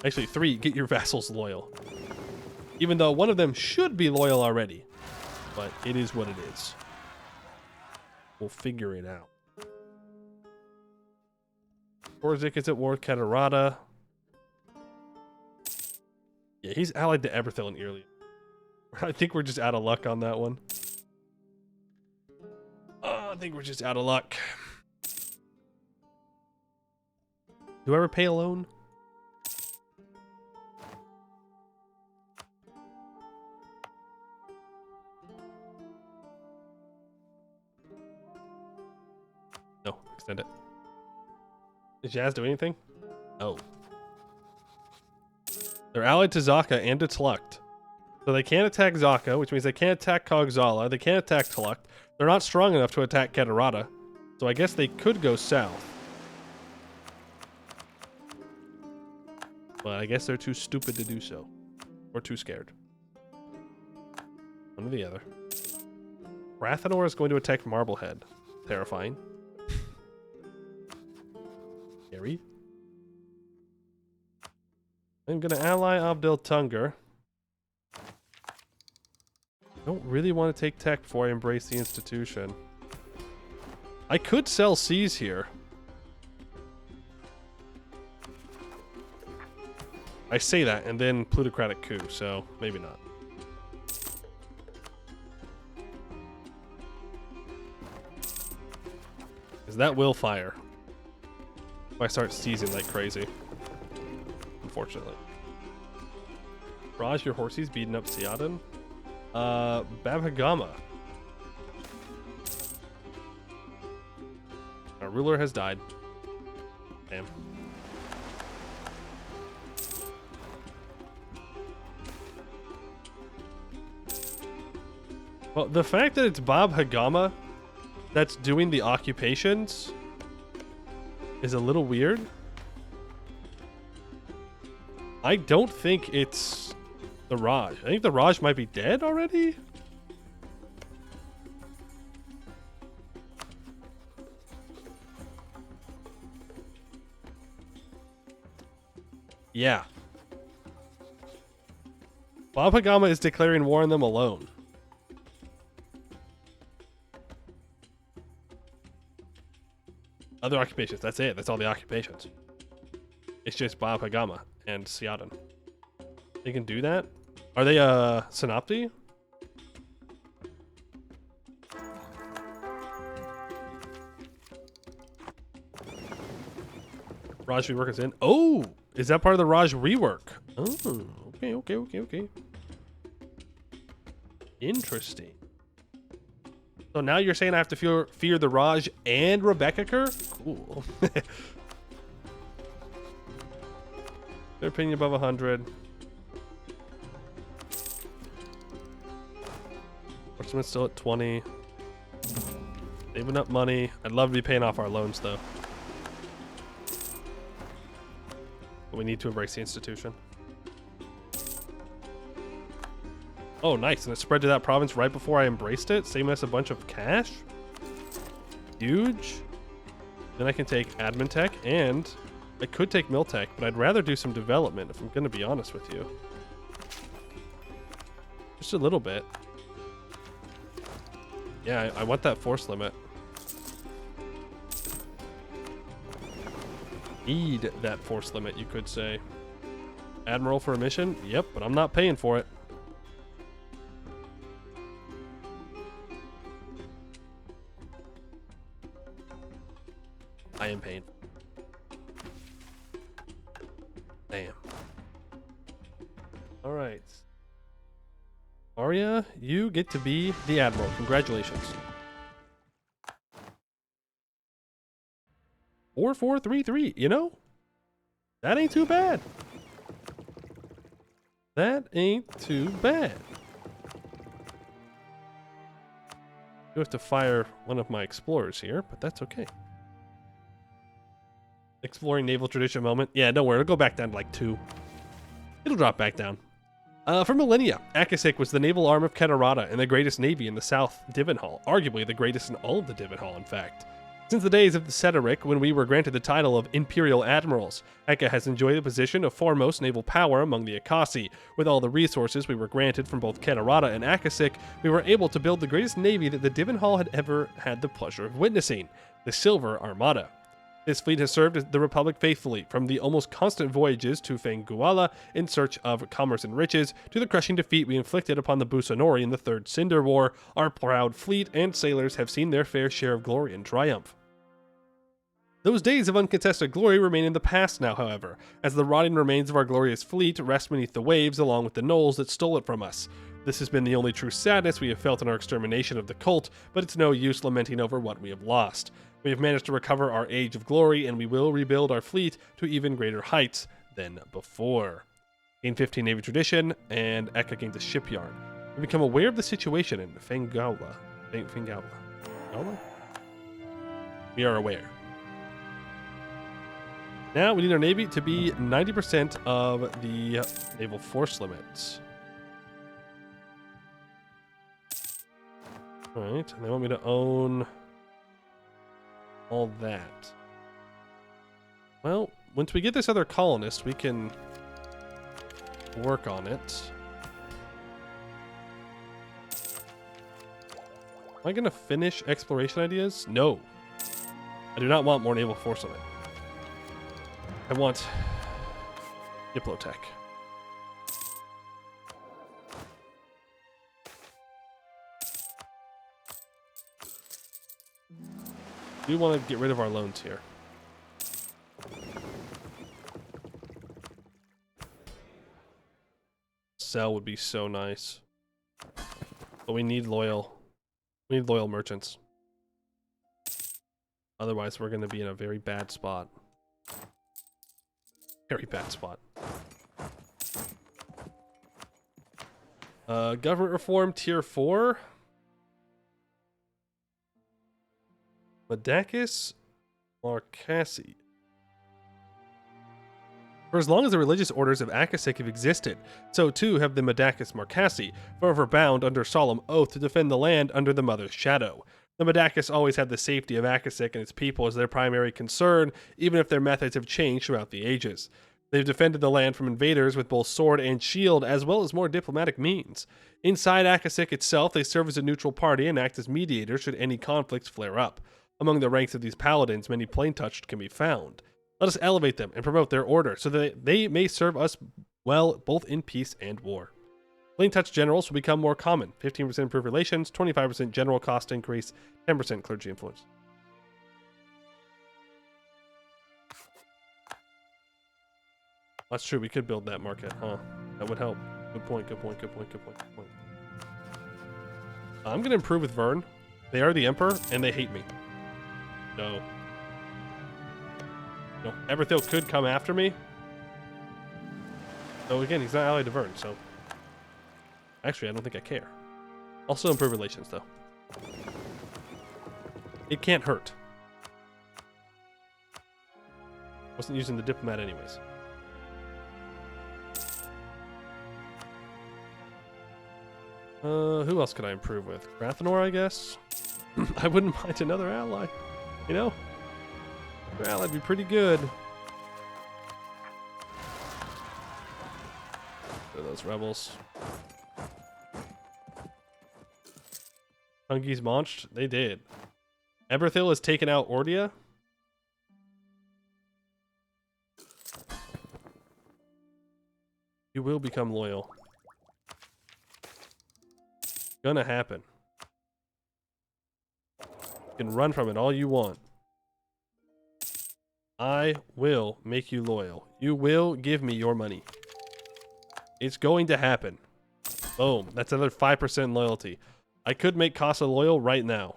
Actually, 3, get your vassals loyal. Even though one of them should be loyal already. But it is what it is. We'll figure it out. Korzik is at war with Katarata. Yeah, he's allied to Eberthil and Early. I think we're just out of luck on that one. I think we're just out of luck. Do I ever pay a loan? No, extend it. Did Jazz do anything? No. They're allied to Zaka and to Tluct. So they can't attack Zaka, which means they can't attack Kogzala. They can't attack Tluct. They're not strong enough to attack Kedarata. So I guess they could go south. But I guess they're too stupid to do so. Or too scared. One or the other. Rathanor is going to attack Marblehead. Terrifying. Scary. I'm going to ally Abdel Tungur. I don't really want to take tech before I embrace the institution. I could sell seas here. I say that, and then plutocratic coup, so maybe not. Because that will fire. If I start seizing like crazy. Unfortunately. Raj, your horsey's beating up Siadan. Babhagama. Our ruler has died. Damn. Well, the fact that it's Babhagama that's doing the occupations is a little weird. I don't think it's the Raj. I think the Raj might be dead already. Yeah. Babhagama is declaring war on them alone. Other occupations. That's it. That's all the occupations. It's just Babhagama and Siadan. They can do that? Are they Synopti? Raj rework is in. Oh! Is that part of the Raj rework? Oh, okay. Interesting. So now you're saying I have to fear the Raj and Rebecca-ker? Cool. Their opinion above 100. Portsmouth's still at 20. Saving up money. I'd love to be paying off our loans though. But we need to embrace the institution. Oh, nice. And it spread to that province right before I embraced it, saving us a bunch of cash. Huge. Then I can take admin tech, and I could take mill tech, but I'd rather do some development if I'm going to be honest with you. Just a little bit. Yeah, I want that force limit. Need that force limit, you could say. Admiral for a mission? Yep, but I'm not paying for it. I am paying. Damn. All right. Arya, you get to be the Admiral. Congratulations. 4433, you know? That ain't too bad. That ain't too bad. You have to fire one of my explorers here, but that's okay. Exploring naval tradition moment. Yeah, don't worry, it'll go back down to like 2. It'll drop back down. For millennia, Akasik was the naval arm of Kedarata and the greatest navy in the South Divanhall, arguably the greatest in all of the Divanhall, in fact. Since the days of the Ceteric, when we were granted the title of Imperial Admirals, Ekha has enjoyed the position of foremost naval power among the Akasi. With all the resources we were granted from both Kedarata and Akasik, we were able to build the greatest navy that the Divanhall had ever had the pleasure of witnessing, the Silver Armada. This fleet has served the Republic faithfully, from the almost constant voyages to Fenguala in search of commerce and riches, to the crushing defeat we inflicted upon the Busanori in the Third Cinder War. Our proud fleet and sailors have seen their fair share of glory and triumph. Those days of uncontested glory remain in the past now, however, as the rotting remains of our glorious fleet rest beneath the waves along with the gnolls that stole it from us. This has been the only true sadness we have felt in our extermination of the cult, but it's no use lamenting over what we have lost. We have managed to recover our age of glory, and we will rebuild our fleet to even greater heights than before. Gain 15 Navy tradition, and Ekha gains a shipyard. We become aware of the situation in Fengaula. Fengaula? We are aware. Now we need our navy to be 90% of the naval force limits. Alright, and they want me to own all that. Well, once we get this other colonist, we can work on it. Am I going to finish exploration ideas? No. I do not want more naval force limit. I want Diplotech. We want to get rid of our loans here. Sell would be so nice. But we need loyal. We need loyal merchants. Otherwise, we're going to be in a very bad spot. Very bad spot. Government reform tier 4. Madakis Marcasi. For as long as the religious orders of Akasik have existed, so too have the Madakis Marcasi, forever bound under solemn oath to defend the land under the Mother's shadow. The Madakis always had the safety of Akasik and its people as their primary concern, even if their methods have changed throughout the ages. They've defended the land from invaders with both sword and shield, as well as more diplomatic means. Inside Akasik itself, they serve as a neutral party and act as mediators should any conflicts flare up. Among the ranks of these paladins, many plain-touched can be found. Let us elevate them and promote their order, so that they may serve us well both in peace and war. Plain-touch generals will become more common. 15% improved relations, 25% general cost increase, 10% clergy influence. That's true, we could build that market, huh? That would help. Good point, good point, good point, good point, good point. I'm going to improve with Vern. They are the Emperor, and they hate me. No. No, Everthil could come after me. So again, he's not allied to Vern, so... Actually, I don't think I care. Also improve relations, though. It can't hurt. Wasn't using the diplomat anyways. Who else could I improve with? Rathanor, I guess? I wouldn't mind another ally. You know? Another ally would be pretty good. Those rebels. Fungies launched? They did. Eberthil has taken out Ordia. You will become loyal. Gonna happen. You can run from it all you want. I will make you loyal. You will give me your money. It's going to happen. Boom. That's another 5% loyalty. I could make Casa loyal right now.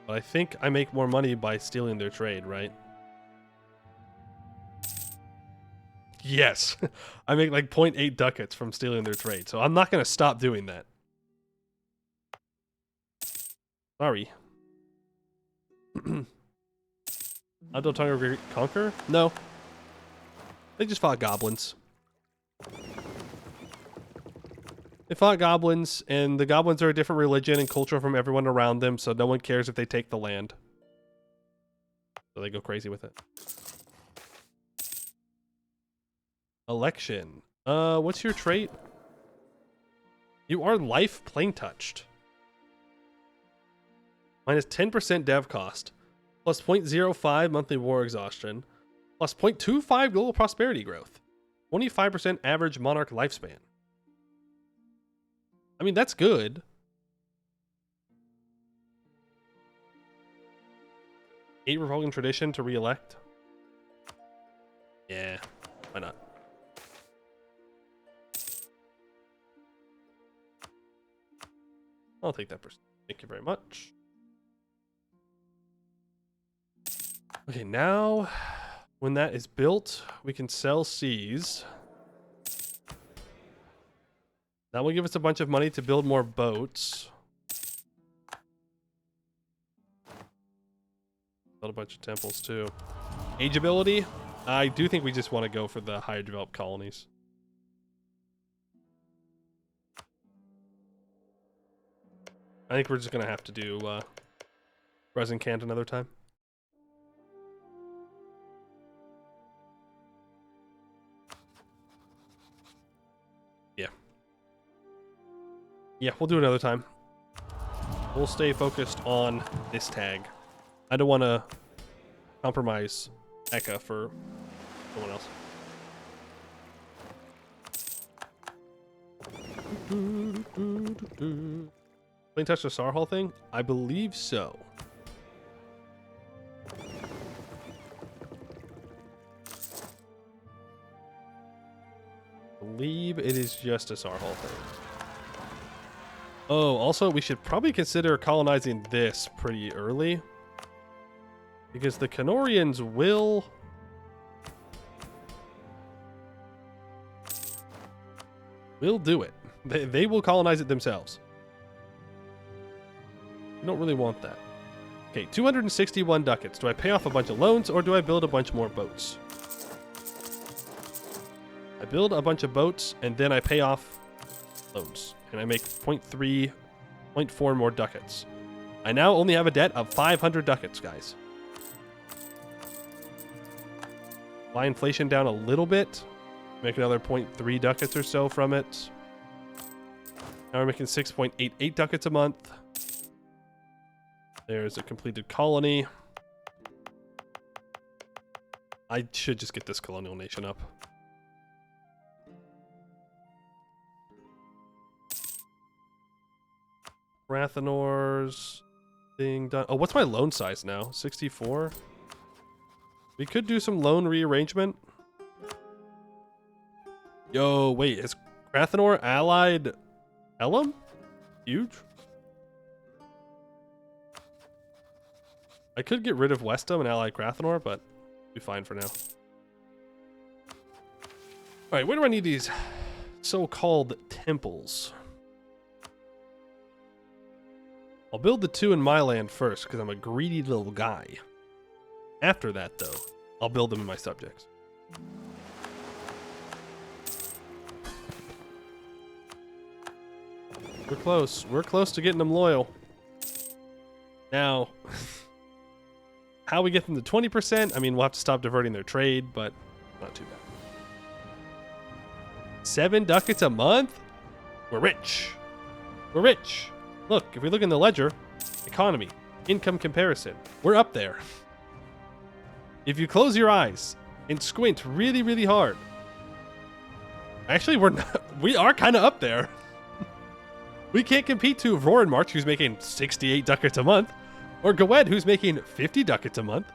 But I think I make more money by stealing their trade, right? Yes. I make like 0.8 ducats from stealing their trade. So I'm not going to stop doing that. Sorry. Outdoor Tongue Conquer? No. They just fought goblins. They fought goblins, and the goblins are a different religion and culture from everyone around them, so no one cares if they take the land. So they go crazy with it. Election. What's your trait? You are life plane touched. Minus 10% dev cost. Plus 0.05 monthly war exhaustion. Plus 0.25 global prosperity growth. 25% average monarch lifespan. I mean, that's good. 8 Republican tradition to re-elect. Yeah, why not? I'll take that percent. Thank you very much. Okay, now when that is built, we can sell seas. That will give us a bunch of money to build more boats. Build a bunch of temples too. Age ability? I do think we just want to go for the higher developed colonies. I think we're just going to have to do Resin Cant another time. Yeah, we'll do it another time. We'll stay focused on this tag. I don't want to compromise Ekha for someone else. Plain touch the Sarhal thing? I believe so. I believe it is just a Sarhal thing. Oh, also, we should probably consider colonizing this pretty early. Because the Canorians will... do it. They will colonize it themselves. We don't really want that. Okay, 261 ducats. Do I pay off a bunch of loans, or do I build a bunch more boats? I build a bunch of boats, and then I pay off loans. And I make 0.3, 0.4 more ducats. I now only have a debt of 500 ducats, guys. Fly inflation down a little bit. Make another 0.3 ducats or so from it. Now we're making 6.88 ducats a month. There's a completed colony. I should just get this colonial nation up. Rathanor's thing done. Oh, what's my loan size now? 64? We could do some loan rearrangement. Yo, wait, is Rathanor allied Elam? Huge? I could get rid of Westham and ally Rathanor, but be fine for now. Alright, where do I need these so-called temples? I'll build the 2 in my land first, because I'm a greedy little guy. After that, though, I'll build them in my subjects. We're close. We're close to getting them loyal. Now, how we get them to 20%? I mean, we'll have to stop diverting their trade, but not too bad. 7 ducats a month? We're rich. We're rich. Look, if we look in the ledger, economy, income comparison, we're up there. If you close your eyes and squint really, really hard, actually, we are kind of up there. We can't compete to Roarenmarch, who's making 68 ducats a month, or Goed, who's making 50 ducats a month.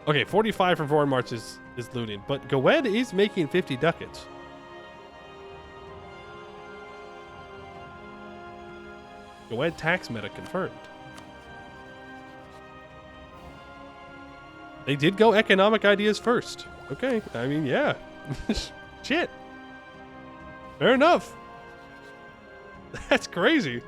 Okay, 45 from Roarenmarch is looting, but Goed is making 50 ducats. Goed tax meta confirmed. They did go economic ideas first. Okay, I mean, yeah. Shit. Fair enough. That's crazy.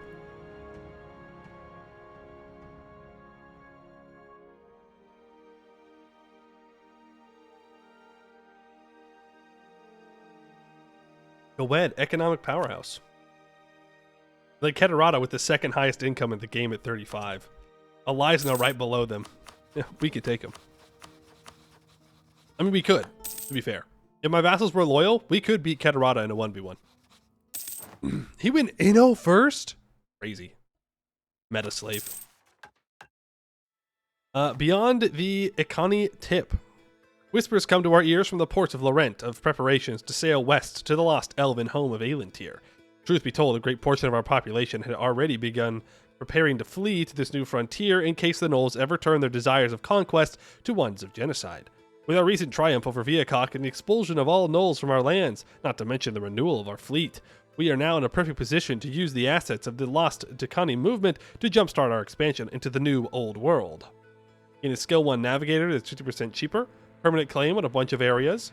Goed, economic powerhouse. Like Keterada with the second highest income in the game at 35. Elizna right below them. Yeah, we could take him. I mean, we could, to be fair. If my vassals were loyal, we could beat Keterada in a 1v1. He went Inno first? Crazy. Meta slave. Beyond the Ekani tip. Whispers come to our ears from the ports of Laurent of preparations to sail west to the lost elven home of Aelintir. Truth be told, a great portion of our population had already begun preparing to flee to this new frontier in case the Gnolls ever turn their desires of conquest to ones of genocide. With our recent triumph over Viacok and the expulsion of all Gnolls from our lands, not to mention the renewal of our fleet, we are now in a perfect position to use the assets of the lost Dakani movement to jumpstart our expansion into the new old world. In a skill 1 navigator that's 50% cheaper, permanent claim on a bunch of areas,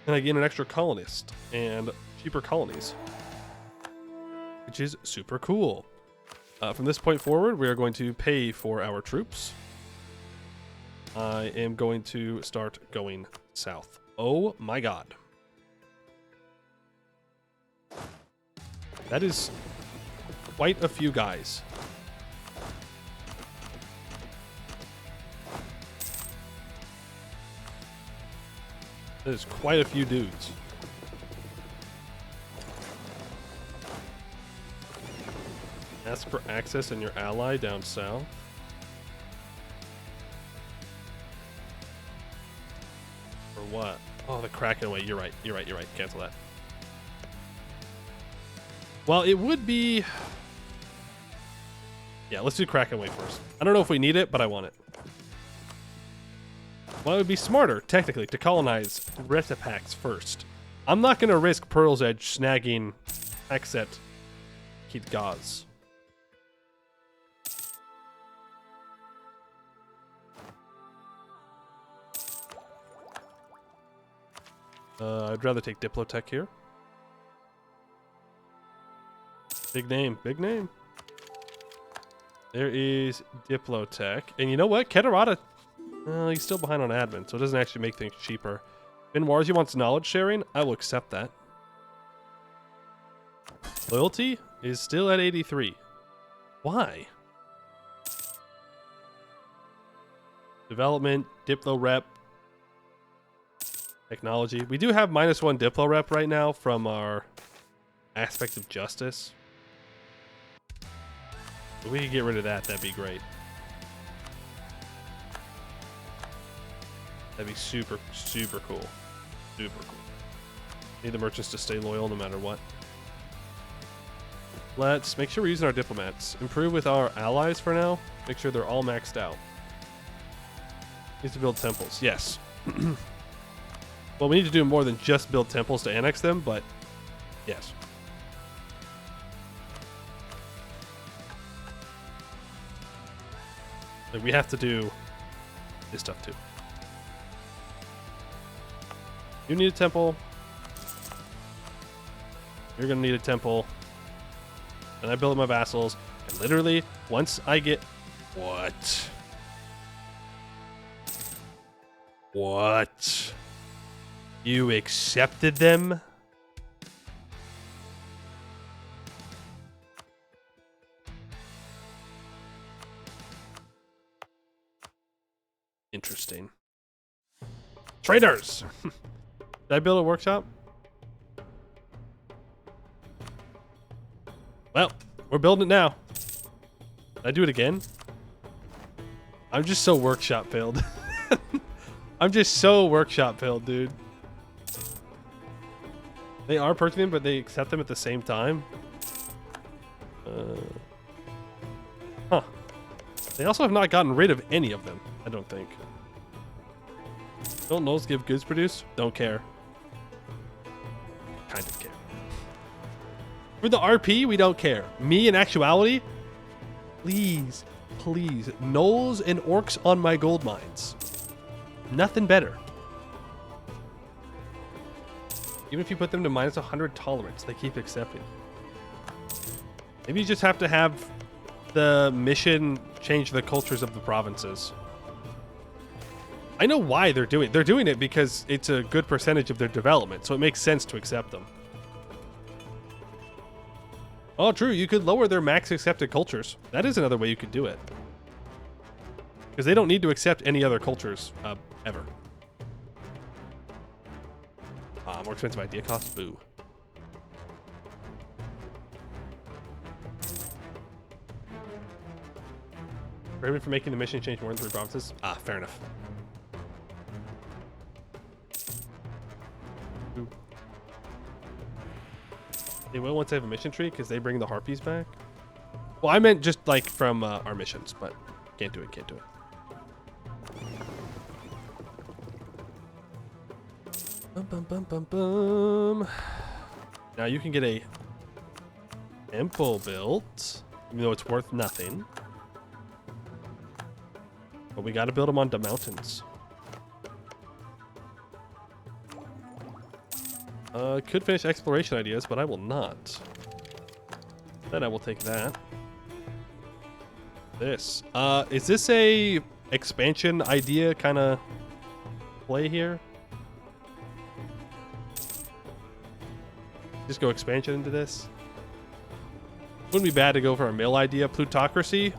and I gain an extra colonist and cheaper colonies, which is super cool. From this point forward, we are going to pay for our troops. I am going to start going south. Oh my god. That is quite a few guys. That is quite a few dudes. Ask for access and your ally down south. For what? Oh, the Kraken way. You're right. You're right. You're right. Cancel that. Well, it would be... Yeah, let's do Kraken way first. I don't know if we need it, but I want it. Well, it would be smarter, technically, to colonize Retapax first. I'm not going to risk Pearl's Edge snagging Exet Kitgaz. I'd rather take Diplotech here. Big name, big name. There is Diplotech. And you know what? Keterada, he's still behind on admin, so it doesn't actually make things cheaper. Binwarzi wants knowledge sharing. I will accept that. Loyalty is still at 83. Why? Development, Diplo rep. Technology. We do have -1 Diplo rep right now from our aspect of justice. If we could get rid of that, that'd be great. That'd be super, super cool. Super cool. Need the merchants to stay loyal no matter what. Let's make sure we're using our diplomats. Improve with our allies for now. Make sure they're all maxed out. Needs to build temples. Yes. Well, we need to do more than just build temples to annex them, but yes. Like, we have to do this stuff too. You need a temple. You're going to need a temple. And I build my vassals. And literally, once I get... What? What? You accepted them? Interesting. Traders! Did I build a workshop? Well, we're building it now. Did I do it again? I'm just so workshop filled. I'm just so workshop filled, dude. They are purchasing them, but they accept them at the same time. Huh. They also have not gotten rid of any of them, I don't think. Don't Knowles give goods produced? Don't care. Kind of care. For the RP, we don't care. Me, in actuality, please, please, Knowles and orcs on my gold mines. Nothing better. Even if you put them to minus 100 tolerance, they keep accepting. Maybe you just have to have the mission change the cultures of the provinces. I know why they're doing it. They're doing it because it's a good percentage of their development, so it makes sense to accept them. Oh, true. You could lower their max accepted cultures. That is another way you could do it. Because they don't need to accept any other cultures, ever. More expensive idea cost? Boo. Prohibited for making the mission change more than 3 provinces? Ah, fair enough. Ooh. They will once they have a mission tree because they bring the harpies back. Well, I meant just like from our missions, but can't do it, can't do it. Bum, bum, bum, bum, bum. Now you can get a temple built, even though it's worth nothing. But we got to build them on the mountains. Could finish exploration ideas, but I will not. Then I will take that. This. Is this a expansion idea kind of play here? Just go expansion into this. Wouldn't be bad to go for a mill idea. Plutocracy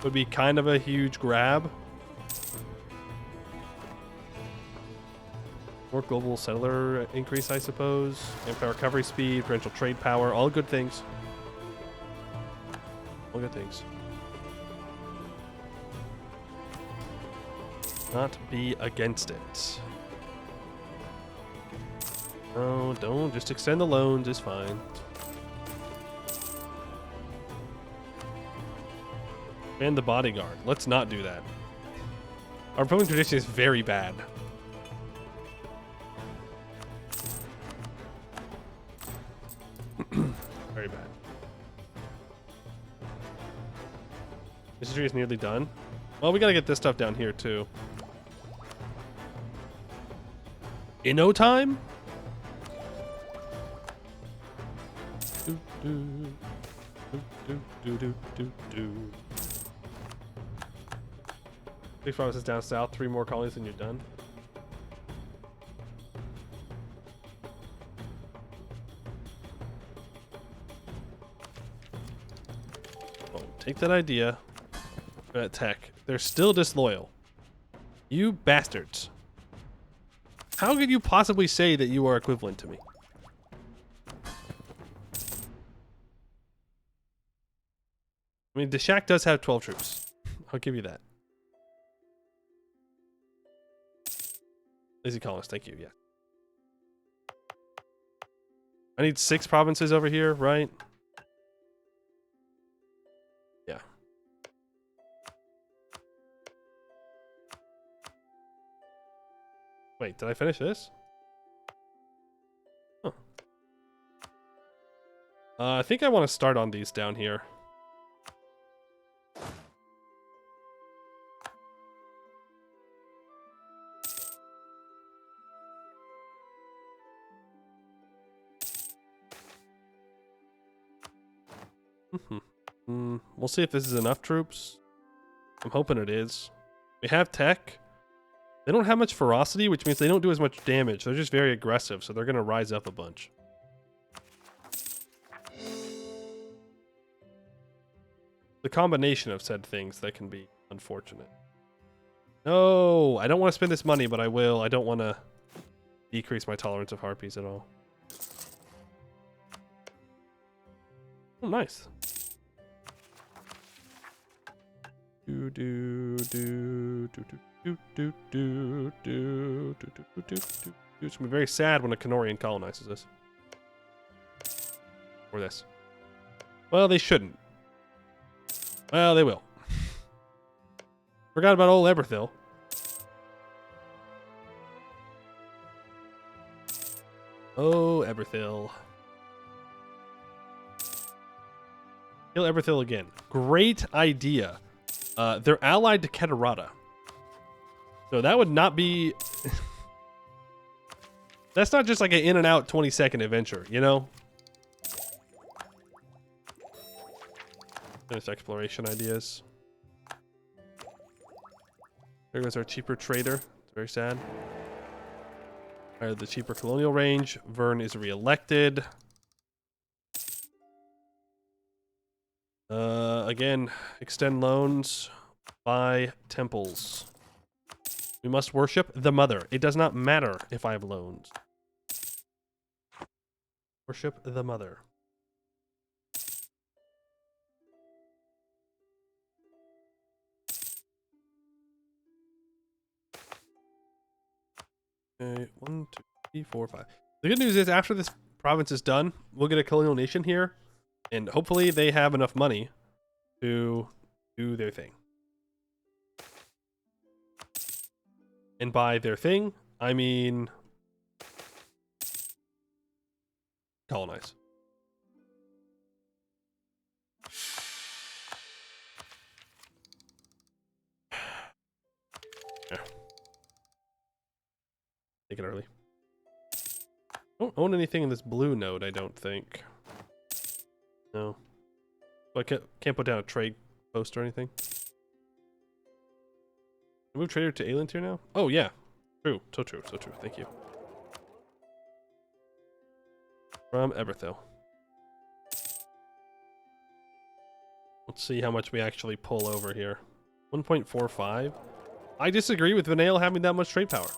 would be kind of a huge grab. More global settler increase, I suppose. Empire recovery speed, potential trade power, all good things. All good things. Not be against it. No, don't. Just extend the loans. It's fine. And the bodyguard. Let's not do that. Our Republican tradition is very bad. Very bad. This tree is nearly done. Well, we gotta get this stuff down here too. In no time? Do, do, do, do, do, do, do. 6 provinces down south, 3 more colonies and you're done. Oh, take that idea. That tech. They're still disloyal. You bastards. How could you possibly say that you are equivalent to me? I mean, Deshak does have 12 troops. I'll give you that. Lazy colonist, thank you, yeah. I need 6 provinces over here, right? Yeah. Wait, did I finish this? Huh. I think I want to start on these down here. We'll see if this is enough troops. I'm hoping it is. We have tech. They don't have much ferocity, which means they don't do as much damage. They're just very aggressive, so they're going to rise up a bunch. The combination of said things that can be unfortunate. No, I don't want to spend this money, but I will. I don't want to decrease my tolerance of harpies at all. Oh, nice. Do do do do do do do do do do do do do. It's gonna be very sad when a Canorian colonizes this. Or this. Well, they shouldn't. Well, they will. Forgot about old Eberthil. Oh, Eberthil. Kill Eberthil again. Great idea. They're allied to Keterata. So that would not be... That's not just like an in and out 20-second adventure, you know? There's exploration ideas. There goes our cheaper trader. It's very sad. The cheaper colonial range. Vern is re-elected. Again, extend loans. Buy temples. We must worship the mother. It does not matter if I have loans. Worship the mother. Okay, 1, 2, 3, 4, 5. The good news is after this province is done, we'll get a colonial nation here, and hopefully they have enough money to do their thing. And by their thing, I mean colonize. Yeah. Take it early. Don't own anything in this blue node, I don't think. No. Well, I can't put down a trade post or anything. Move trader to alien tier now? Oh, yeah. True. So true. So true. Thank you. From Eberthil. Let's see how much we actually pull over here. 1.45. I disagree with Vanale having that much trade power.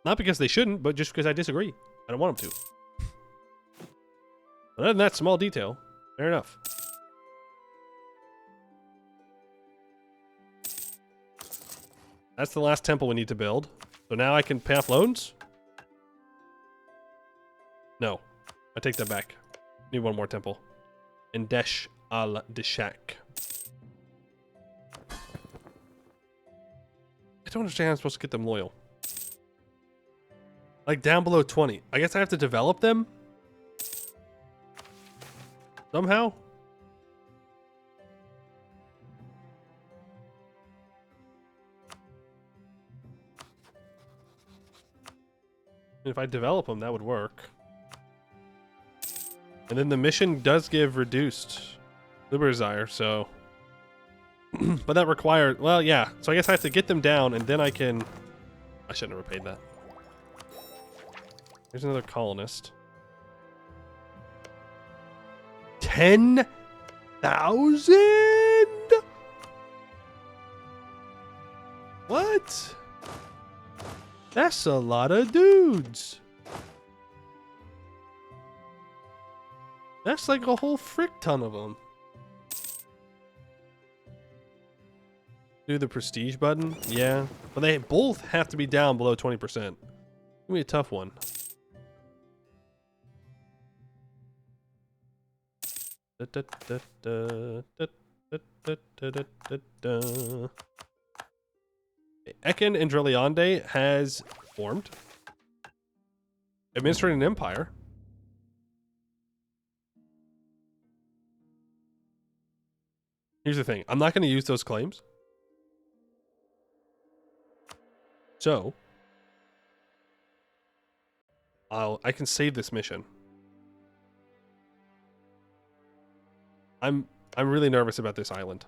Not because they shouldn't, but just because I disagree. I don't want them to. But other than that small detail, fair enough. That's the last temple we need to build. So now I can pay off loans? No. I take that back. Need one more temple. Indesh al-Dishak. I don't understand how I'm supposed to get them loyal. Like down below 20. I guess I have to develop them? Somehow? If I develop them, that would work. And then the mission does give reduced Liberzire, so... but that requires... Well, yeah. So I guess I have to get them down, and then I can... I should have never paid that. Here's another colonist. 10,000? What? That's a lot of dudes. That's like a whole frick ton of them. Do the prestige button? Yeah. But they both have to be down below 20%. It's gonna be a tough one. Ekin and Dreliande has formed. Administrating an empire. Here's the thing. I'm not going to use those claims. So, I can save this mission. I'm really nervous about this island.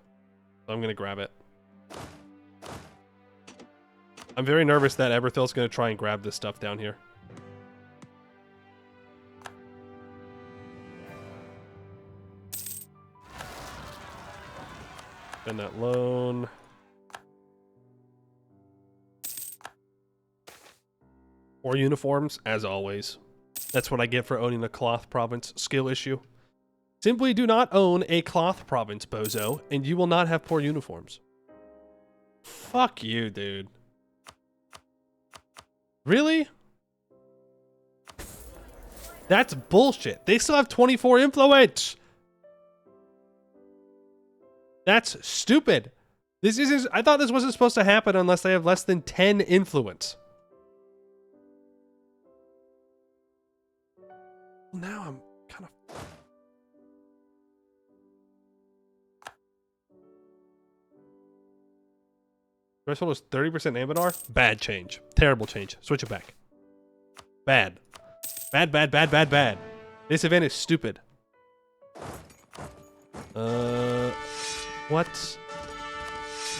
So I'm going to grab it. I'm very nervous that Eberthil's going to try and grab this stuff down here. Spend that loan. Or uniforms, as always. That's what I get for owning a cloth province. Skill issue. Simply do not own a cloth province, bozo, and you will not have poor uniforms. Fuck you, dude. Really? That's bullshit. They still have 24 influence. That's stupid. This isn't. I thought this wasn't supposed to happen unless they have less than 10 influence. Now I'm kind of. Threshold was 30% Anbennar. Bad change. Terrible change. Switch it back. Bad. Bad, bad, bad, bad, bad. This event is stupid. What's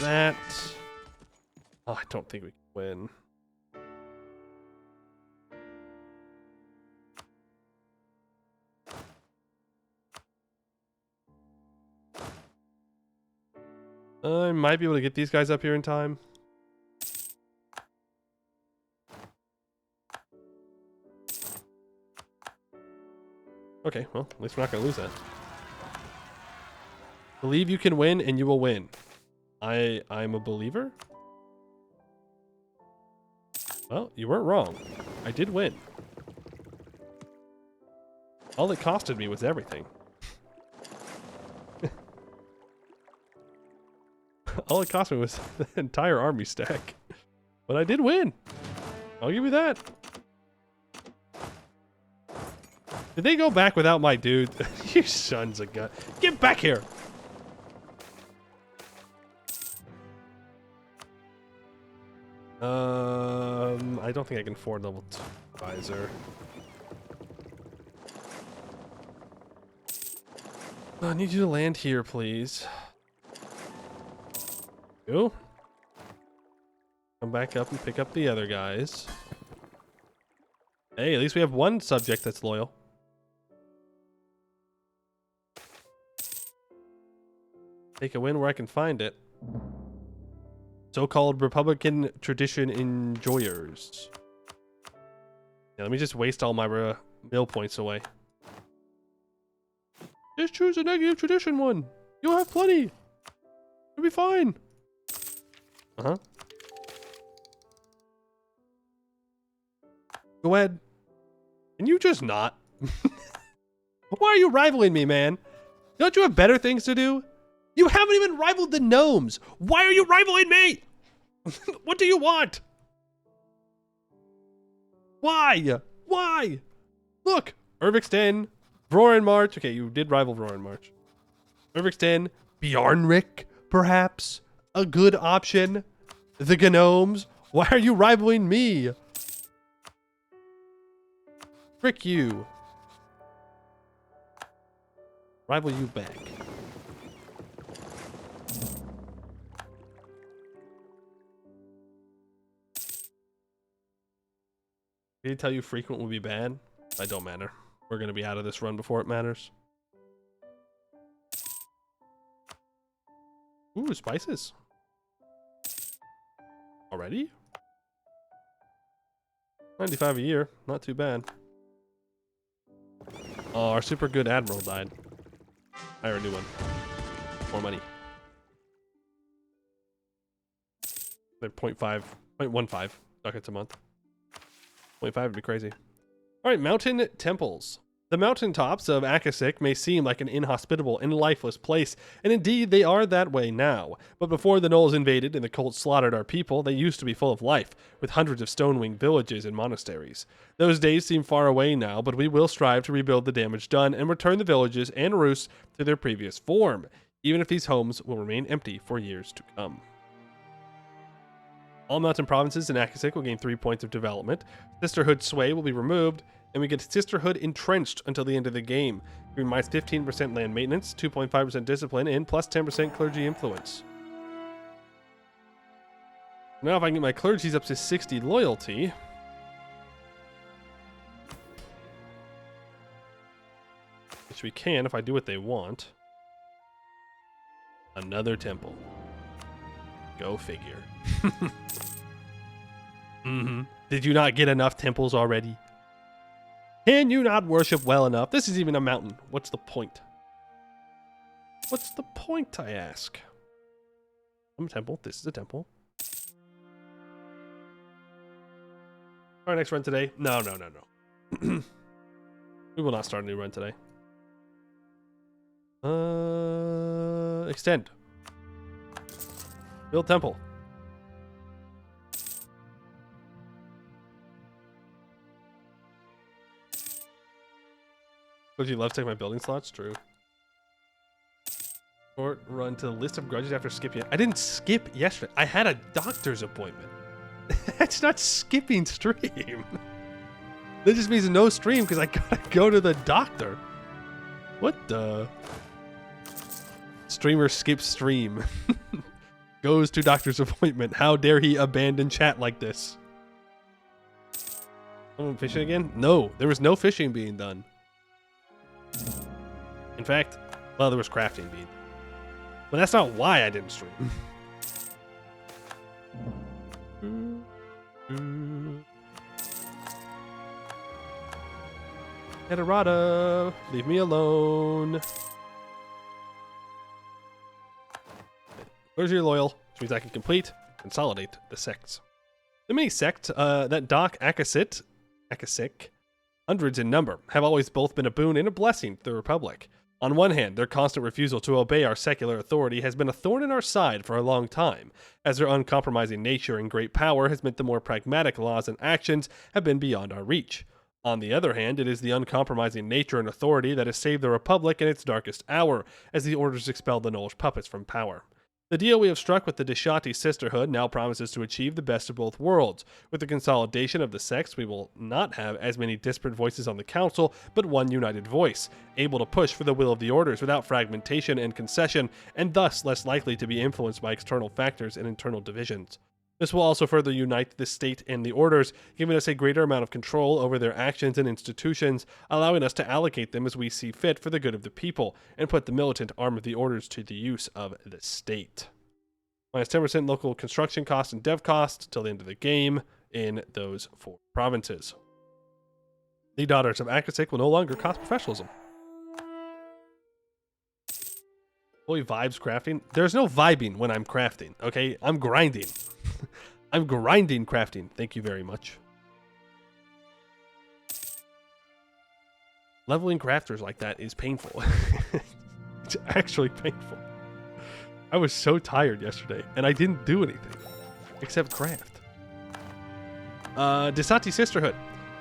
that? Oh, I don't think we can win. I might be able to get these guys up here in time. Okay, well, at least we're not going to lose that. Believe you can win and you will win. I'm a believer. Well, you weren't wrong. I did win. All it costed me was everything. All it cost me was the entire army stack. But I did win. I'll give you that. Did they go back without my dude? You sons of gun. Get back here. I don't think I can afford level 2 advisor. I need you to land here, please. You? Come back up and pick up the other guys. Hey, at least we have one subject that's loyal. Take a win where I can find it. So-called Republican tradition enjoyers. Yeah, let me just waste all my mill points away. Just choose a negative tradition one. You'll have plenty. You'll be fine. Uh-huh. Go ahead. Can you just not? Why are you rivaling me, man? Don't you have better things to do? You haven't even rivaled the gnomes. Why are you rivaling me? What do you want? Why? Why? Look, Irvixten, Vroren March. Okay, you did rival Vroren March. Irvixten, Bjarnrik, perhaps a good option. The gnomes. Why are you rivaling me? Frick you. Rival you back. Did he tell you frequent will be bad? I don't matter. We're gonna be out of this run before it matters. Ooh, spices. Already? 95 a year. Not too bad. Oh, our super good admiral died. Hire a new one. More money. They're 0.15 ducats a month. 0.5 would be crazy. Alright, mountain temples. The mountaintops of Akasik may seem like an inhospitable and lifeless place, and indeed they are that way now. But before the gnolls invaded and the cult slaughtered our people, they used to be full of life, with hundreds of stone-winged villages and monasteries. Those days seem far away now, but we will strive to rebuild the damage done and return the villages and roosts to their previous form, even if these homes will remain empty for years to come. All mountain provinces in Akasik will gain 3 points of development. Sisterhood sway will be removed, and we get Sisterhood entrenched until the end of the game. We minus 15% land maintenance, 2.5% discipline, and plus 10% clergy influence. Now if I can get my clergies up to 60 loyalty, which we can if I do what they want. Another temple. Go figure. Did you not get enough temples already? Can you not worship well enough? This is even a mountain. What's the point? What's the point, I ask? I'm a temple. This is a temple. Our next run today? No. We will not start a new run today. Extend. Build temple. Would you love to take my building slots? True. Short run to the list of grudges after skipping. I didn't skip yesterday. I had a doctor's appointment. That's not skipping stream. That just means no stream because I gotta go to the doctor. What the? Streamer skips stream. Goes to doctor's appointment. How dare he abandon chat like this? Someone fishing again? No, there was no fishing being done. In fact, well, there was crafting being. But that's not why I didn't stream. Heterata, leave me alone. Where's your loyal? Which means I can consolidate the sects. The many sects that dock Akasik, hundreds in number, have always both been a boon and a blessing to the Republic. On one hand, their constant refusal to obey our secular authority has been a thorn in our side for a long time, as their uncompromising nature and great power has meant the more pragmatic laws and actions have been beyond our reach. On the other hand, it is the uncompromising nature and authority that has saved the Republic in its darkest hour, as the Orders expelled the Nullish puppets from power. The deal we have struck with the Deshati Sisterhood now promises to achieve the best of both worlds. With the consolidation of the sects, we will not have as many disparate voices on the Council, but one united voice, able to push for the will of the Orders without fragmentation and concession, and thus less likely to be influenced by external factors and internal divisions. This will also further unite the state and the Orders, giving us a greater amount of control over their actions and institutions, allowing us to allocate them as we see fit for the good of the people, and put the militant arm of the Orders to the use of the state. Minus 10% local construction cost and dev cost till the end of the game in those 4 provinces. The Daughters of Akasik will no longer cost professionalism. Boy, vibes crafting. There's no vibing when I'm crafting, okay? I'm grinding. I'm grinding crafting. Thank you very much. Leveling crafters like that is painful. It's actually painful. I was so tired yesterday, and I didn't do anything except craft. Deshati Sisterhood.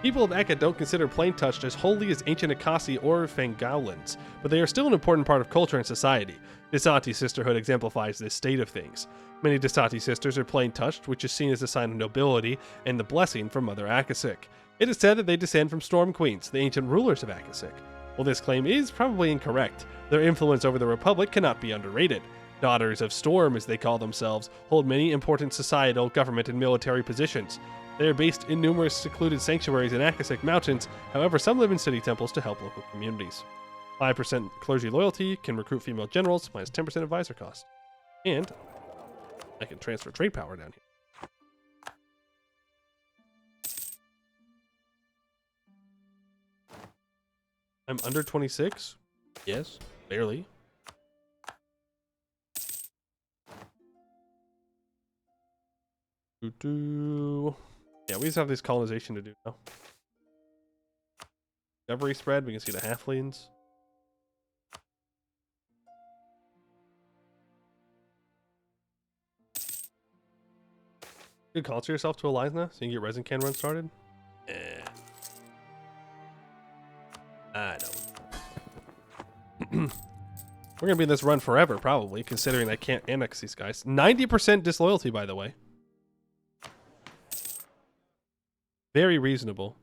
People of Ekha don't consider plain touched as holy as ancient Akasi or Fangolans, but they are still an important part of culture and society. Deshati Sisterhood exemplifies this state of things. Many Deshati sisters are plain touched, which is seen as a sign of nobility and the blessing from Mother Akasik. It is said that they descend from Storm Queens, the ancient rulers of Akasik. While this claim is probably incorrect, their influence over the Republic cannot be underrated. Daughters of Storm, as they call themselves, hold many important societal, government, and military positions. They are based in numerous secluded sanctuaries in Akasik Mountains, however some live in city temples to help local communities. 5% clergy loyalty, can recruit female generals, minus 10% advisor cost. And I can transfer trade power down here. I'm under 26? Yes, barely. Yeah, we just have this colonization to do now. Discovery spread, we can see the halflings. You could console yourself to Eliza so you can get resin can run started. I don't. We're gonna be in this run forever, probably, considering I can't annex these guys. 90% disloyalty, by the way. Very reasonable.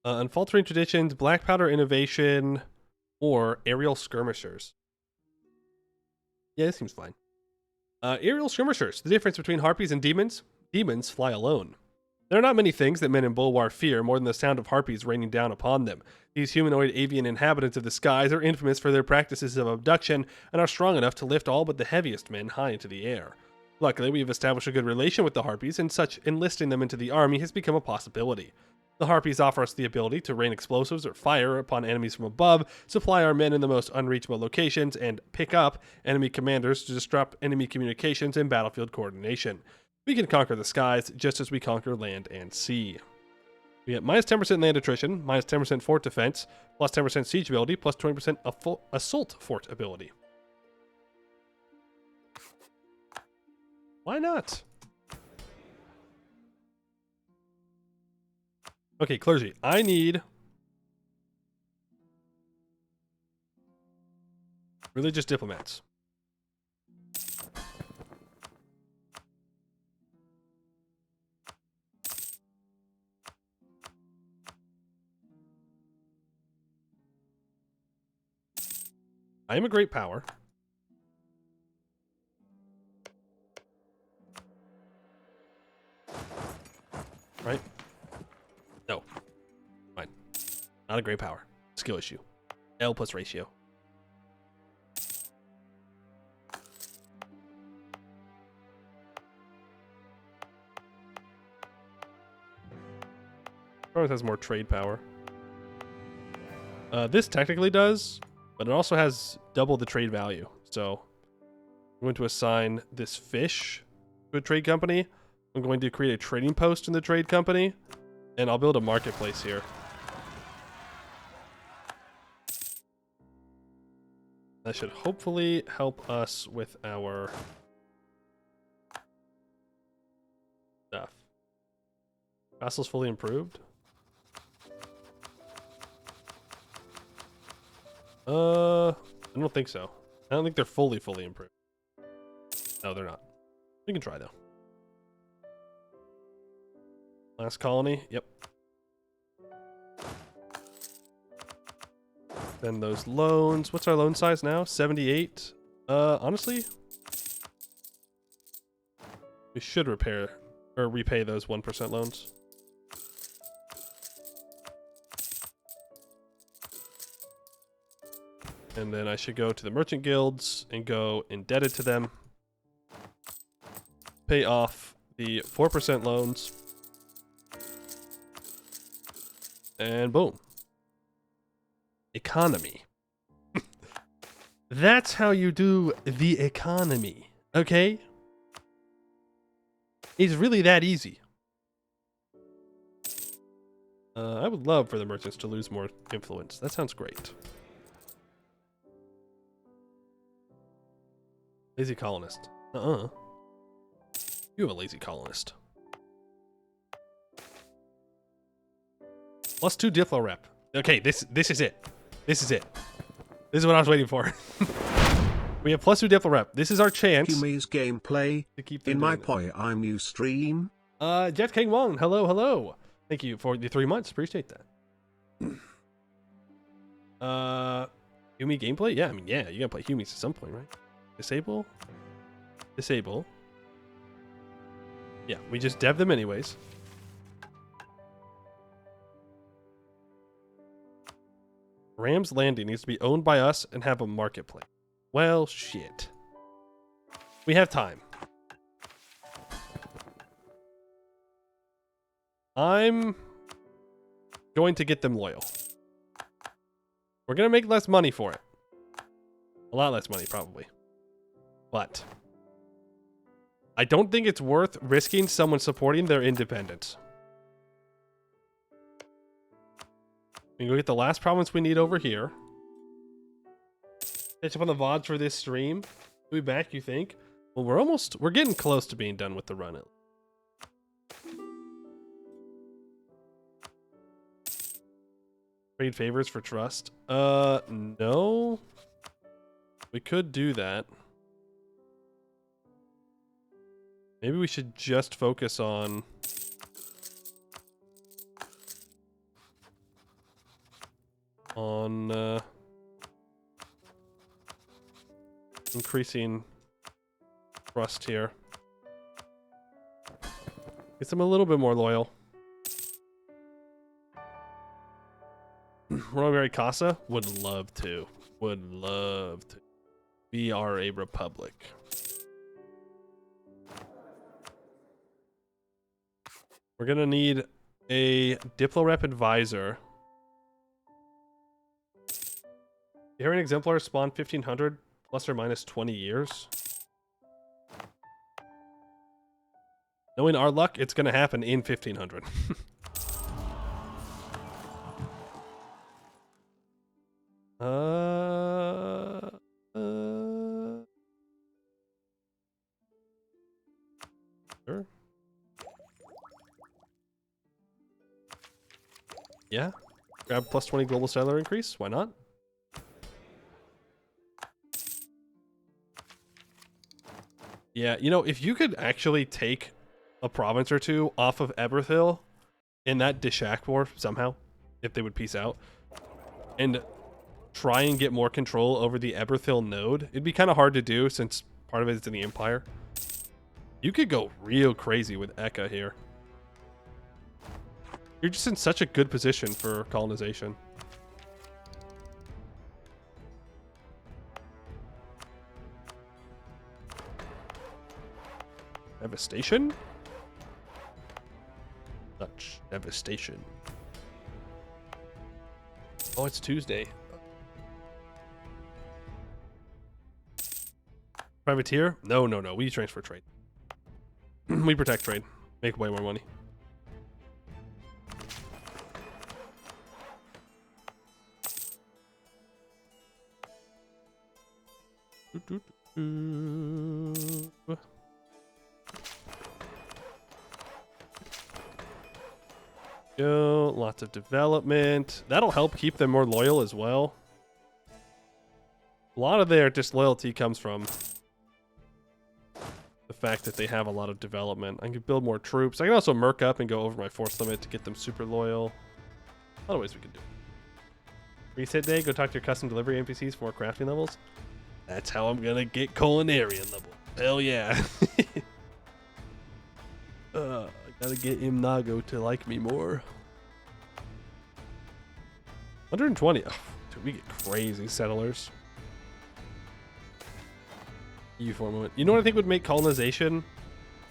Unfaltering traditions, black powder innovation, or aerial skirmishers. Yeah, this seems fine. Aerial skirmishers. The difference between harpies and demons? Demons fly alone. There are not many things that men in Bulwar fear more than the sound of harpies raining down upon them. These humanoid avian inhabitants of the skies are infamous for their practices of abduction and are strong enough to lift all but the heaviest men high into the air. Luckily, we have established a good relation with the Harpies, and such enlisting them into the army has become a possibility. The Harpies offer us the ability to rain explosives or fire upon enemies from above, supply our men in the most unreachable locations, and pick up enemy commanders to disrupt enemy communications and battlefield coordination. We can conquer the skies just as we conquer land and sea. We get minus 10% land attrition, minus 10% fort defense, plus 10% siege ability, plus 20% assault fort ability. Why not? Okay, clergy, I need religious diplomats. I am a great power. Right? No. Fine. Not a great power. Skill issue. L plus ratio. North has more trade power. This technically does, but it also has double the trade value. So I'm going to assign this fish to a trade company. I'm going to create a trading post in the trade company, and I'll build a marketplace here. That should hopefully help us with our stuff. Vassal's fully improved. I don't think so. I don't think they're fully improved. No, they're not. We can try though. Last colony, yep. Then those loans. What's our loan size now? 78. Honestly, we should repay those 1% loans. And then I should go to the merchant guilds and go indebted to them. Pay off the 4% loans. And boom. Economy. That's how you do the economy. Okay? It's really that easy. I would love for the merchants to lose more influence. That sounds great. Lazy colonist. You have a lazy colonist. +2 Diplo rep. Okay, this is it. This is it. This is what I was waiting for. We have +2 Diplo rep. This is our chance. Humi's gameplay to keep in my Poi I'm new stream. Jet King Wong. Hello, hello. Thank you for the 3 months. Appreciate that. Humi gameplay? Yeah, I mean, yeah, you gotta play Humis at some point, right? Disable. Disable. Yeah, we just dev them anyways. Ram's Landing needs to be owned by us and have a marketplace. Well, shit. We have time. I'm going to get them loyal. We're going to make less money for it. A lot less money, probably. But I don't think it's worth risking someone supporting their independence. We can go get the last province we need over here. Catch up on the VODs for this stream. We'll be back, you think? Well, we're getting close to being done with the run. Trade favors for trust. No. We could do that. Maybe we should just focus on increasing trust here. Get them a little bit more loyal. Royal Mary Casa? Would love to. Would love to. We are a republic. We're gonna need a Diplorep advisor. Here an exemplar spawn 1500 plus or minus 20 years. Knowing our luck, it's gonna happen in 1500. Sure. Yeah. Grab plus 20 global cellular increase. Why not? Yeah, you know, if you could actually take a province or two off of Eberthil in that Dishak war somehow, if they would peace out, and try and get more control over the Eberthil node, it'd be kind of hard to do since part of it is in the Empire. You could go real crazy with Ekha here. You're just in such a good position for colonization. Devastation? Such devastation. Oh, it's Tuesday. Privateer? No, no, no. We transfer trade. We protect trade. Make way more money. Go. Lots of development. That'll help keep them more loyal as well. A lot of their disloyalty comes from the fact that they have a lot of development. I can build more troops. I can also merc up and go over my force limit to get them super loyal. A lot of ways we can do it. Reset day, go talk to your custom delivery NPCs for more crafting levels. That's how I'm gonna get culinarian level. Hell yeah. I gotta get Imnago to like me more. 120. Oh, dude, we get crazy settlers. EU4 moment. You know what I think would make colonization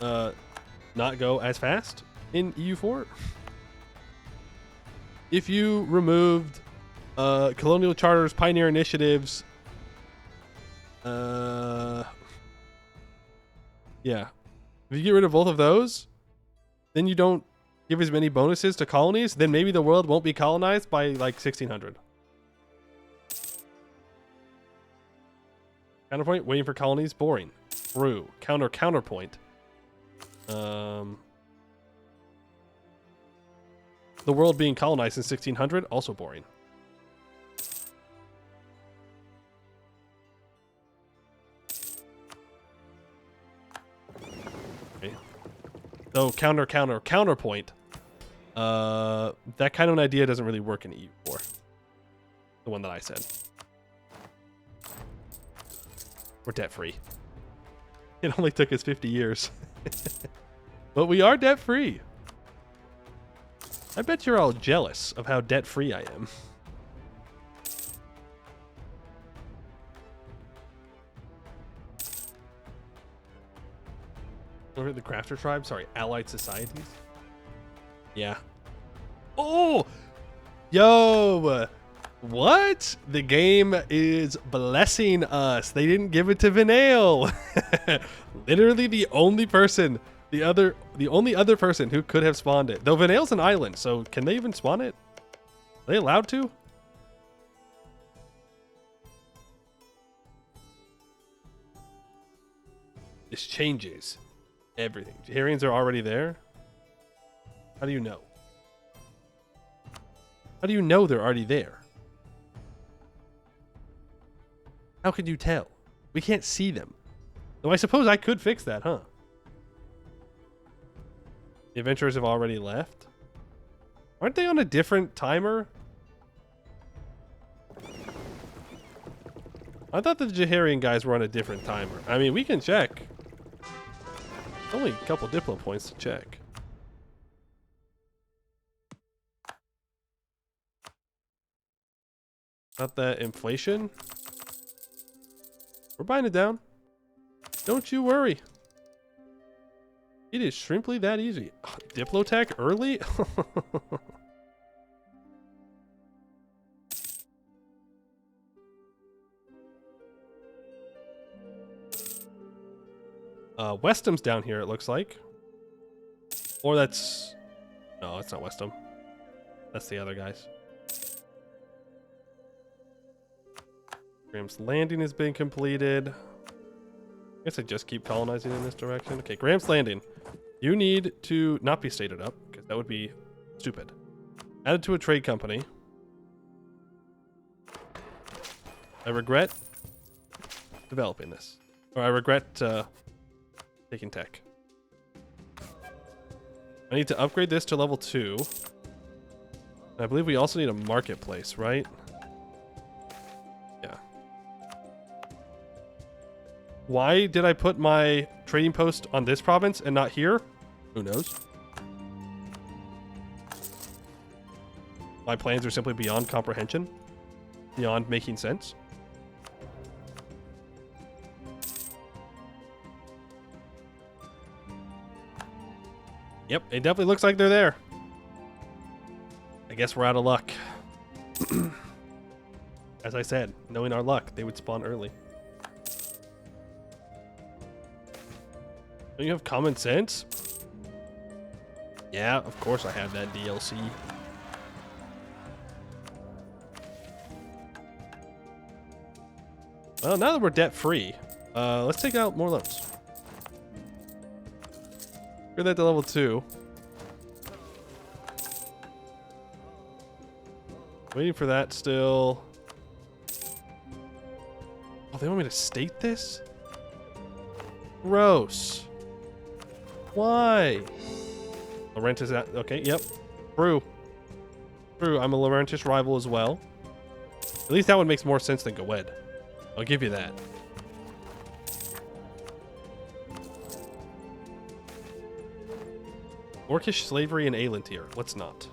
not go as fast in EU4? If you removed colonial charters, pioneer initiatives, yeah. If you get rid of both of those, then you don't give as many bonuses to colonies, then maybe the world won't be colonized by like 1600. Counterpoint, waiting for colonies, boring. True. Counterpoint. The world being colonized in 1600, also boring. Okay. So counterpoint. That kind of an idea doesn't really work in EU4. The one that I said. We're debt free. It only took us 50 years. But we are debt free. I bet you're all jealous of how debt free I am. Over the crafter tribe? Sorry, allied societies? Yeah. Oh! Yo! What? The game is blessing us. They didn't give it to Vinale. Literally the only person, the only other person who could have spawned it. Though Vinale's an island, so can they even spawn it? Are they allowed to? This changes everything. Jaharians are already there? How do you know? How do you know they're already there? How could you tell? We can't see them. Though I suppose I could fix that, huh? The adventurers have already left? Aren't they on a different timer? I thought the Jaharian guys were on a different timer. I mean, we can check. Only a couple diplo points to check. Not that inflation. We're buying it down. Don't you worry. It is shrimply that easy. Diplotech early? Westum's down here, it looks like. Or that's... No, it's not Westum. That's the other guys. Graham's Landing has been completed. I guess I just keep colonizing in this direction. Okay, Graham's Landing. You need to not be stated up, because that would be stupid. Added to a trade company. I regret developing this. Or I regret taking tech. I need to upgrade this to level 2. I believe we also need a marketplace, right? Yeah. Why did I put my trading post on this province and not here? Who knows? My plans are simply beyond comprehension. Beyond making sense. Yep, it definitely looks like they're there. I guess we're out of luck. As I said, knowing our luck, they would spawn early. Don't you have common sense? Yeah, of course I have that DLC. Well, now that we're debt-free, let's take out more loans. We're that to level 2. Waiting for that still. Oh, they want me to state this? Gross. Why? Laurentis at okay, yep. True. True, I'm a Laurentis rival as well. At least that one makes more sense than Goed. I'll give you that. Orcish slavery in Aelintir. Let's not.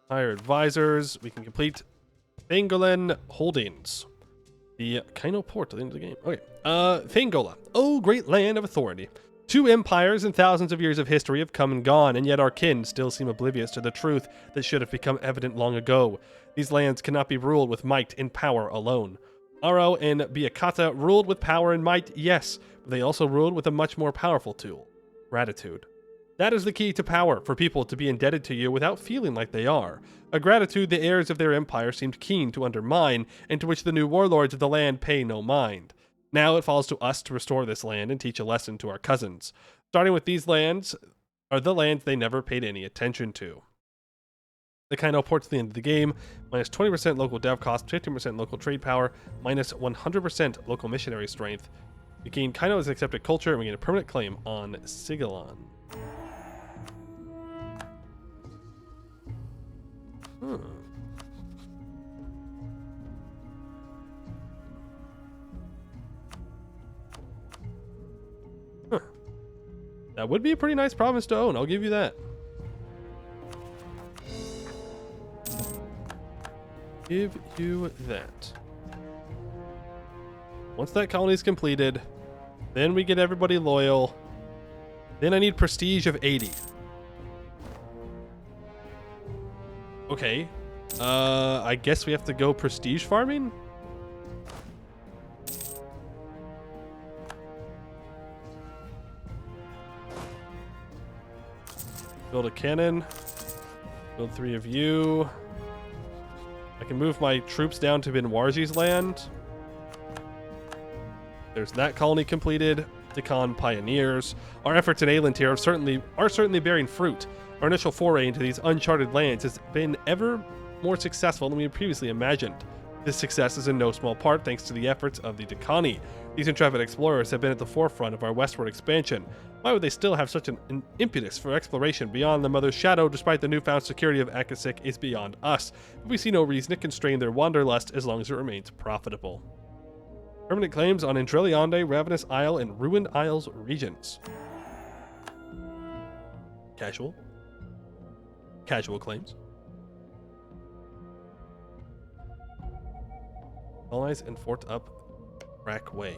Hire advisors. We can complete Fangolin Holdings. The Kaino port at the end of the game. Okay. Fangola. Oh, great land of authority. 2 empires and thousands of years of history have come and gone, and yet our kin still seem oblivious to the truth that should have become evident long ago. These lands cannot be ruled with might and power alone. Aro and Biakata ruled with power and might, yes, but they also ruled with a much more powerful tool, gratitude. That is the key to power, for people to be indebted to you without feeling like they are. A gratitude the heirs of their empire seemed keen to undermine, and to which the new warlords of the land pay no mind. Now it falls to us to restore this land and teach a lesson to our cousins. Starting with these lands are the lands they never paid any attention to. The Kaino port to the end of the game, minus 20% local dev cost, 15% local trade power, minus 100% local missionary strength. We gain Kaino as accepted culture, and we gain a permanent claim on Sigilon. Huh. That would be a pretty nice province to own, I'll give you that. Give you that. Once that colony is completed, then we get everybody loyal. Then I need prestige of 80. Okay. I guess we have to go prestige farming? Build a cannon. Build 3 of you. I can move my troops down to Binwarji's land. There's that colony completed. Deccan pioneers. Our efforts in Aelintir are certainly bearing fruit. Our initial foray into these uncharted lands has been ever more successful than we had previously imagined. This success is in no small part thanks to the efforts of the Deccani. These intrepid explorers have been at the forefront of our westward expansion. Why would they still have such an impetus for exploration beyond the Mother's Shadow despite the newfound security of Akasik is beyond us, but we see no reason to constrain their wanderlust as long as it remains profitable. Permanent claims on Andrelionde, Ravenous Isle, and Ruined Isles regions. Casual. Casual claims. Colonize and fort up Rack Way.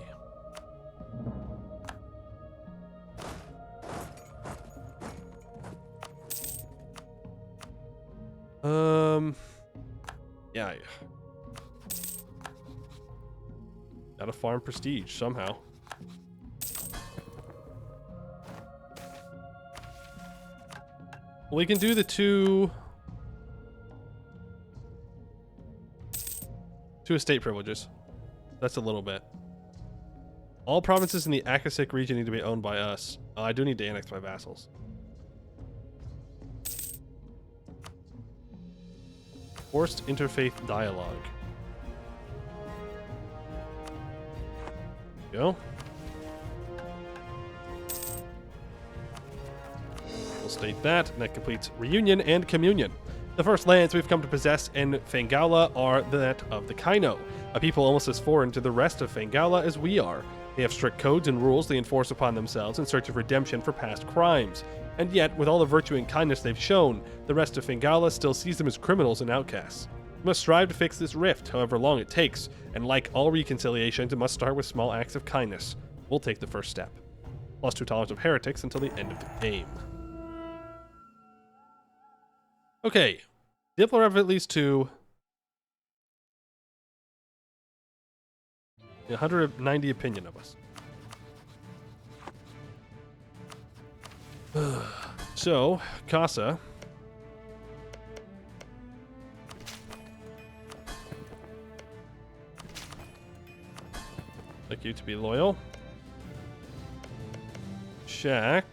Yeah. Gotta farm prestige somehow. We can do the two estate privileges. That's a little bit. All provinces in the Akasik region need to be owned by us. I do need to annex my vassals. Forced interfaith dialogue. Go. We'll state that, and that completes reunion and communion. The first lands we've come to possess in Fangala are that of the Kaino, a people almost as foreign to the rest of Fangala as we are. They have strict codes and rules they enforce upon themselves in search of redemption for past crimes. And yet, with all the virtue and kindness they've shown, the rest of Fangala still sees them as criminals and outcasts. We must strive to fix this rift, however long it takes, and like all reconciliations, it must start with small acts of kindness. We'll take the first step. Plus 2 tolerance of heretics until the end of the game. Okay. Diplo have at least 2. 190 opinion of us. So, Casa. Like you to be loyal. Shaq.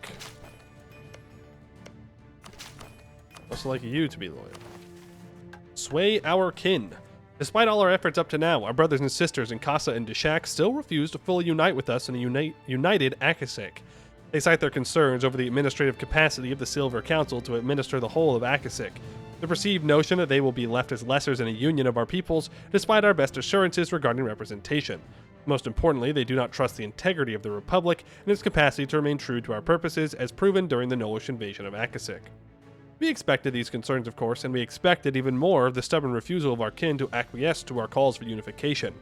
Also like you to be loyal. Sway our kin. Despite all our efforts up to now, our brothers and sisters in Casa and Deshak still refuse to fully unite with us in a united Akasik. They cite their concerns over the administrative capacity of the Silver Council to administer the whole of Akasik, the perceived notion that they will be left as lessers in a union of our peoples, despite our best assurances regarding representation. Most importantly, they do not trust the integrity of the Republic and its capacity to remain true to our purposes as proven during the Nolish invasion of Akasik. We expected these concerns, of course, and we expected even more of the stubborn refusal of our kin to acquiesce to our calls for unification.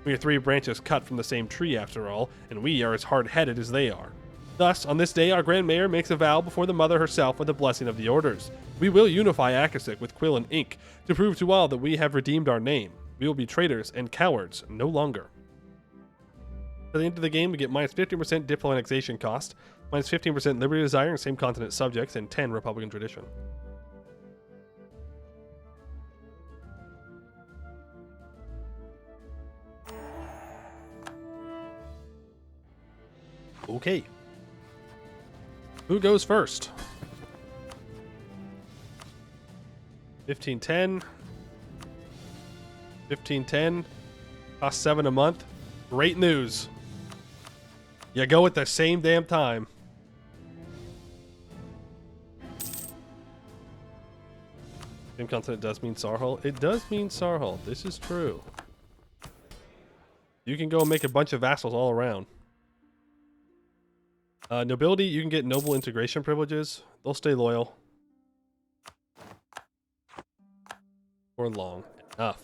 We are 3 branches cut from the same tree, after all, and we are as hard-headed as they are. Thus, on this day, our Grand Mayor makes a vow before the Mother herself with the blessing of the Orders. We will unify Akasik with quill and ink, to prove to all that we have redeemed our name. We will be traitors and cowards no longer. At the end of the game, we get minus 50% Diplo annexation cost, minus 15% Liberty Desire and same continent subjects, and 10 Republican tradition. Okay. Who goes first? 1510. 1510. Cost 7 a month. Great news. You go at the same damn time. Same continent does mean Sarhul. It does mean Sarhul. This is true. You can go and make a bunch of vassals all around. Nobility, you can get noble integration privileges. They'll stay loyal. For long enough.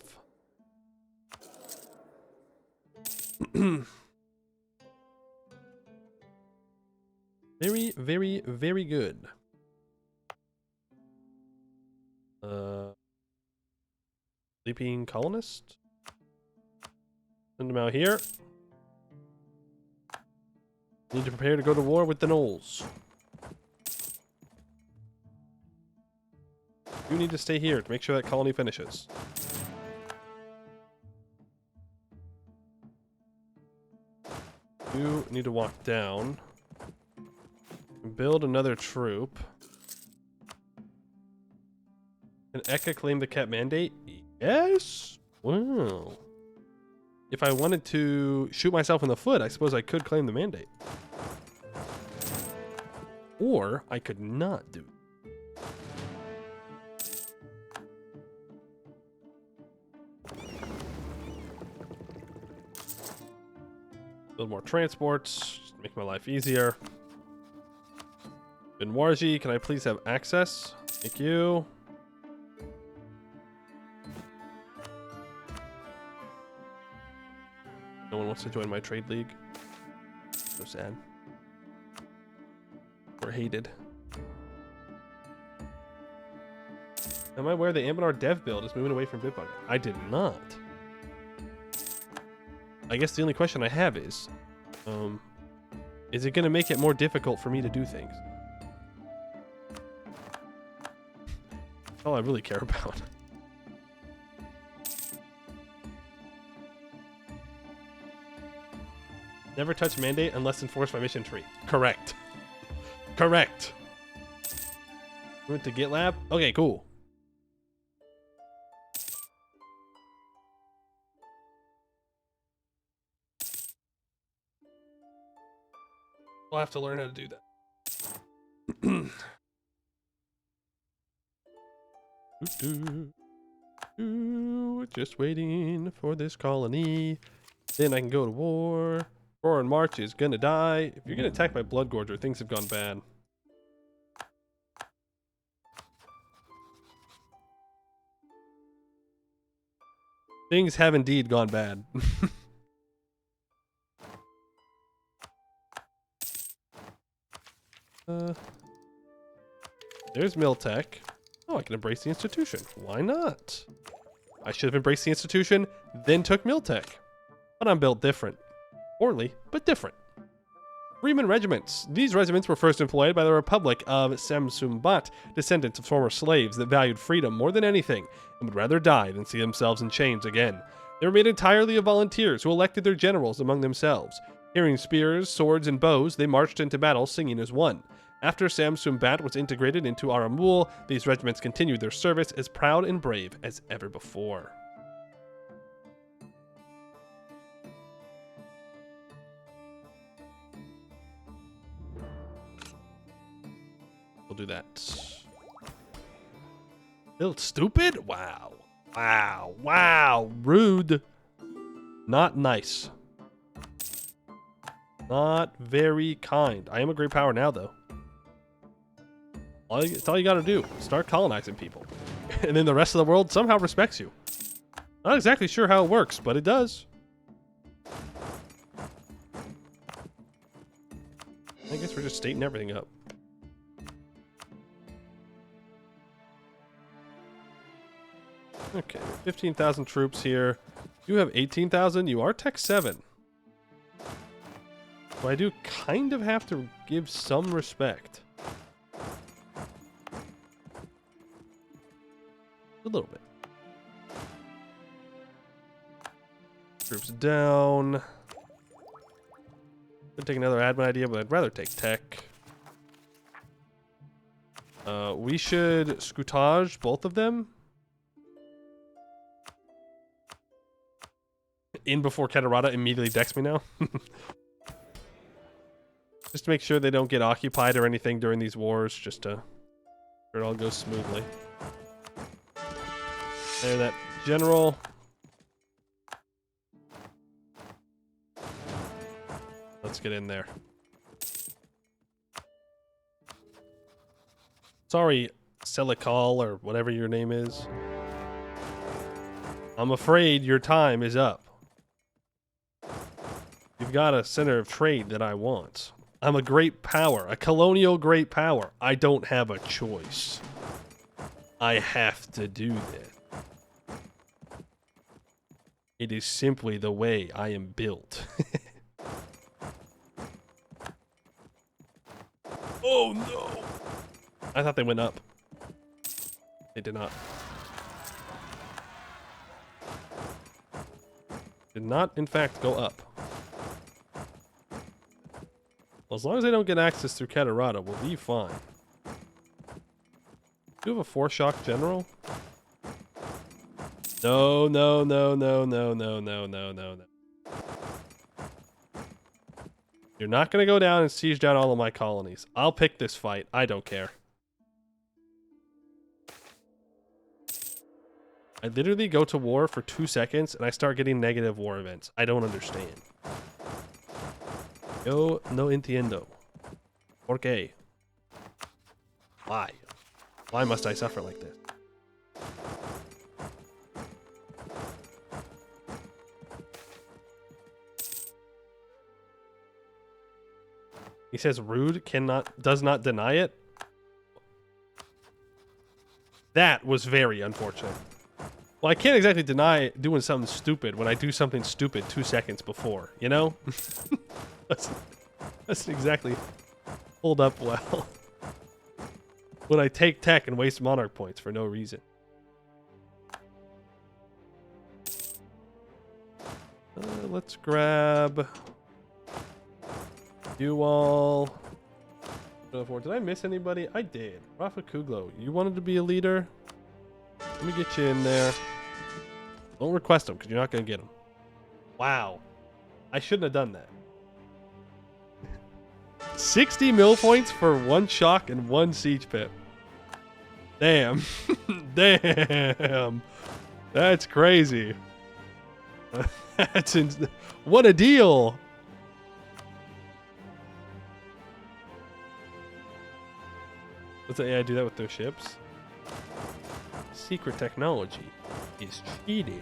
Very, very, very good. Sleeping colonist. Send them out here. Need to prepare to go to war with the Knolls. You need to stay here to make sure that colony finishes. You need to walk down. Build another troop. Can Ekha claim the Ket mandate? Yes? Wow. If I wanted to shoot myself in the foot, I suppose I could claim the mandate. Or I could not do it. Build more transports, just make my life easier. Benwarji, can I please have access? Thank you. No one wants to join my trade league. So sad. We're hated. Am I aware the Anbennar dev build is moving away from Bitbucket? I did not. I guess the only question I have is it going to make it more difficult for me to do things? That's all I really care about. Never touch mandate unless enforced by mission tree. Correct. Correct. We went to GitLab? Okay, cool. We'll have to learn how to do that. Just waiting for this colony. Then I can go to war. War in March is gonna die. If you're gonna attack by Blood Gorger, things have gone bad. Things have indeed gone bad. There's Miltech. Oh, I can embrace the institution. Why not? I should have embraced the institution, then took Miltech. But I'm built different. Poorly, but different. Freeman regiments. These regiments were first employed by the Republic of Samsumbat, descendants of former slaves that valued freedom more than anything, and would rather die than see themselves in chains again. They were made entirely of volunteers who elected their generals among themselves. Carrying spears, swords, and bows, they marched into battle singing as one. After Samsumbat was integrated into Aramul, these regiments continued their service as proud and brave as ever before. We'll do that. Built stupid? Wow. Wow. Wow. Rude. Not nice. Not very kind. I am a great power now, though. It's all you gotta do. Start colonizing people. And then the rest of the world somehow respects you. Not exactly sure how it works, but it does. I guess we're just stating everything up. Okay, 15,000 troops here. You have 18,000. You are Tech 7. So I do kind of have to give some respect. A little bit. Troops down. Could take another admin idea, but I'd rather take tech. We should scoutage both of them. In before Catarata immediately decks me now. Just to make sure they don't get occupied or anything during these wars, just to sure it all goes smoothly. There, that general. Let's get in there. Sorry, Selikal or whatever your name is. I'm afraid your time is up. You've got a center of trade that I want. I'm a great power, a colonial great power. I don't have a choice. I have to do this. It is simply the way I am built. Oh no! I thought they went up. They did not. Did not, in fact, go up. Well, as long as they don't get access through Catarata, we'll be fine. Do you have a 4-shock general? No, no, no, no, no, no, no, no, no, no. You're not going to go down and siege down all of my colonies. I'll pick this fight. I don't care. I literally go to war for 2 seconds and I start getting negative war events. I don't understand. Yo no entiendo. ¿Por qué? Why? Why must I suffer like this? He says rude does not deny it. That was very unfortunate. Well, I can't exactly deny doing something stupid when I do something stupid 2 seconds before, you know? That's exactly hold up well. When I take tech and waste monarch points for no reason. Let's grab you all. Did I miss anybody? I did. Rafa Kuglo, you wanted to be a leader? Let me get you in there. Don't request them because you're not going to get them. Wow. I shouldn't have done that. 60 mill points for 1 shock and 1 siege pip. Damn. Damn. That's crazy. What a deal. Let's say I do that with their ships. Secret technology is cheating.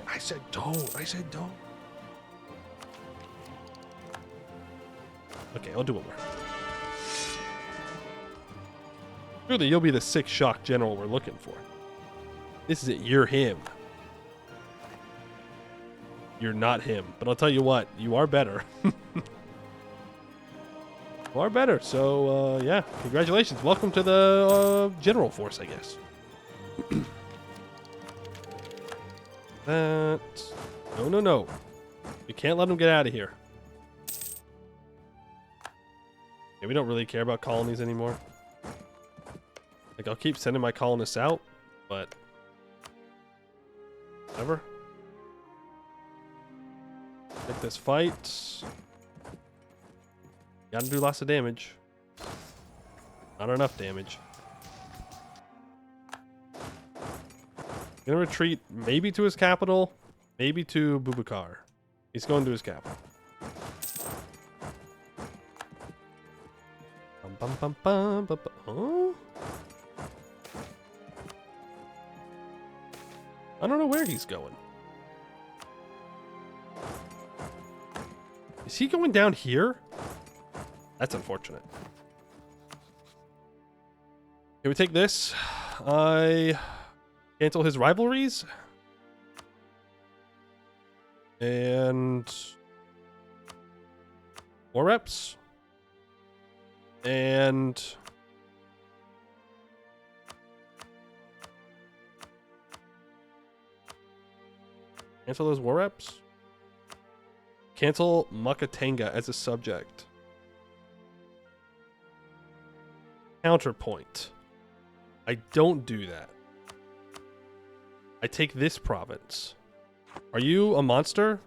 I said don't. I said don't. Okay, I'll do one more. Surely you'll be the 6 shock general we're looking for. This is it. You're him. You're not him. But I'll tell you what, you are better. You are better. So, yeah, congratulations. Welcome to the general force, I guess. No. You can't let them get out of here. Yeah, we don't really care about colonies anymore. Like, I'll keep sending my colonists out, but whatever. Take this fight. Gotta do lots of damage. Not enough damage. Gonna retreat maybe to his capital, maybe to Bubakar. He's going to his capital. Oh? I don't know where he's going. Is he going down here? That's unfortunate. Can we take this? I cancel his rivalries. And war reps. And cancel those war reps. Cancel Makatanga as a subject. Counterpoint. I don't do that. I take this province. Are you a monster?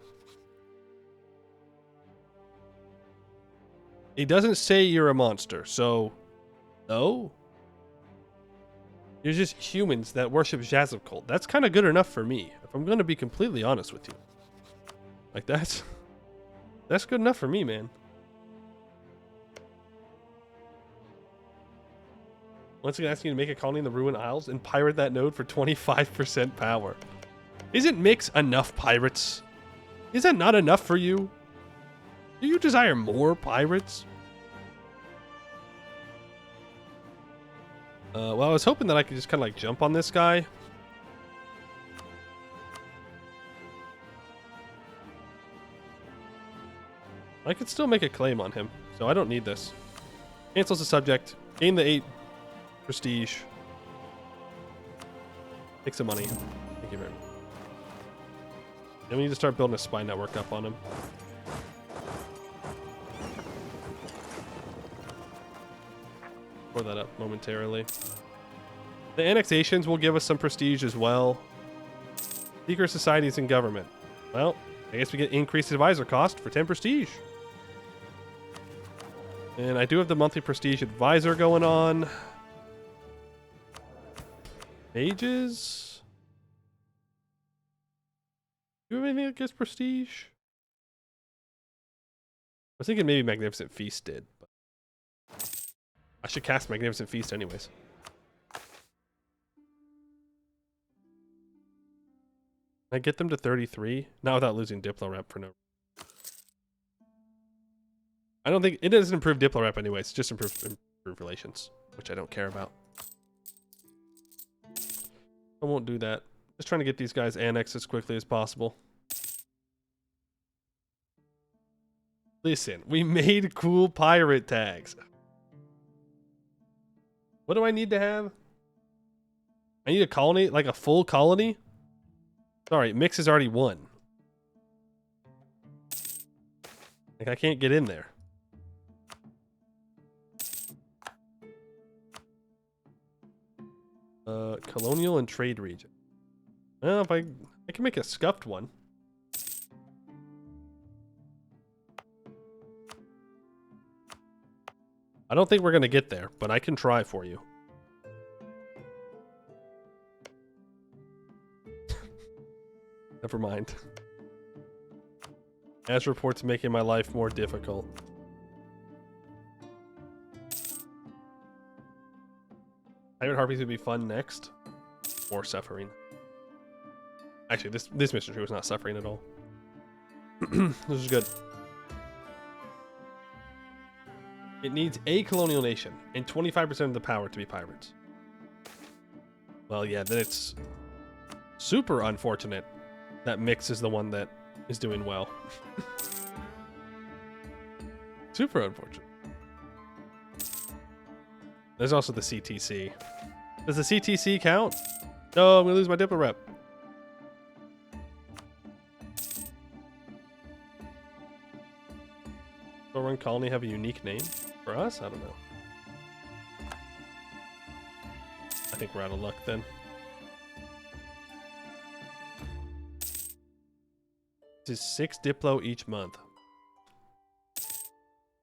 He doesn't say you're a monster, so no. You're just humans that worship Jazz cult. That's kind of good enough for me, if I'm going to be completely honest with you. Like that's good enough for me, man. Once again, asking you to make a colony in the Ruined Isles and pirate that node for 25% power. Isn't Mix enough pirates? Is that not enough for you? Do you desire more pirates? Well, I was hoping that I could just kind of like jump on this guy. I could still make a claim on him, so I don't need this. Cancels the subject. Gain the 8 prestige. Take some money. Thank you very much. Then we need to start building a spy network up on him. Pour that up momentarily. The annexations will give us some prestige as well. Secret societies and government. Well, I guess we get increased advisor cost for 10 prestige. And I do have the monthly prestige advisor going on. Mages? Do you have anything that gives prestige? I was thinking maybe Magnificent Feast did. But I should cast Magnificent Feast anyways. Can I get them to 33? Not without losing Diplo rep for no. I don't think it doesn't improve Diplo rep anyway. It's just improve relations, which I don't care about. I won't do that. Just trying to get these guys annexed as quickly as possible. Listen, we made cool pirate tags. What do I need to have? I need a colony, like a full colony? Sorry, Mix is already won. Like, I can't get in there. Colonial and trade region. Well, if I can make a scuffed one. I don't think we're gonna get there, but I can try for you. Never mind. As reports making my life more difficult. Pirate Harpies would be fun next. More suffering. Actually, this mission tree was not suffering at all. This is good. It needs a colonial nation and 25% of the power to be pirates. Well, yeah, then it's super unfortunate that Mix is the one that is doing well. Super unfortunate. There's also the CTC. Does the CTC count? No, I'm gonna lose my Diplo rep. Will Run Colony have a unique name for us? I don't know. I think we're out of luck then. This is 6 Diplo each month.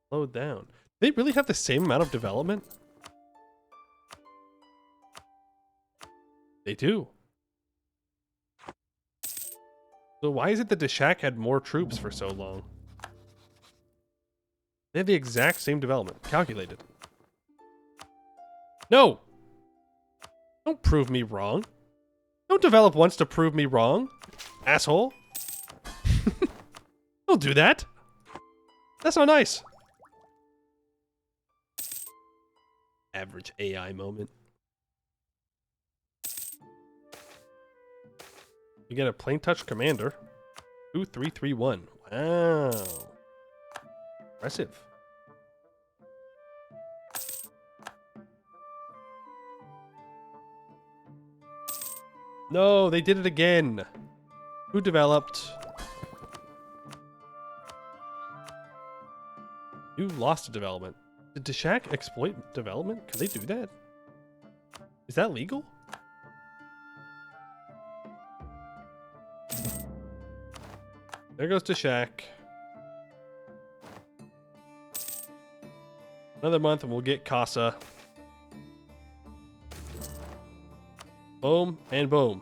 Slow down. They really have the same amount of development? They do. So why is it that Deshak had more troops for so long? They have the exact same development. Calculated. No! Don't prove me wrong. Don't develop once to prove me wrong, asshole. Don't do that. That's not nice. Average AI moment. You get a plain touch commander. 2331. Wow. Impressive. No, they did it again. Who developed? You lost a development. Did Deshak exploit development? Can they do that? Is that legal? There goes Deshak. Another month and we'll get Casa. Boom and boom.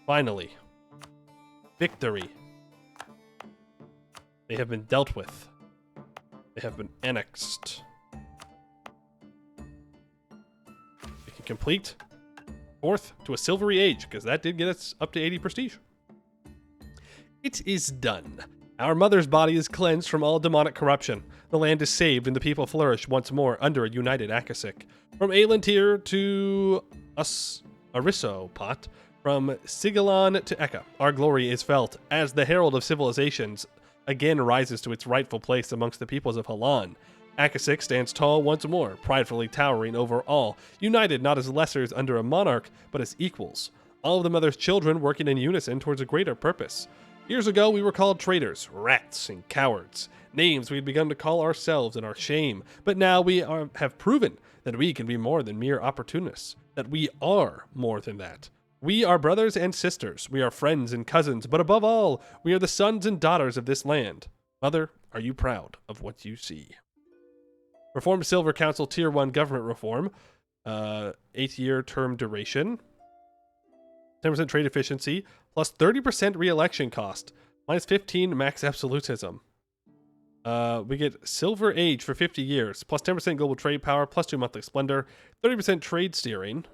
Finally. Victory. They have been dealt with. They have been annexed. We can complete fourth to a silvery age, because that did get us up to 80 prestige. It is done. Our mother's body is cleansed from all demonic corruption. The land is saved and the people flourish once more under a united Akasik. From Aelantir to Arisopot, from Sigalon to Ekha, our glory is felt as the herald of civilizations again rises to its rightful place amongst the peoples of Halan. Akasik stands tall once more, pridefully towering over all, united not as lessers under a monarch, but as equals. All of the mother's children working in unison towards a greater purpose. Years ago, we were called traitors, rats, and cowards. Names we had begun to call ourselves in our shame. But now we have proven that we can be more than mere opportunists. That we are more than that. We are brothers and sisters. We are friends and cousins. But above all, we are the sons and daughters of this land. Mother, are you proud of what you see? Reform Silver Council Tier 1 government reform. 8-year term duration. 10% trade efficiency, plus 30% re-election cost, minus 15 max absolutism. We get Silver Age for 50 years, plus 10% global trade power, plus 2 monthly splendor, 30% trade steering.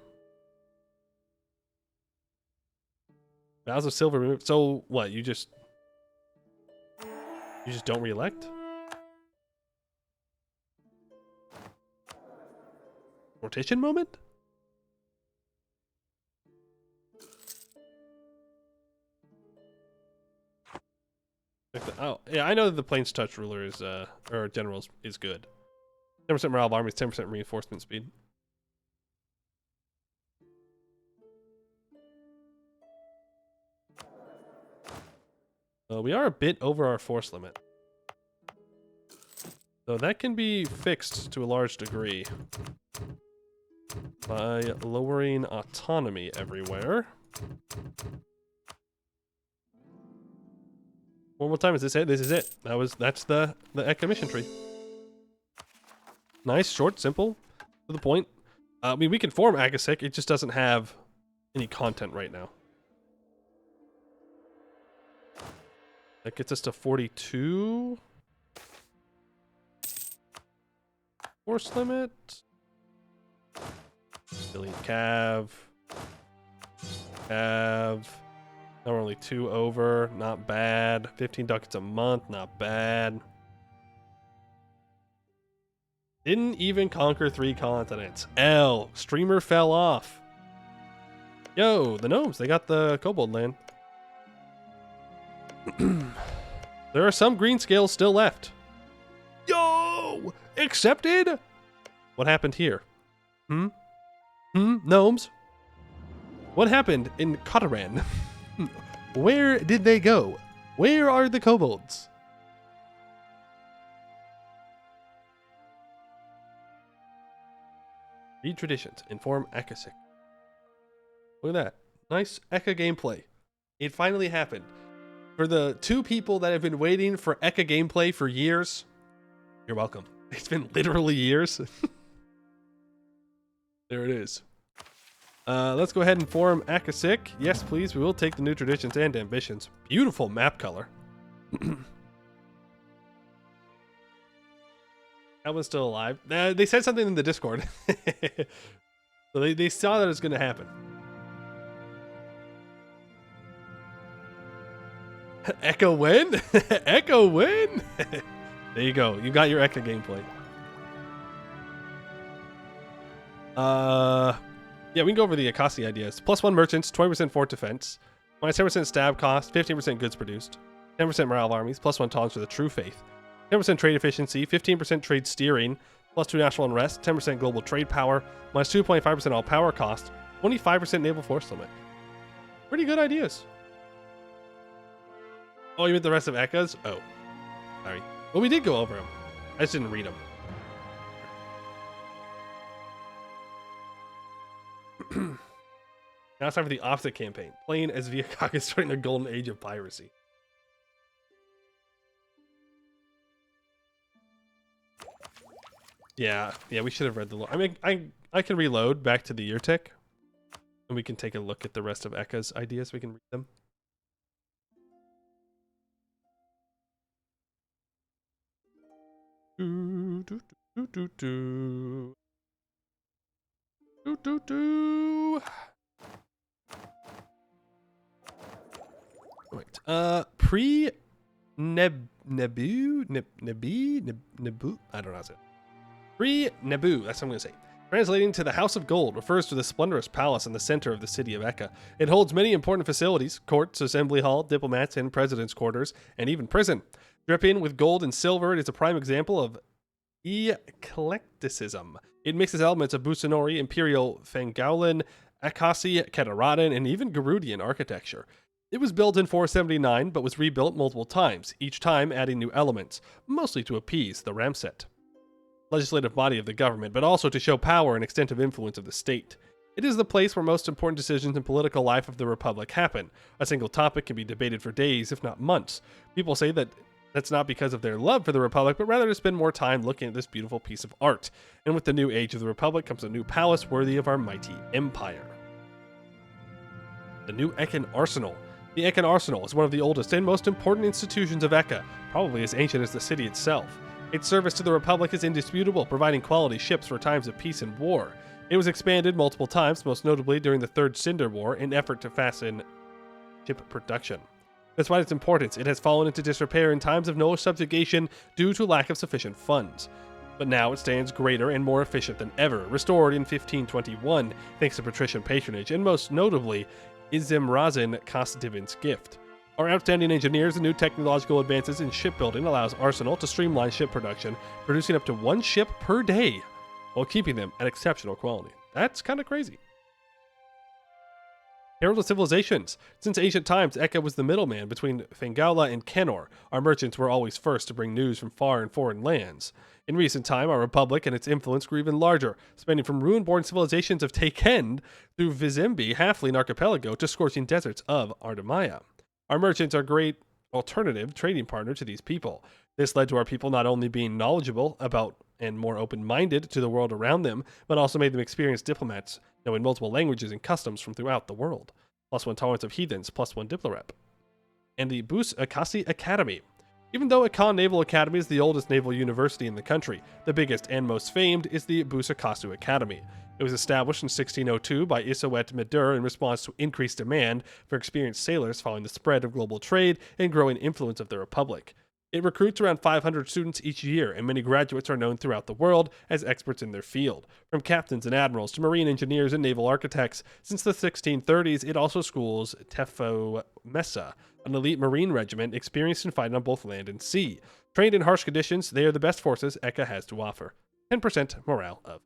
Vows of Silver removed. So what? You just You just don't re-elect? Rotation moment? Oh, yeah, I know that the Plains Touch ruler is, or general is good. 10% morale of armies, 10% reinforcement speed. We are a bit over our force limit. So that can be fixed to a large degree by lowering autonomy everywhere. One more time, is this it? This is it. That's the Ekha mission tree. Nice, short, simple, to the point. I mean, we can form Akasik, it just doesn't have any content right now. That gets us to 42. Force limit. Delete Cav. Cav. Now we're only 2 over. Not bad. 15 ducats a month. Not bad. Didn't even conquer 3 continents. L. Streamer fell off. Yo, the gnomes. They got the kobold land. There are some green scales still left. Yo! Accepted? What happened here? Gnomes? What happened in Kotaran? Where did they go? Where are the kobolds? Read traditions. Inform Akasik. Look at that. Nice Ekha gameplay. It finally happened. For the 2 people that have been waiting for Ekha gameplay for years, you're welcome. It's been literally years. There it is. Let's go ahead and form Akasik. Yes, please. We will take the new traditions and ambitions. Beautiful map color. That one's still alive. They said something in the Discord. So they saw that it's going to happen. Echo win? Echo win? There you go. You got your Ekha gameplay. Yeah, we can go over the Akasi ideas. +1 merchants, 20% fort defense, -10% stab cost, 15% goods produced, 10% morale of armies, +1 tolerance for the true faith, 10% trade efficiency, 15% trade steering, +2 national unrest, 10% global trade power, -2.5% all power cost, 25% naval force limit. Pretty good ideas. Oh, you meant the rest of Ekha's? Oh, sorry. Well, we did go over them. I just didn't read them. Now it's time for the opposite campaign. Playing as Viacacus during the golden age of piracy. Yeah, we should have read the lore. I mean, I can reload back to the year tick, and we can take a look at the rest of Ekha's ideas. We can read them. Right. Pre Nebu. I don't know how to say it. Pre Nebu. That's what I'm gonna say. Translating to the House of Gold refers to the splendorous palace in the center of the city of Ekha. It holds many important facilities: courts, assembly hall, diplomats, and president's quarters, and even prison. Dripping with gold and silver, it is a prime example of eclecticism. It mixes elements of Busanori, Imperial Fangaulan, Akasi, Ketaradan, and even Garudian architecture. It was built in 479, but was rebuilt multiple times, each time adding new elements, mostly to appease the Ramset, legislative body of the government, but also to show power and extent of influence of the state. It is the place where most important decisions in political life of the Republic happen. A single topic can be debated for days, if not months. People say that that's not because of their love for the Republic, but rather to spend more time looking at this beautiful piece of art. And with the new age of the Republic comes a new palace worthy of our mighty empire. The new Ekhan Arsenal. The Ekhan Arsenal is one of the oldest and most important institutions of Ekha, probably as ancient as the city itself. Its service to the Republic is indisputable, providing quality ships for times of peace and war. It was expanded multiple times, most notably during the Third Cinder War, in effort to fasten ship production. Despite its importance, it has fallen into disrepair in times of no subjugation due to lack of sufficient funds. But now it stands greater and more efficient than ever, restored in 1521 thanks to patrician patronage, and most notably, Izemrazin Kosdivin's gift. Our outstanding engineers and new technological advances in shipbuilding allows Arsenal to streamline ship production, producing up to 1 ship per day, while keeping them at exceptional quality. That's kind of crazy. Herald of Civilizations. Since ancient times, Ekha was the middleman between Fingala and Kenor. Our merchants were always first to bring news from far and foreign lands. In recent time, our republic and its influence grew even larger, spanning from ruin-born civilizations of Taken through Vizimbi, Halfling Archipelago, to scorching deserts of Ardamaya. Our merchants are a great alternative trading partner to these people. This led to our people not only being knowledgeable about and more open-minded to the world around them, but also made them experienced diplomats, knowing multiple languages and customs from throughout the world. +1 tolerance of heathens, +1 diplorep. And the Bus Akasi Academy. Even though Ekha Naval Academy is the oldest naval university in the country, the biggest and most famed is the Busakasu Academy. It was established in 1602 by Isowet Medur in response to increased demand for experienced sailors following the spread of global trade and growing influence of the Republic. It recruits around 500 students each year, and many graduates are known throughout the world as experts in their field. From captains and admirals to marine engineers and naval architects, since the 1630s, it also schools Tefo Mesa, an elite marine regiment experienced in fighting on both land and sea. Trained in harsh conditions, they are the best forces Ekha has to offer. 10% morale of.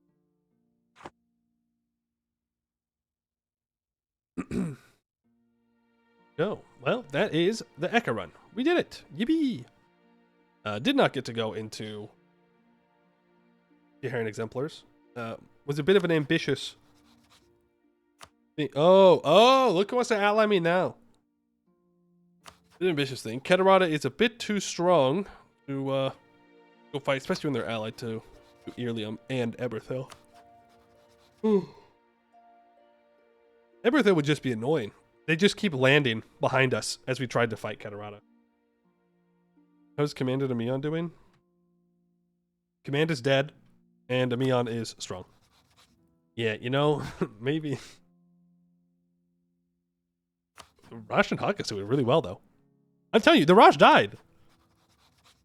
Oh, well, that is the Ekha run. We did it. Yippee! Did not get to go into the Heron Exemplars. Was a bit of an ambitious thing. Oh, look who wants to ally me now. An ambitious thing. Keterata is a bit too strong to go fight, especially when they're allied to Irlium and Eberthil. Eberthil would just be annoying. They just keep landing behind us as we tried to fight Keterata. How's Commander Amion doing? Command is dead, and Amion is strong. Yeah, you know, maybe. Raj and Hakas doing really well, though. I'm telling you, the Raj died.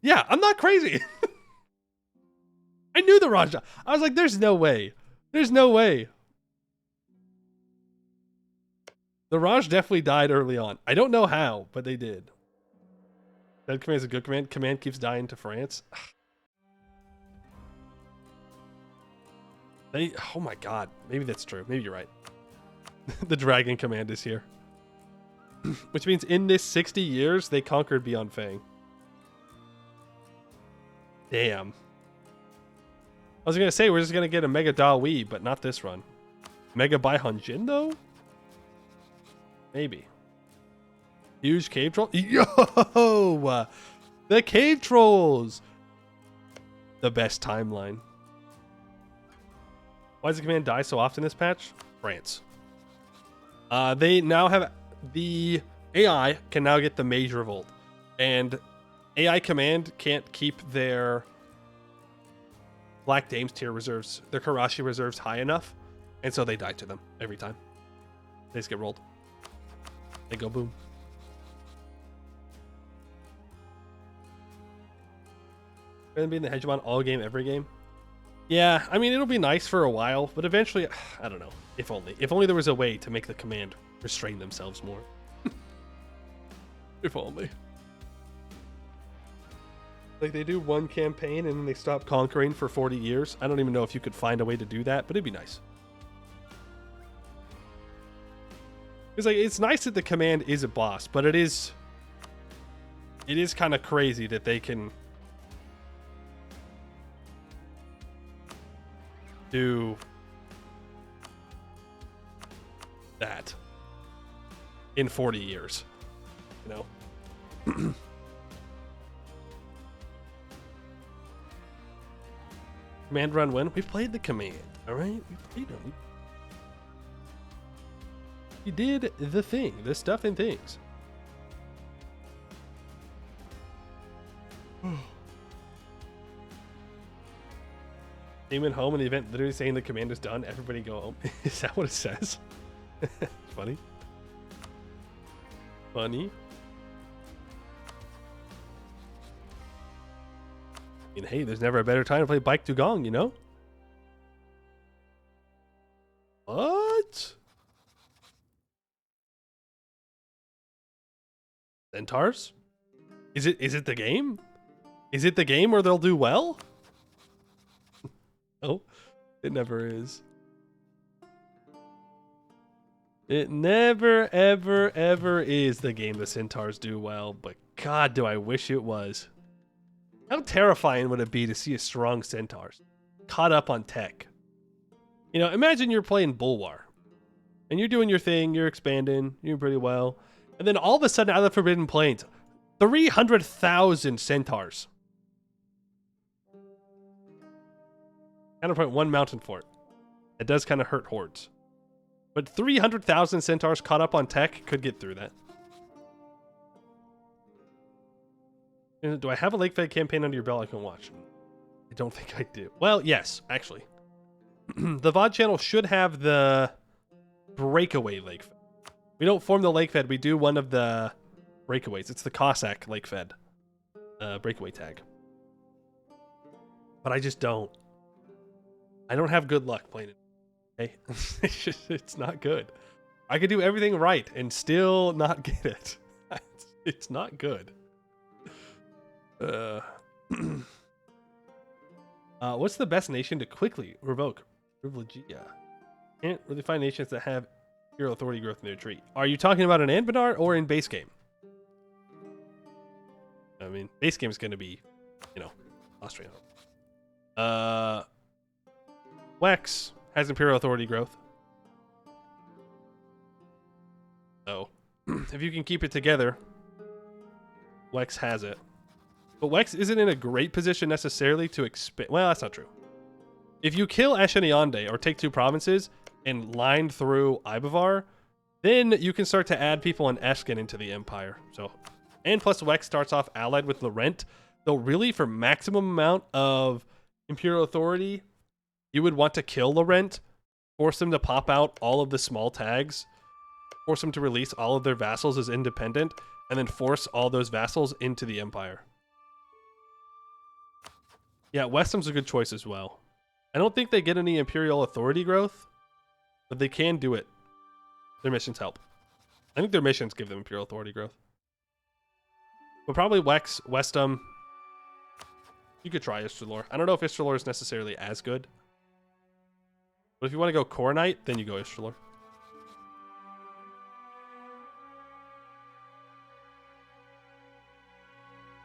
Yeah, I'm not crazy. I knew the Raj died. I was like, there's no way. There's no way. The Raj definitely died early on. I don't know how, but they did. That command is a good command. Command keeps dying to France. Oh my god. Maybe that's true. Maybe you're right. The dragon command is here. Which means in this 60 years, they conquered Beyond Fang. Damn. I was going to say, we're just going to get a Mega Da Wii, but not this run. Mega Bai Hanjin, though? Maybe. Huge cave troll. Yo! The cave trolls! The best timeline. Why does the command die so often this patch? France. They now have... The AI can now get the Mage Revolt. And AI command can't keep their Black Dames tier reserves, their Karashi reserves high enough. And so they die to them every time. They just get rolled. They go boom. Gonna be in the Hegemon all game, every game. Yeah, I mean, it'll be nice for a while, but eventually, I don't know. If only. If only there was a way to make the command restrain themselves more. If only. Like, they do one campaign and then they stop conquering for 40 years. I don't even know if you could find a way to do that, but it'd be nice. Because, like, it's nice that the command is a boss, but it is kind of crazy that they can do that in 40 years, you know. Command run when we played the command. All right, we played them. We did the thing, the stuff and things. Demon home in the event literally saying the command is done, everybody go home. Is that what it says? Funny. Funny. I mean, hey, there's never a better time to play Bike Dugong, you know? What? Centaurs? Is it the game? Is it the game where they'll do well? Oh, it never is. It never, ever, ever is the game the Centaurs do well, but God, do I wish it was. How terrifying would it be to see a strong Centaurs caught up on tech? You know, imagine you're playing Bulwar, and you're doing your thing, you're expanding, you're doing pretty well, and then all of a sudden out of the Forbidden Plains, 300,000 Centaurs. Counterpoint 1 mountain fort. It does kind of hurt hordes. But 300,000 Centaurs caught up on tech could get through that. Do I have a Lake Fed campaign under your belt I can watch? I don't think I do. Well, yes, actually. The VOD channel should have the breakaway Lake Fed. We don't form the Lake Fed, we do one of the breakaways. It's the Cossack Lake Fed breakaway tag. But I just don't. I don't have good luck playing it. Okay? It's not good. I could do everything right and still not get it. It's not good. What's the best nation to quickly revoke privilegia? Can't really find nations that have hero authority growth in their tree. Are you talking about an Anbennar or in base game? I mean, base game is going to be, you know, Austrian. Wex has imperial authority growth. So, if you can keep it together, Wex has it. But Wex isn't in a great position necessarily to expand. Well, that's not true. If you kill Asheniande or take 2 provinces and line through Ibavar, then you can start to add people in Esken into the empire. So, and plus Wex starts off allied with Laurent. Though really, for maximum amount of imperial authority, you would want to kill Laurent, force them to pop out all of the small tags, force them to release all of their vassals as independent, and then force all those vassals into the empire. Yeah, Westham's a good choice as well. I don't think they get any imperial authority growth, but they can do it. Their missions help. I think their missions give them imperial authority growth. But probably Wex, Westham. You could try Istralor. I don't know if Istralor is necessarily as good. But if you want to go Coronite, then you go Istralor.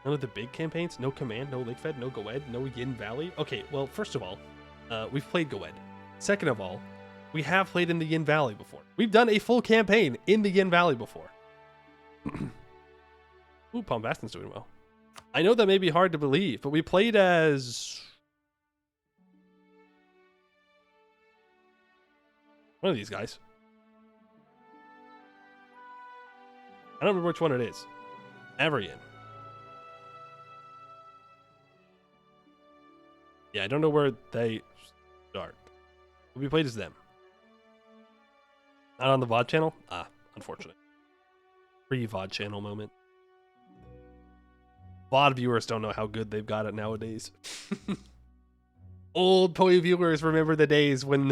None of the big campaigns? No Command, no Lake Fed, no Goed, no Yin Valley? Okay, well, first of all, we've played Goed. Second of all, we have played in the Yin Valley before. We've done a full campaign in the Yin Valley before. Ooh, Palmbaston's doing well. I know that may be hard to believe, but we played as one of these guys. I don't remember which one it is. Avarian. Yeah, I don't know where they start. We played as them. Not on the VOD channel? Ah, unfortunate. Pre-VOD channel moment. VOD viewers don't know how good they've got it nowadays. Old Poe viewers remember the days when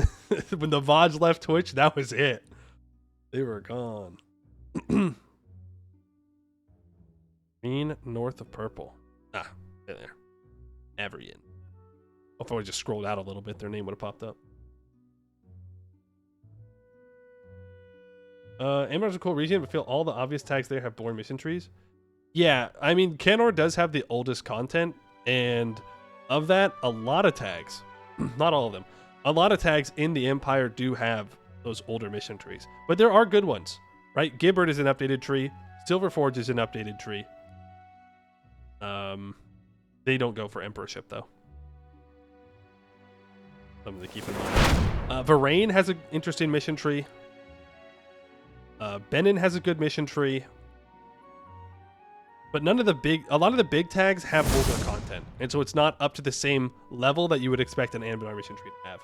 when the VODs left Twitch. That was it. They were gone. Green north of purple. Ah, there. Avarian. If I would just scrolled out a little bit, their name would have popped up. Ambennar's a cool region, but feel all the obvious tags there have boring mission trees. Yeah, I mean, Canor does have the oldest content, and of that, a lot of tags, not all of them, a lot of tags in the Empire do have those older mission trees. But there are good ones, right? Gibbard is an updated tree. Silverforge is an updated tree. They don't go for Emperorship, though. Something to keep in mind. Varane has an interesting mission tree. Benin has a good mission tree. But a lot of the big tags have older content. And so it's not up to the same level that you would expect an Anbennar mission tree to have.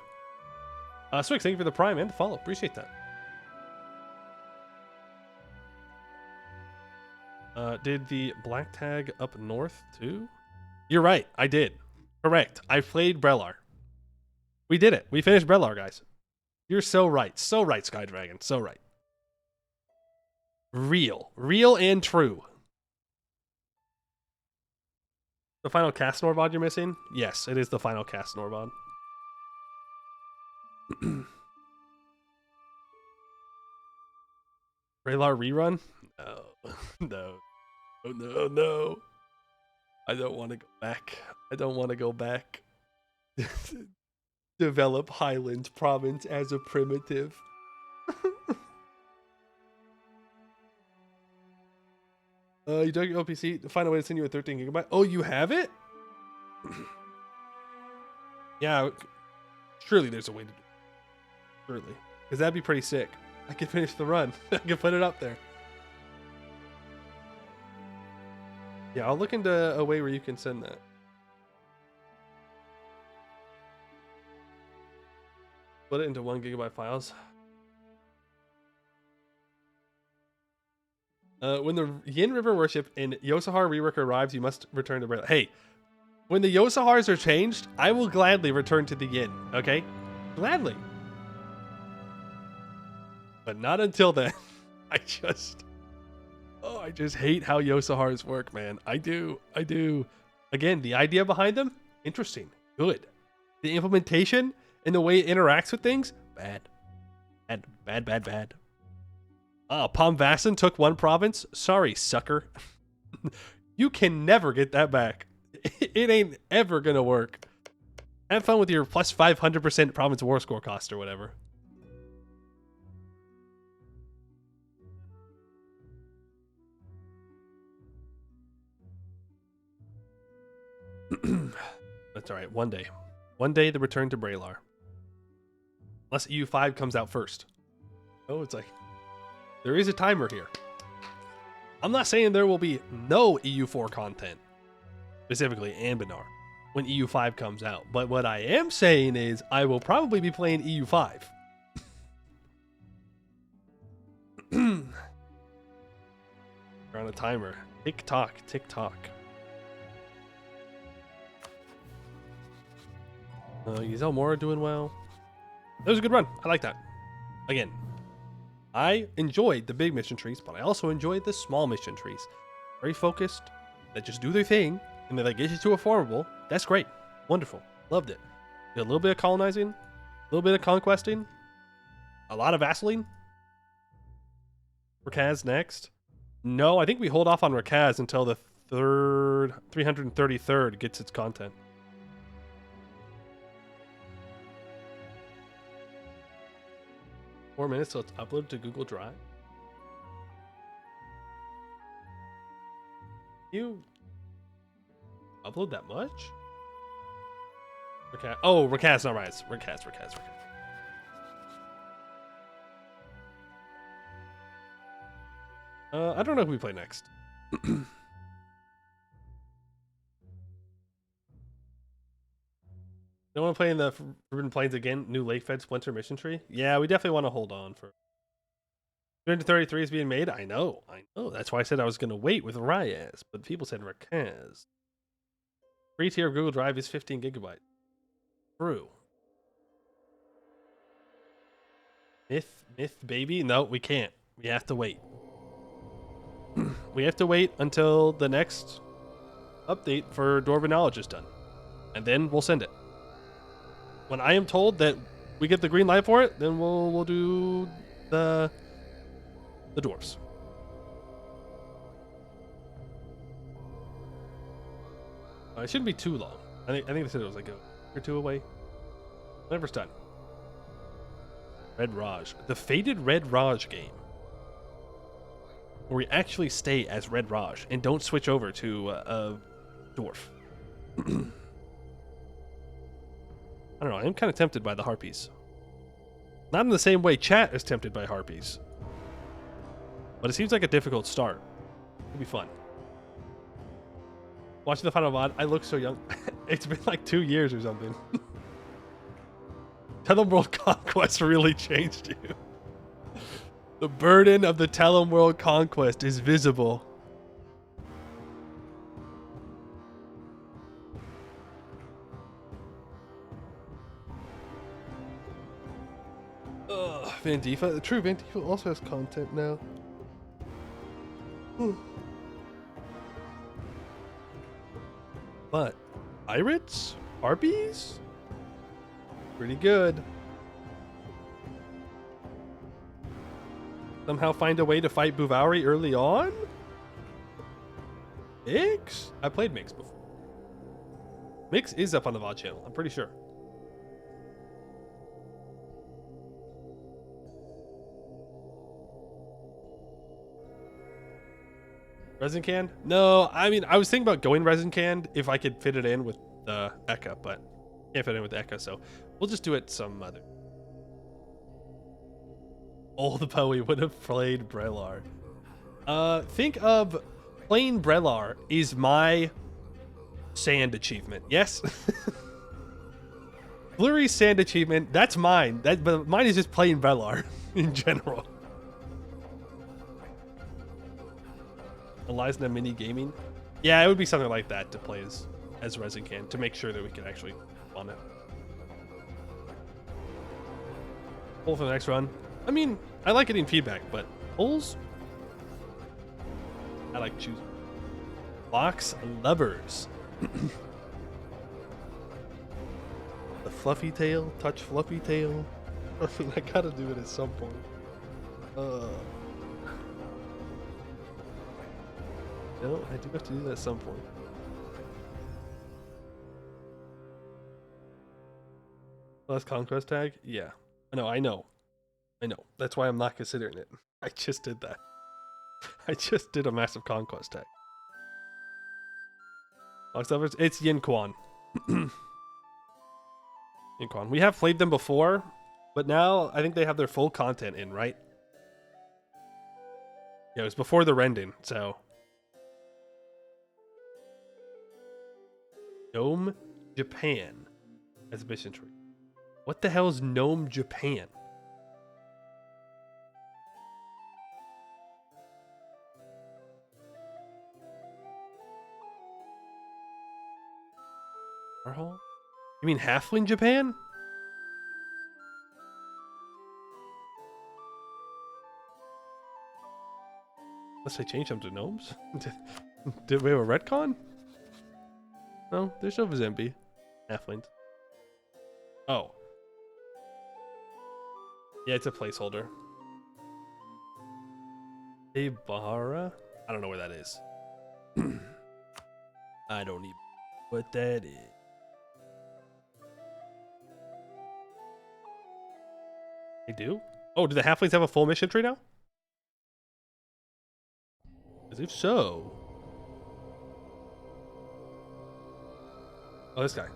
Swix, thank you for the prime and the follow. Appreciate that. Did the black tag up north too? You're right, I did. Correct. I played Brelar. We did it. We finished Brelar, guys. You're so right. So right, Sky Dragon. So right. Real. Real and true. The final cast Norbod you're missing? Yes, it is the final cast Norbod. Brelar rerun? No. No. Oh, no, no. I don't want to go back. I don't want to go back. Develop Highland Province as a primitive. You dug your OPC to find a way to send you a 13 gigabyte. Oh, you have it? Yeah, surely there's a way to do it. Surely. Because that'd be pretty sick. I could finish the run. I could put it up there. Yeah, I'll look into a way where you can send that. Put it into 1 gigabyte files. When the Yin River worship in Yosahar rework arrives, you must return to Brelar. Hey, when the Yosahars are changed, I will gladly return to the Yin, okay? Gladly. But not until then. I just hate how Yosahars work, man. I do. Again, the idea behind them, interesting, good. The implementation and the way it interacts with things, bad. Bad. Palm Vassin took 1 province. Sorry, sucker. You can never get that back. It ain't ever gonna work. Have fun with your plus 500% province war score cost or whatever. That's alright, one day. One day, the return to Brelar. Unless EU5 comes out first. Oh, it's like... There is a timer here. I'm not saying there will be no EU4 content, specifically Anbennar, when EU5 comes out. But what I am saying is I will probably be playing EU5. We're on a timer. Tick-tock, tick-tock. Giselle Mora doing well. That was a good run. I like that. Again, I enjoyed the big mission trees, but I also enjoyed the small mission trees. Very focused, that just do their thing, and that get you to a formable. That's great. Wonderful. Loved it. Did a little bit of colonizing, a little bit of conquesting, a lot of vassalining. Rakaz next. No, I think we hold off on Rakaz until the 333rd gets its content. Four minutes till it's uploaded to Google Drive. You upload that much? Rakaz. Oh, Rakaz, not right. It's Rakaz. I don't know who we play next. Don't want to play in the Forbidden Plains again? New Lake Fed Splinter Mission Tree? Yeah, we definitely want to hold on for... 333 is being made? I know. That's why I said I was going to wait with Ryaz, but people said Rakaz. Free tier of Google Drive is 15 gigabytes. True. Myth, baby? No, we can't. We have to wait. We have to wait until the next update for Dwarven Knowledge is done. And then we'll send it. When I am told that we get the green light for it, then we'll do the dwarves. It shouldn't be too long. I think they said it was like a week or two away. Whenever it's done. Red Raj. The Faded Red Raj game. Where we actually stay as Red Raj and don't switch over to a dwarf. I don't know, I am kind of tempted by the harpies. Not in the same way chat is tempted by harpies. But it seems like a difficult start. It'll be fun. Watching the final VOD, I look so young. It's been like 2 years or something. Telum World Conquest really changed you. The burden of the Telum World Conquest is visible. Van Difa. True, Van Difa also has content now. But pirates? Harpies? Pretty good. Somehow find a way to fight Buvauri early on? Mix? I played Mix before. Mix is up on the VOD channel, I'm pretty sure. Resin can? No, I mean, I was thinking about going resin canned if I could fit it in with the Ekha, but can't fit it in with the Ekha, so we'll just do it some other. All the Bowie would have played Brelar. Think of playing Brelar is my sand achievement. Yes? Flurry's sand achievement, that's mine. But mine is just playing Brelar in general. Eliza mini gaming? Yeah, it would be something like that to play as Resin can to make sure that we can actually run it. Pull for the next run. I mean, I like getting feedback, but pulls? I like choosing. Box lovers. The fluffy tail, touch fluffy tail. I mean, I gotta do it at some point. No, I do have to do that at some point. Last conquest tag? Yeah. I know. That's why I'm not considering it. I just did that. I just did a massive conquest tag. Box lovers? It's Yin Quan. Yin Quan. We have played them before, but now I think they have their full content in, right? Yeah, it was before the rending, so. Gnome Japan as a mission tree. What the hell is Gnome Japan? Warhol? You mean Halfling Japan? Unless I change them to gnomes? Did we have a retcon? No, there's no Vizembe. Halflings. Oh. Yeah, it's a placeholder. Hey, Bahara? I don't know where that is. I don't even know what that is. They do? Oh, do the halflings have a full mission tree now? As if so. Oh, this guy.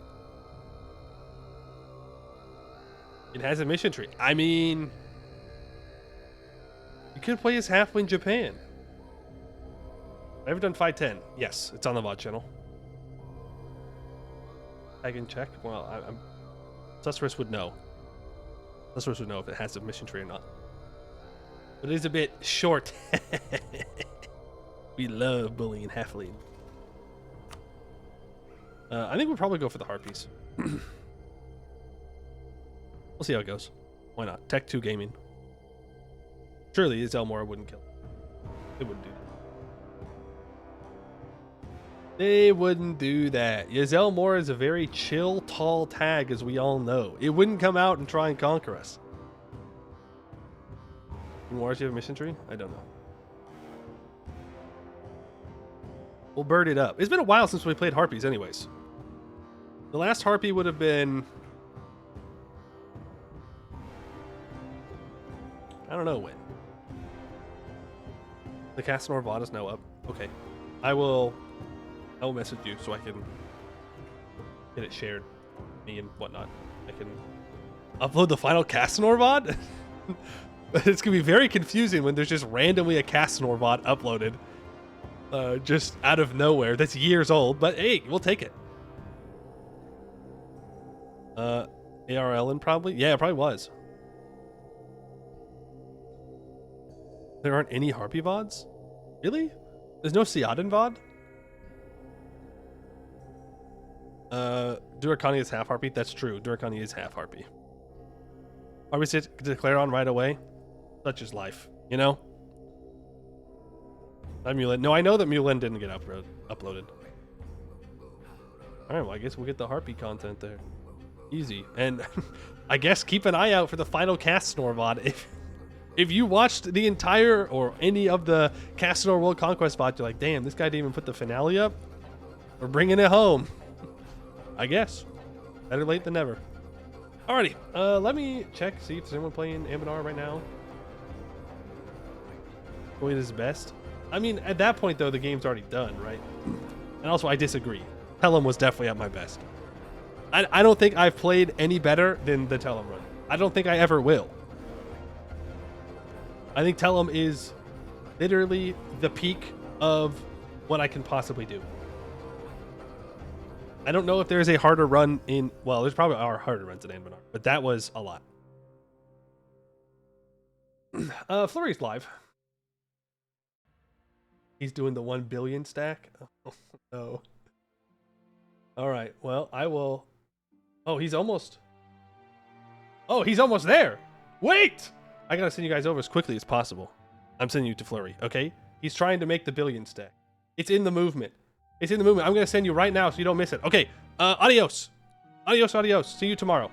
It has a mission tree. I mean, you could play as halfling Japan. I've ever done 510. Yes, it's on the VOD channel. I can check. Well, I'm Sussurus would know. Sussurus would know if it has a mission tree or not. But it is a bit short. We love bullying halfling. I think we'll probably go for the harpies. We'll see how it goes. Why not? Tech 2 gaming. Surely Zelmora wouldn't kill. They wouldn't do that. They wouldn't do that. Zelmora is a very chill, tall tag, as we all know. It wouldn't come out and try and conquer us. Wars, you have a mission tree? I don't know. We'll bird it up. It's been a while since we played harpies anyways. The last harpy would have been... I don't know when. The Casanor VOD is now up. Okay. I will message you so I can get it shared. Me and whatnot. I can upload the final Casanor VOD? It's going to be very confusing when there's just randomly a Casanor VOD uploaded. Just out of nowhere. That's years old, but hey, we'll take it. ARLN probably? Yeah, it probably was. There aren't any Harpy VODs? Really? There's no Seadin VOD? Durakani is half Harpy? That's true. Durakani is half Harpy. Are we to declare on right away? Such is life, you know? Not Mulin. No, I know that Mulin didn't get uploaded. Alright, well, I guess we'll get the heartbeat content there. Easy. And I guess keep an eye out for the final cast snore VOD. If you watched the entire or any of the Cast Snore World Conquest VOD, you're like, damn, this guy didn't even put the finale up. We're bringing it home. I guess. Better late than never. Alrighty, let me check, see if there's anyone playing Anbennar right now. Doing his best. I mean, at that point, though, the game's already done, right? And also, I disagree. Tellum was definitely at my best. I don't think I've played any better than the Tellum run. I don't think I ever will. I think Tellum is literally the peak of what I can possibly do. I don't know if there's a harder run in... Well, there's probably are harder runs in Anbennar, but that was a lot. Flurry's live. He's doing the 1 billion stack. Oh, no. All right. Well, I will... Oh, he's almost... Oh, he's almost there. Wait! I gotta send you guys over as quickly as possible. I'm sending you to Flurry, okay? He's trying to make the billion stack. It's in the movement. It's in the movement. I'm gonna send you right now so you don't miss it. Okay, adios. Adios, adios. See you tomorrow.